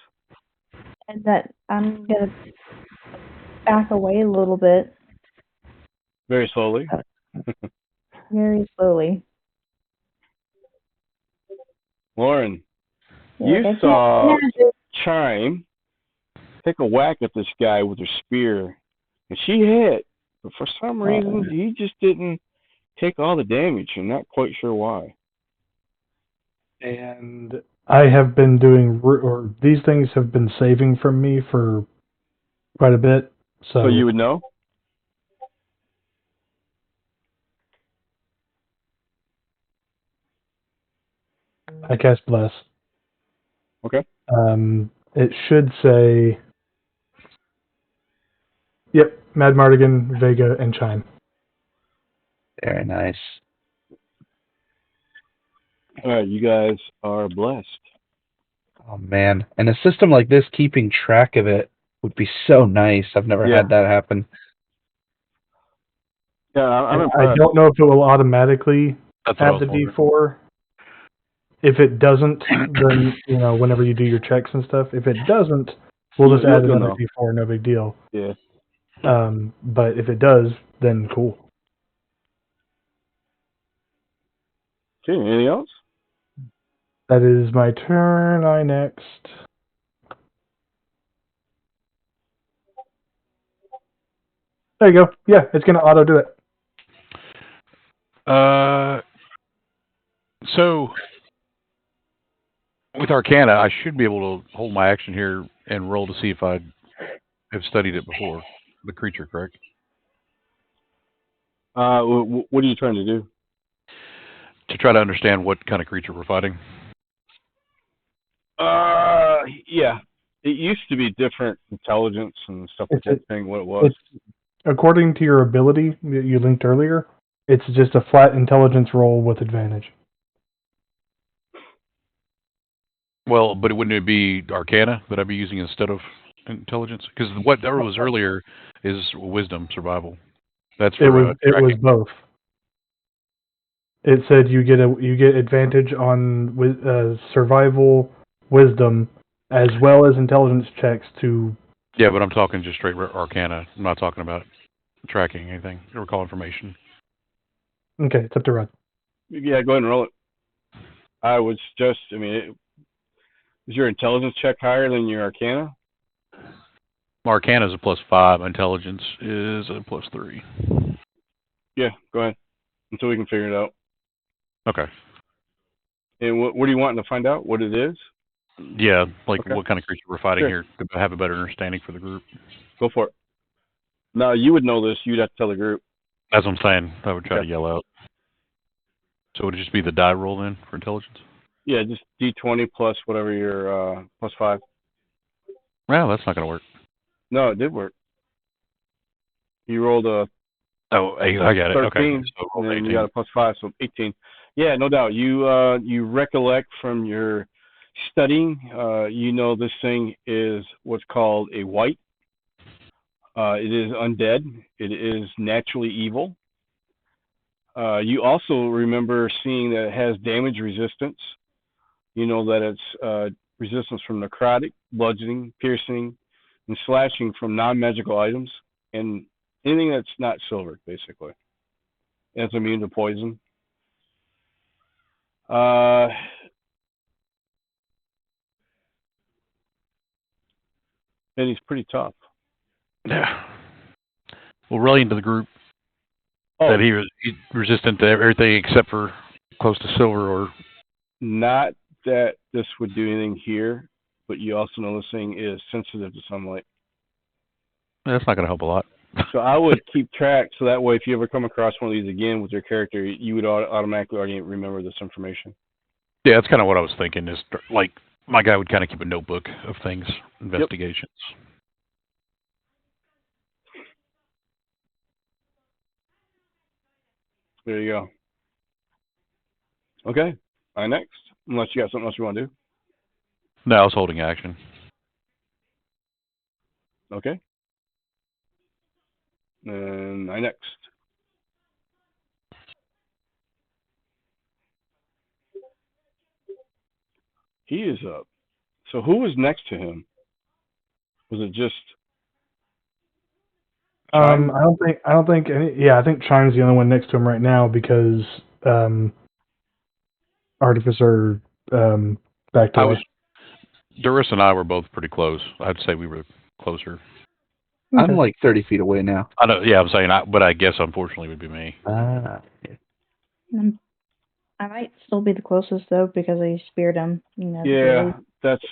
And that I'm gonna back away a little bit, Very slowly. very slowly. Lauren, Yeah, you like I can't saw imagine. Chime take a whack at this guy with her spear, and she hit, but for some reason he just didn't take all the damage. I'm not quite sure why. And I have been doing, or these things have been saving from me for quite a bit. So you So would know? I cast Bless. Okay. It should say, yep, Mad Mardigan, Vega, and Chime. Very nice. All right, you guys are blessed. Oh man, and a system like this, keeping track of it would be so nice. I've never Yeah. had that happen. Yeah, I'm I impressed. don't know if it will automatically That's what I have was the wondering. D4. If it doesn't, then, whenever you do your checks and stuff, if it doesn't, we'll just add You'll another know. D4, no big deal. Yeah. But if it does, then cool. Okay, anything else? That is my turn. I next. There you go. Yeah, it's going to auto do it. So with Arcana, I should be able to hold my action here and roll to see if I have studied it before. The creature, correct? What are you trying to do? To try to understand what kind of creature we're fighting. Yeah. It used to be different intelligence and stuff like that thing, what it was. According to your ability that you linked earlier, it's just a flat intelligence roll with advantage. Well, but wouldn't it be Arcana that I'd be using instead of intelligence? Because what there was earlier is wisdom, survival. That's for It was tracking. both. It said you get advantage on survival, wisdom, as well as intelligence checks to. Yeah, but I'm talking just straight Arcana. I'm not talking about tracking anything or recall information. Okay, it's up to Rod. Yeah, go ahead and roll it. I would suggest, is your intelligence check higher than your Arcana? Arcana is a +5. Intelligence is a +3. Yeah, go ahead. Until we can figure it out. Okay. And what do you want to find out? What it is? Yeah, like Okay. what kind of creature we're fighting Sure. here to have a better understanding for the group. Go for it. Now, you would know this. You'd have to tell the group. That's what I'm saying. I would try Okay. to yell out. So would it just be the die roll then for intelligence? Yeah, just D20 plus whatever your +5. Well, that's not going to work. No, it did work. You rolled a Oh, I got it. 13, Okay. So and then 18. you got a +5, so 18. Yeah, no doubt. You recollect from your studying. You know this thing is what's called a white. It is undead. It is naturally evil. You also remember seeing that it has damage resistance. You know that it's resistance from necrotic, bludgeoning, piercing, and slashing from non-magical items, and anything that's not silver, basically. And it's immune to poison. And he's pretty tough. Yeah. Well, really into the group Oh, that he's resistant to everything except for close to silver or. not that this would do anything here, but you also know this thing is sensitive to sunlight. That's not going to help a lot. So I would keep track, so that way if you ever come across one of these again with your character, you would automatically already remember this information. Yeah, that's kind of what I was thinking. Is like my guy would kind of keep a notebook of things, investigations. There you go. Okay. I next. Unless you got something else you want to do. No, I was holding action. Okay. And I next. He is up. So who was next to him? Was it just Chime? I don't think any. Yeah, I think Chime's the only one next to him right now because Artificer backed I away. was. Duras and I were both pretty close. I'd say we were closer. I'm like 30 feet away now. I know. Yeah, I'm saying. But I guess unfortunately it would be me. Ah. I might still be the closest though because I speared him. Yeah, that's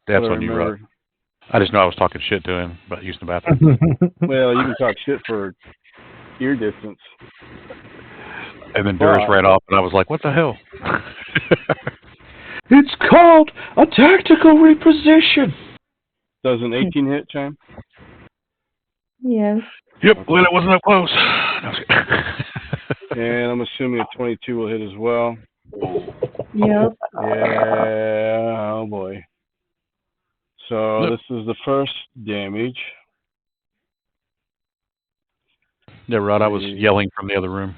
That's what I on you, remember. Rod. I just know I was talking shit to him about using the bathroom. Well, you can talk shit for ear distance. And then Duras ran off, and I was like, "What the hell?" It's called a tactical reposition. Does an 18 hit, Chime? Yes. Yep, well, it wasn't up close. And I'm assuming a 22 will hit as well. Yep. Yeah, oh boy. So Look. this is the first damage. Yeah, Rod, I was yelling from the other room.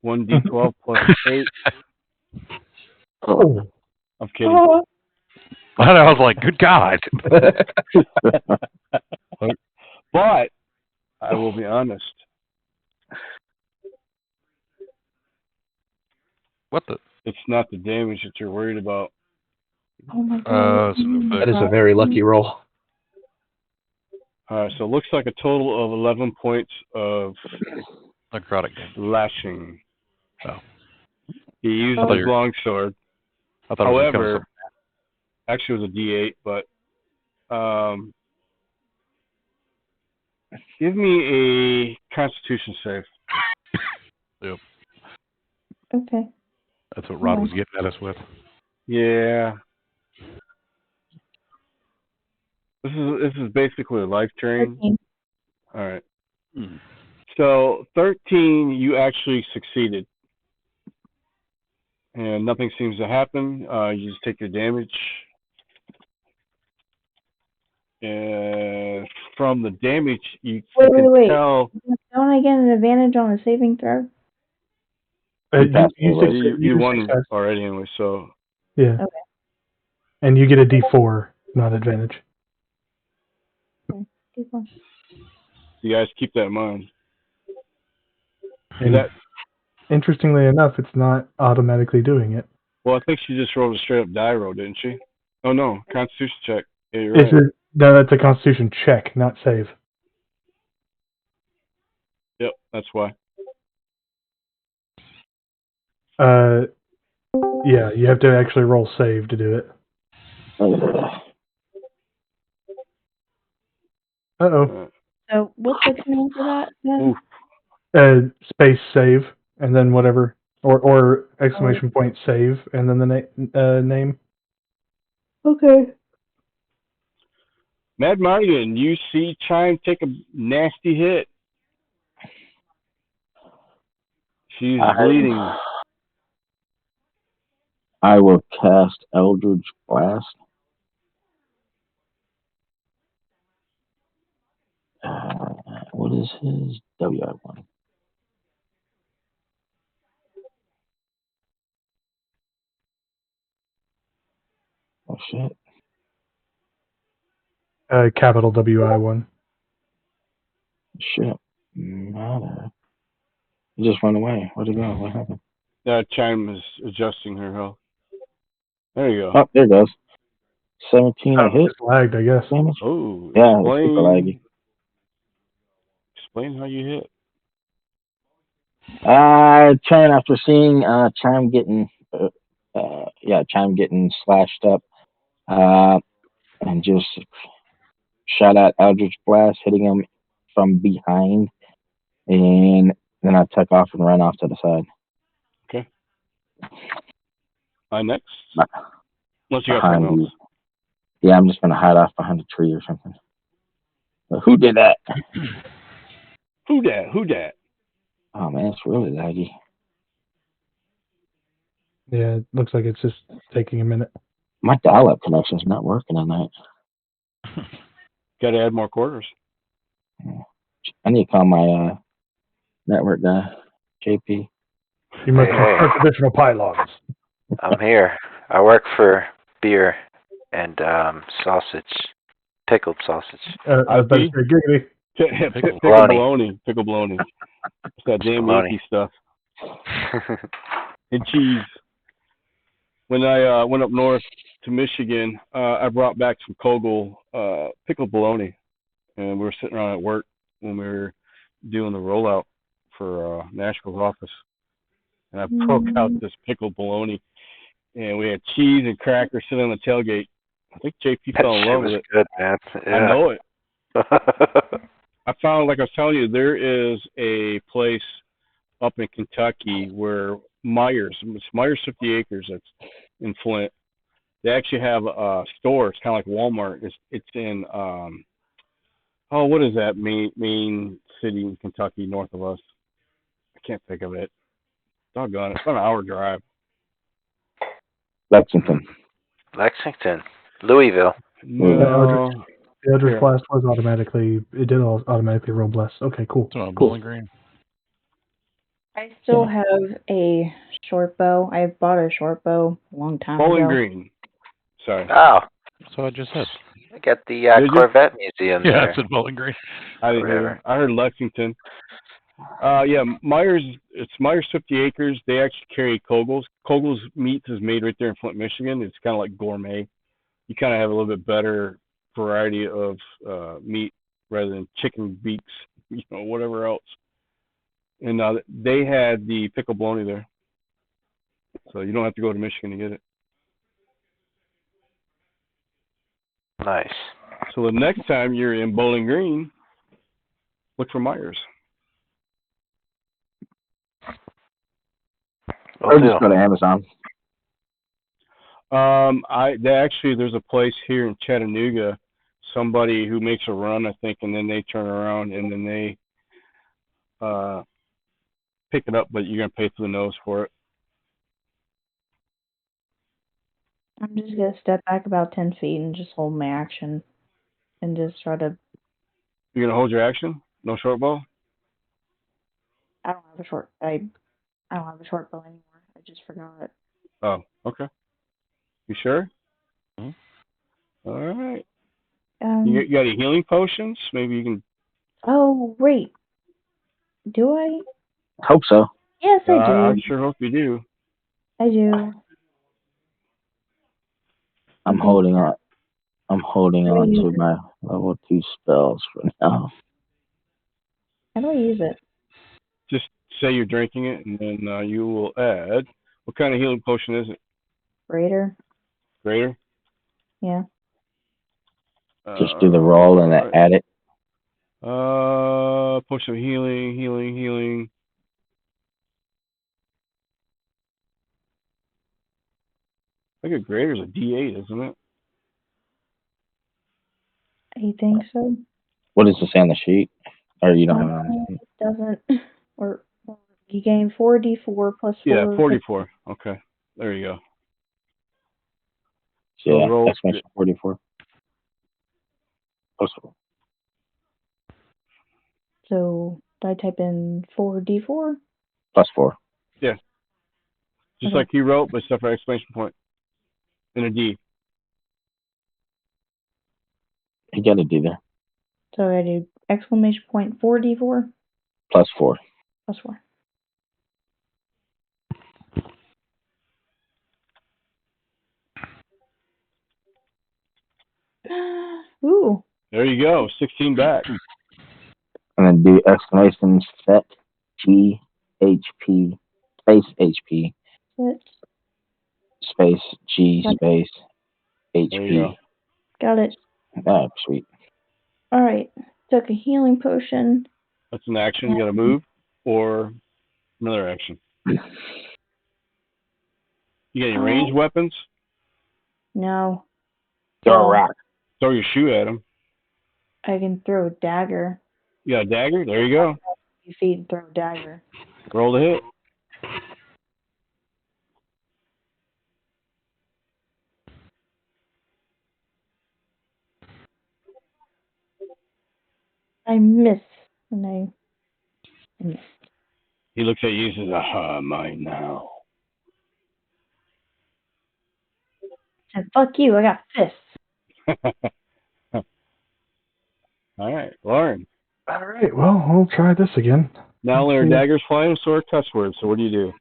1d12 plus 8. Oh. I'm kidding. I was like, good God. But I will be honest. What the? It's not the damage that you're worried about. Oh my god. That is a very lucky roll. Alright, so it looks like a total of 11 points of Necrotic damage. slashing. Oh. He used I thought his longsword. I thought it was coming However, actually it was a D8, but give me a Constitution save. Yep. Okay. That's what Rod was getting at us with. Yeah. This is basically a life drain. 13. All right. So 13, you actually succeeded, and nothing seems to happen. You just take your damage, and from the damage, you can tell. Don't I get an advantage on a saving throw? You won already anyway, so. Yeah. Okay. And you get a D4, not advantage. Okay. D4. You guys keep that in mind. And interestingly enough, it's not automatically doing it. Well, I think she just rolled a straight up die roll, didn't she? Oh no, Constitution check. Yeah, you're right. No, that's a Constitution check, not save. Yep, that's why. Yeah, you have to actually roll save to do it. Uh-oh. So what's the command for that then? Space save, and then whatever, or exclamation point save, and then the name. Okay. Mad Mardigan, you see Chime take a nasty hit. She's bleeding. I will cast Eldritch Blast. What is his WI1? Oh shit. Capital WI1. Shit. Matter. He just went away. Where'd he go? What happened? Chime is adjusting her health. There you go. Oh, there it goes. 17 a hit. It's lagged, I guess. Damage. Oh, yeah, it's super laggy. Explain how you hit. Chime, after seeing Chime getting slashed up, and just shot out Eldritch Blast, hitting him from behind, and then I took off and ran off to the side. Okay. Next. Unless you got something else. Yeah, I'm just gonna hide off behind a tree or something. But who did that? Who dat? Oh man, it's really laggy. Yeah, it looks like it's just taking a minute. My dial-up connection's not working tonight. Got to add more quarters. I need to call my network guy, JP. You must Hey. have additional pylons. I'm here. I work for beer and sausage, pickled sausage. I was about to say giggity. Pickle Bologna. bologna. It's that damn bologna. Yankee stuff. And cheese. When I went up north to Michigan, I brought back some Kogel pickled bologna, and we were sitting around at work when we were doing the rollout for Nashville's office, and I broke out this pickled bologna, and we had cheese and crackers sitting on the tailgate. I think JP fell in love with it. Good, man. Yeah. I know it. I found, like I was telling you, there is a place up in Kentucky where it's Myers 50 Acres that's in Flint. They actually have a store. It's kind of like Walmart. It's in what is that main city in Kentucky north of us? I can't think of it. Doggone it! It's about an hour drive. Lexington. Louisville. No. The Eldritch Blast was it did automatically roll bless. Okay, cool. Bowling Green. I still have a short bow. I bought a short bow a long time Bowling ago. Green. Sorry. Oh, That's what I just said. I got the Corvette Museum Yeah, there. it's at Bowling Green. I didn't hear. I heard Lexington. Myers. It's Myers 50 Acres. They actually carry Kogel's. Kogel's meat is made right there in Flint, Michigan. It's kind of like gourmet. You kind of have a little bit better variety of meat rather than chicken beaks, whatever else. And they had the pickle bologna there, so you don't have to go to Michigan to get it. Nice. So the next time you're in Bowling Green, look for Myers. Or just go to Amazon. There's a place here in Chattanooga, somebody who makes a run, I think, and then they turn around and then they pick it up, but you're gonna pay through the nose for it. I'm just gonna step back about 10 feet and just hold my action, and just try to. You're gonna hold your action? No short bow? I don't have a short. I don't have a short bow anymore. I just forgot it. Oh, okay. You sure? Mm-hmm. All right. You got any healing potions? Maybe you can. Oh wait. Do I? Hope so. Yes, I do. I sure hope you do. I do. I'm holding on. I'm holding on to my level 2 spells for now. How do I use it? Just say you're drinking it, and then you will add. What kind of healing potion is it? Greater. Greater? Yeah. Just do the roll and then add it. Potion of healing. I think a greater is a D8, isn't it? I think so. What does it say on the sheet? Or you don't have it on the sheet? It doesn't. Or you gain 4d4 plus 4. Yeah, 44. Okay, there you go. So yeah, roll exclamation 44. Plus 4. So I type in 4d4? Plus 4. Yeah. Just like he wrote, but stuff for exclamation point. And a D. You got a D there. So I do exclamation point 4d4? Plus 4. Plus 4. Ooh. There you go. 16 back. And then do exclamation set G HP space HP space G space HP. Got it. Oh, sweet. All right. Took a healing potion. That's an action. You got to move or another action. You got any ranged weapons? No. Throw a rock. Throw your shoe at him. I can throw a dagger. You got a dagger? There you go. Your feet and throw a dagger. Roll the hit. I miss. And I miss. He looks at you and says, aha, mine now. And fuck you, I got fists. All right, Lauren. All right, well, we'll try this again. Not only are daggers flying, so are cuss words. So what do you do?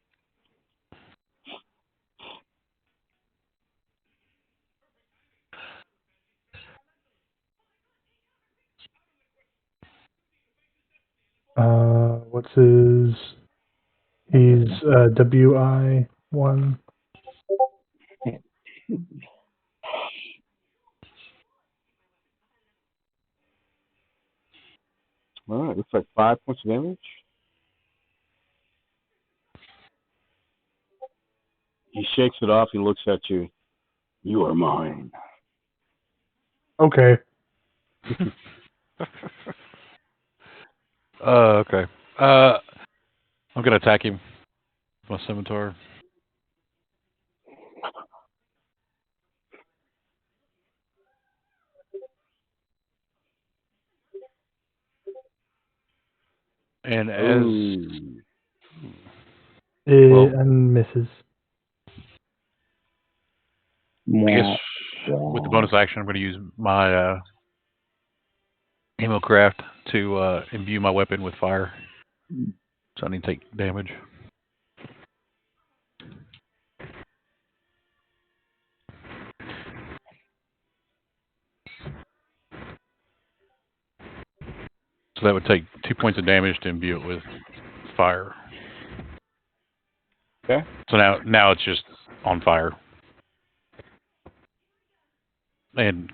What's his? He's WI1. All right, looks like 5 points of damage. He shakes it off. He looks at you. You are mine. Okay. Okay. I'm gonna attack him with my scimitar. And And misses. I guess with the bonus action, I'm going to use my ammo craft to imbue my weapon with fire. So I need to take damage. So that would take 2 points of damage to imbue it with fire. Okay. So now it's just on fire. And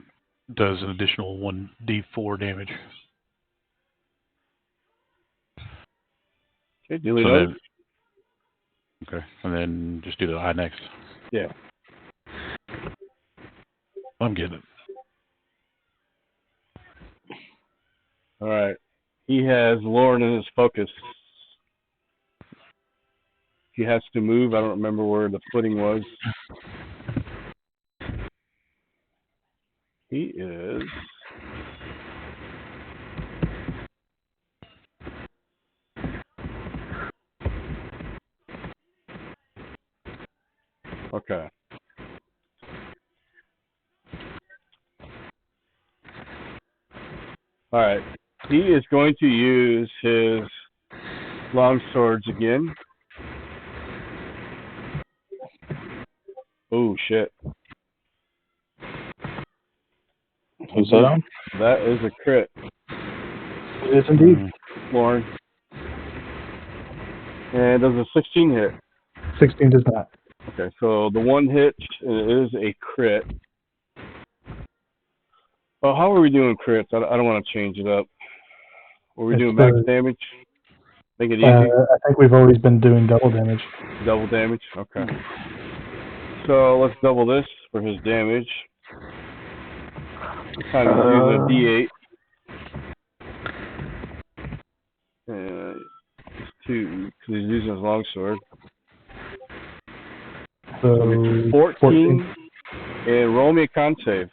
does an additional 1d4 damage. Okay, delete those. Okay, and then just do the eye next. Yeah. I'm getting it. All right. He has Lauren in his focus. He has to move. I don't remember where the footing was. He is... Okay. All right. He is going to use his long swords again. Oh, shit. Who's that on? That is a crit, It is indeed. Lauren. And does a 16 hit? 16 does not. Okay, so the one hit is a crit. Well, how are we doing crits? I don't want to change it up. Were we doing max damage? Make it easy? I think we've always been doing double damage. Double damage? Okay. So let's double this for his damage. This time he's using a D8. It's 2, because he's using his longsword. So 14. And roll me a con save.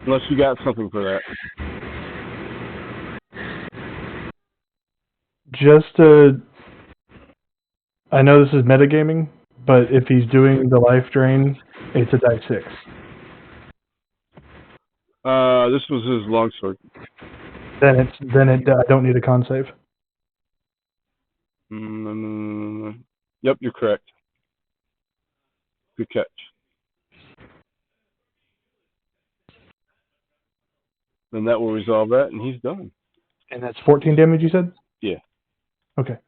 Unless you got something for that. I know this is metagaming, but if he's doing the life drain, it's a die 6. This was his longsword. I don't need a con save. Yep, you're correct. Good catch. Then that will resolve that, and he's done. And that's 14 damage, you said? Yeah. Okay.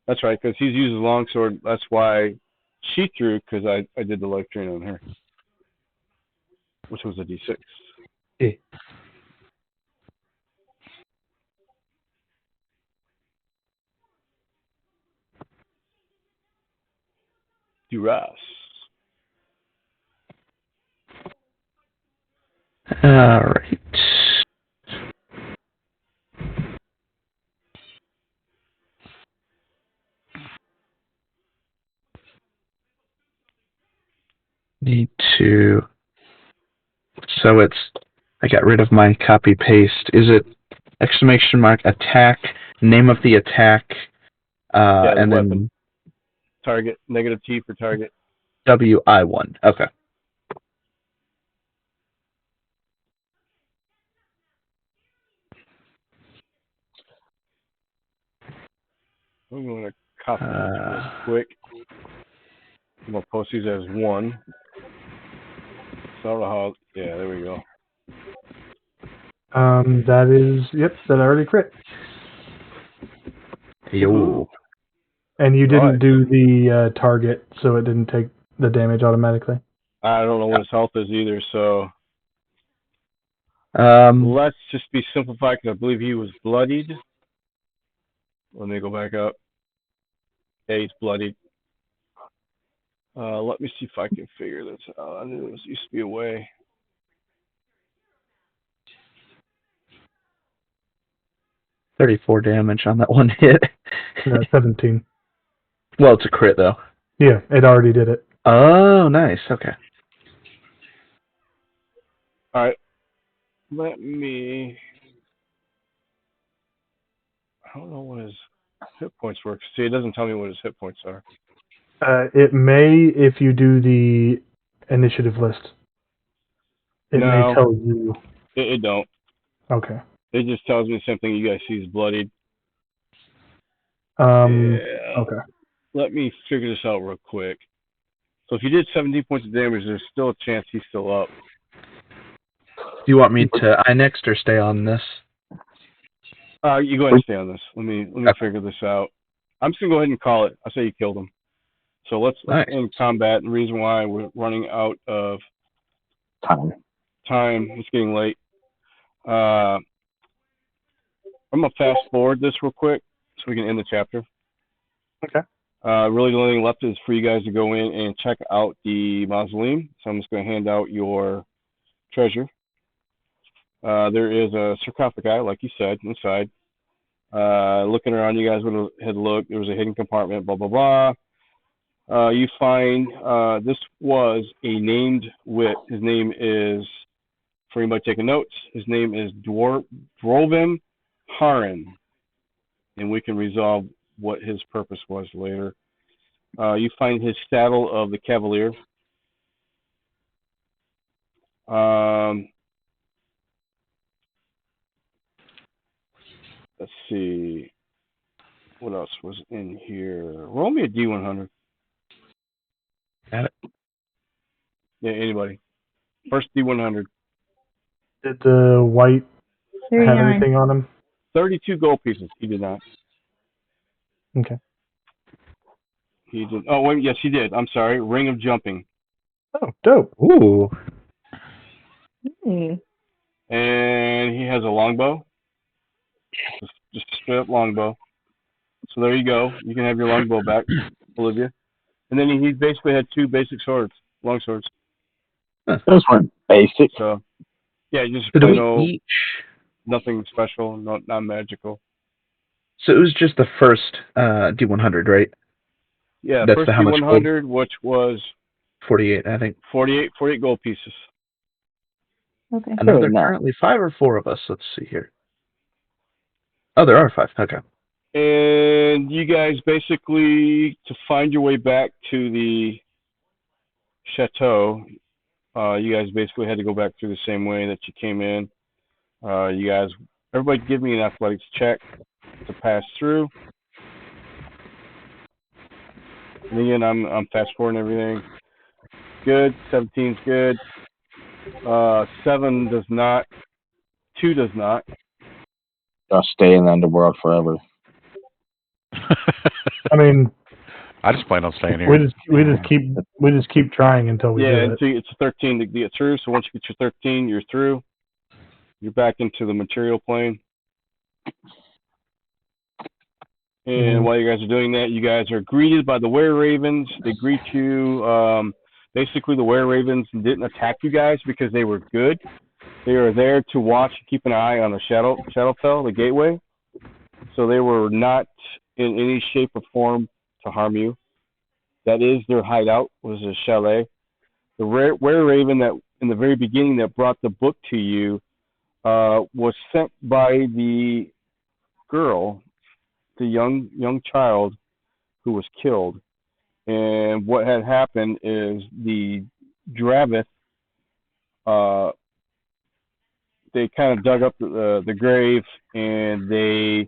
That's right, because he's using longsword. That's why she threw, because I did the life drain on her, which was a D6. Yeah. Duras. All right. Need to So it's, I got rid of my copy paste. Is it ! Attack, name of the attack, and weapon. then Target, -T for target. WI1. Okay. I'm going to copy this real quick. I'm going to post these as one. So I don't know how. Yeah, there we go. That already crit. Yo. And you didn't Right. do the target, so it didn't take the damage automatically. I don't know what his health is either, so Um, let's just be simplified because I believe he was bloodied. Let me go back up. Yeah, he's bloodied. Let me see if I can figure this out. I knew this used to be a way. $34 damage on that one hit. 17. Well, it's a crit though. Yeah, it already did it. Oh, nice. Okay. All right. Let me. I don't know what his hit points were. See, it doesn't tell me what his hit points are. It may if you do the initiative list. It may tell you. It don't. Okay. It just tells me the same thing you guys see is bloodied. Yeah. Okay. Let me figure this out real quick. So if you did 17 points of damage, there's still a chance he's still up. Do you want me to next or stay on this? You go ahead and stay on this. Let me figure this out. I'm just gonna go ahead and call it. I say you killed him. So let's end combat. And the reason why we're running out of time, it's getting late. I'm gonna fast forward this real quick so we can end the chapter. Okay. Really, the only thing left is for you guys to go in and check out the mausoleum. So I'm just gonna hand out your treasure. There is a sarcophagi, like you said, inside. Looking around, you guys would have looked. There was a hidden compartment, blah, blah, blah. You find this was a named wit. His name is, for anybody taking notes, his name is Drovim Haran. And we can resolve what his purpose was later. You find his saddle of the Cavalier. Let's see. What else was in here? Roll me a D100. Got it. Yeah, anybody. First D100. Did the white 39. have anything on him? 32 gold pieces. He did not. Okay. He did. Oh, wait, yes, he did. I'm sorry. Ring of Jumping. Oh, dope. Ooh. And he has a longbow. Just a straight up longbow. So there you go. You can have your longbow back, Olivia. And then he basically had two basic swords, long swords. Those weren't basic. So, yeah, just nothing special, not magical. So it was just the first D100, right? Yeah, that's first the how much D100, which was 48, I think. 48 gold pieces. Okay. I know there are currently 5 or 4 of us. Let's see here. Oh, there are 5. Okay. And you guys basically, to find your way back to the chateau, you guys basically had to go back through the same way that you came in. Everybody give me an athletics check to pass through. And again, I'm fast forwarding everything. Good. 17's good. 7 does not. 2 does not. I'll stay in the underworld forever. I mean, I just plan on staying here. We just keep trying until we do it. Yeah, it's a 13 to get through. So once you get your 13, you're through. You're back into the material plane. And while you guys are doing that, you guys are greeted by the were-ravens. They greet you. Basically, the were-ravens didn't attack you guys because they were good. They were there to watch and keep an eye on the Shadowfell, the gateway. So they were not in any shape or form to harm you. That is their hideout, was a chalet. The were raven that in the very beginning that brought the book to you was sent by the girl, the young child who was killed. And what had happened is the Dravith, uh, they kind of dug up the grave and they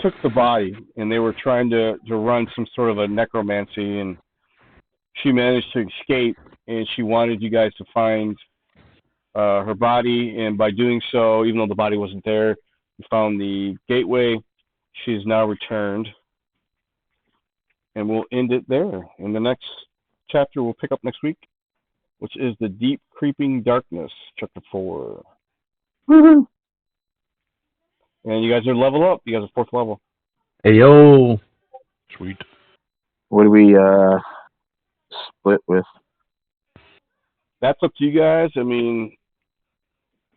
took the body and they were trying to run some sort of a necromancy, and she managed to escape, and she wanted you guys to find her body, and by doing so, even though the body wasn't there, you found the gateway. She is now returned, and we'll end it there. In the next chapter, we'll pick up next week, which is the Deep Creeping Darkness, chapter 4. Woohoo! And you guys are level up. You guys are 4th level. Hey yo. Sweet. What do we split with? That's up to you guys. I mean,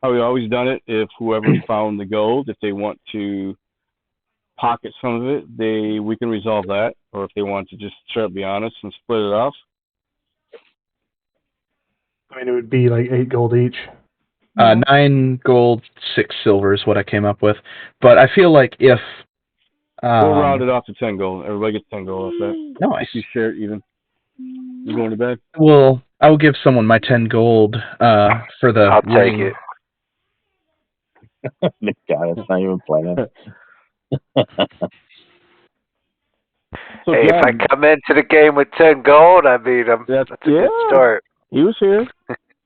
how we always done it. If whoever found the gold, if they want to pocket some of it, we can resolve that. Or if they want to just try to be honest and split it off. I mean, it would be like 8 gold each. 9 gold, 6 silver is what I came up with. But I feel like if we'll round it off to 10 gold. Everybody gets 10 gold off that. Nice. You share it even. You going to bed? Well, I will give someone my 10 gold for the I'll ring. take it. The guy that's not even playing. So hey, John, if I come into the game with 10 gold, I mean, that's a good start. He was here.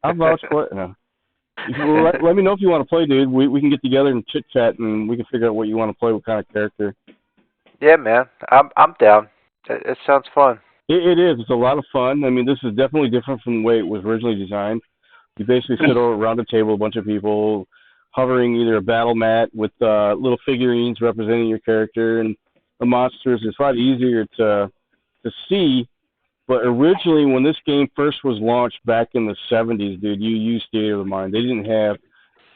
I'll vouch for it. No. Let me know if you want to play, dude. We can get together and chit chat, and we can figure out what you want to play, what kind of character. Yeah, man, I'm down. It sounds fun. It is. It's a lot of fun. I mean, this is definitely different from the way it was originally designed. You basically sit around a table, a bunch of people, hovering either a battle mat with little figurines representing your character, and the monsters. It's a lot easier to see. But originally, when this game first was launched back in the 70s, dude, you used Theater of the Mind. They didn't have,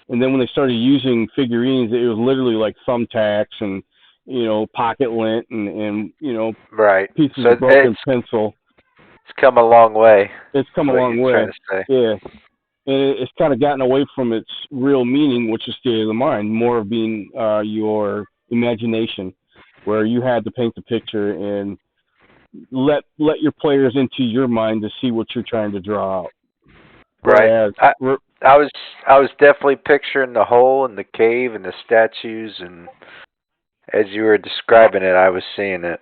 and then when they started using figurines, it was literally like thumbtacks and, pocket lint and right. pieces of broken pencil. It's come a long way. It's come a long way. Yeah. And it's kind of gotten away from its real meaning, which is Theater of the Mind, more of being your imagination, where you had to paint the picture and let your players into your mind to see what you're trying to draw out. Right. I was definitely picturing the hole in the cave and the statues, and as you were describing it, I was seeing it.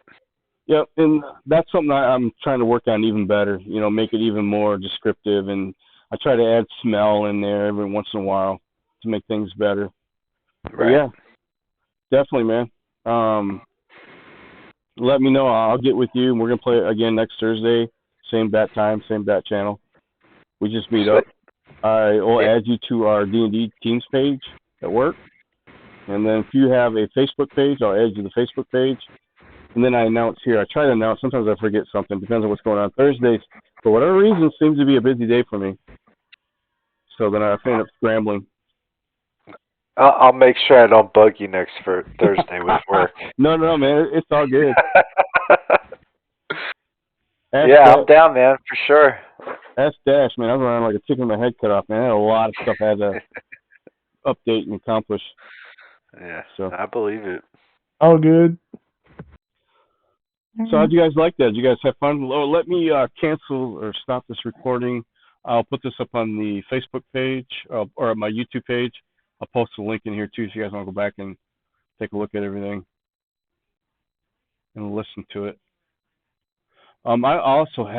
Yep, and that's something I'm trying to work on even better. Make it even more descriptive, and I try to add smell in there every once in a while to make things better. Right. But yeah, definitely, man. Let me know. I'll get with you, and we're gonna play again next Thursday. Same bat time, same bat channel. We just meet up. I will add you to our D&D Teams page at work, and then if you have a Facebook page, I'll add you to the Facebook page. And then I announce here. I try to announce. Sometimes I forget something. Depends on what's going on. Thursdays, for whatever reason, seems to be a busy day for me. So then I end up scrambling. I'll make sure I don't bug you next for Thursday with work. No, man. It's all good. I'm down, man, for sure. That's Dash, man. I was running like a chicken with my head cut off, man. I had a lot of stuff I had to update and accomplish. Yeah, so I believe it. All good. So how'd you guys like that? Did you guys have fun? Let me cancel or stop this recording. I'll put this up on the Facebook page or my YouTube page. I'll post a link in here too, so you guys want to go back and take a look at everything and listen to it. I also have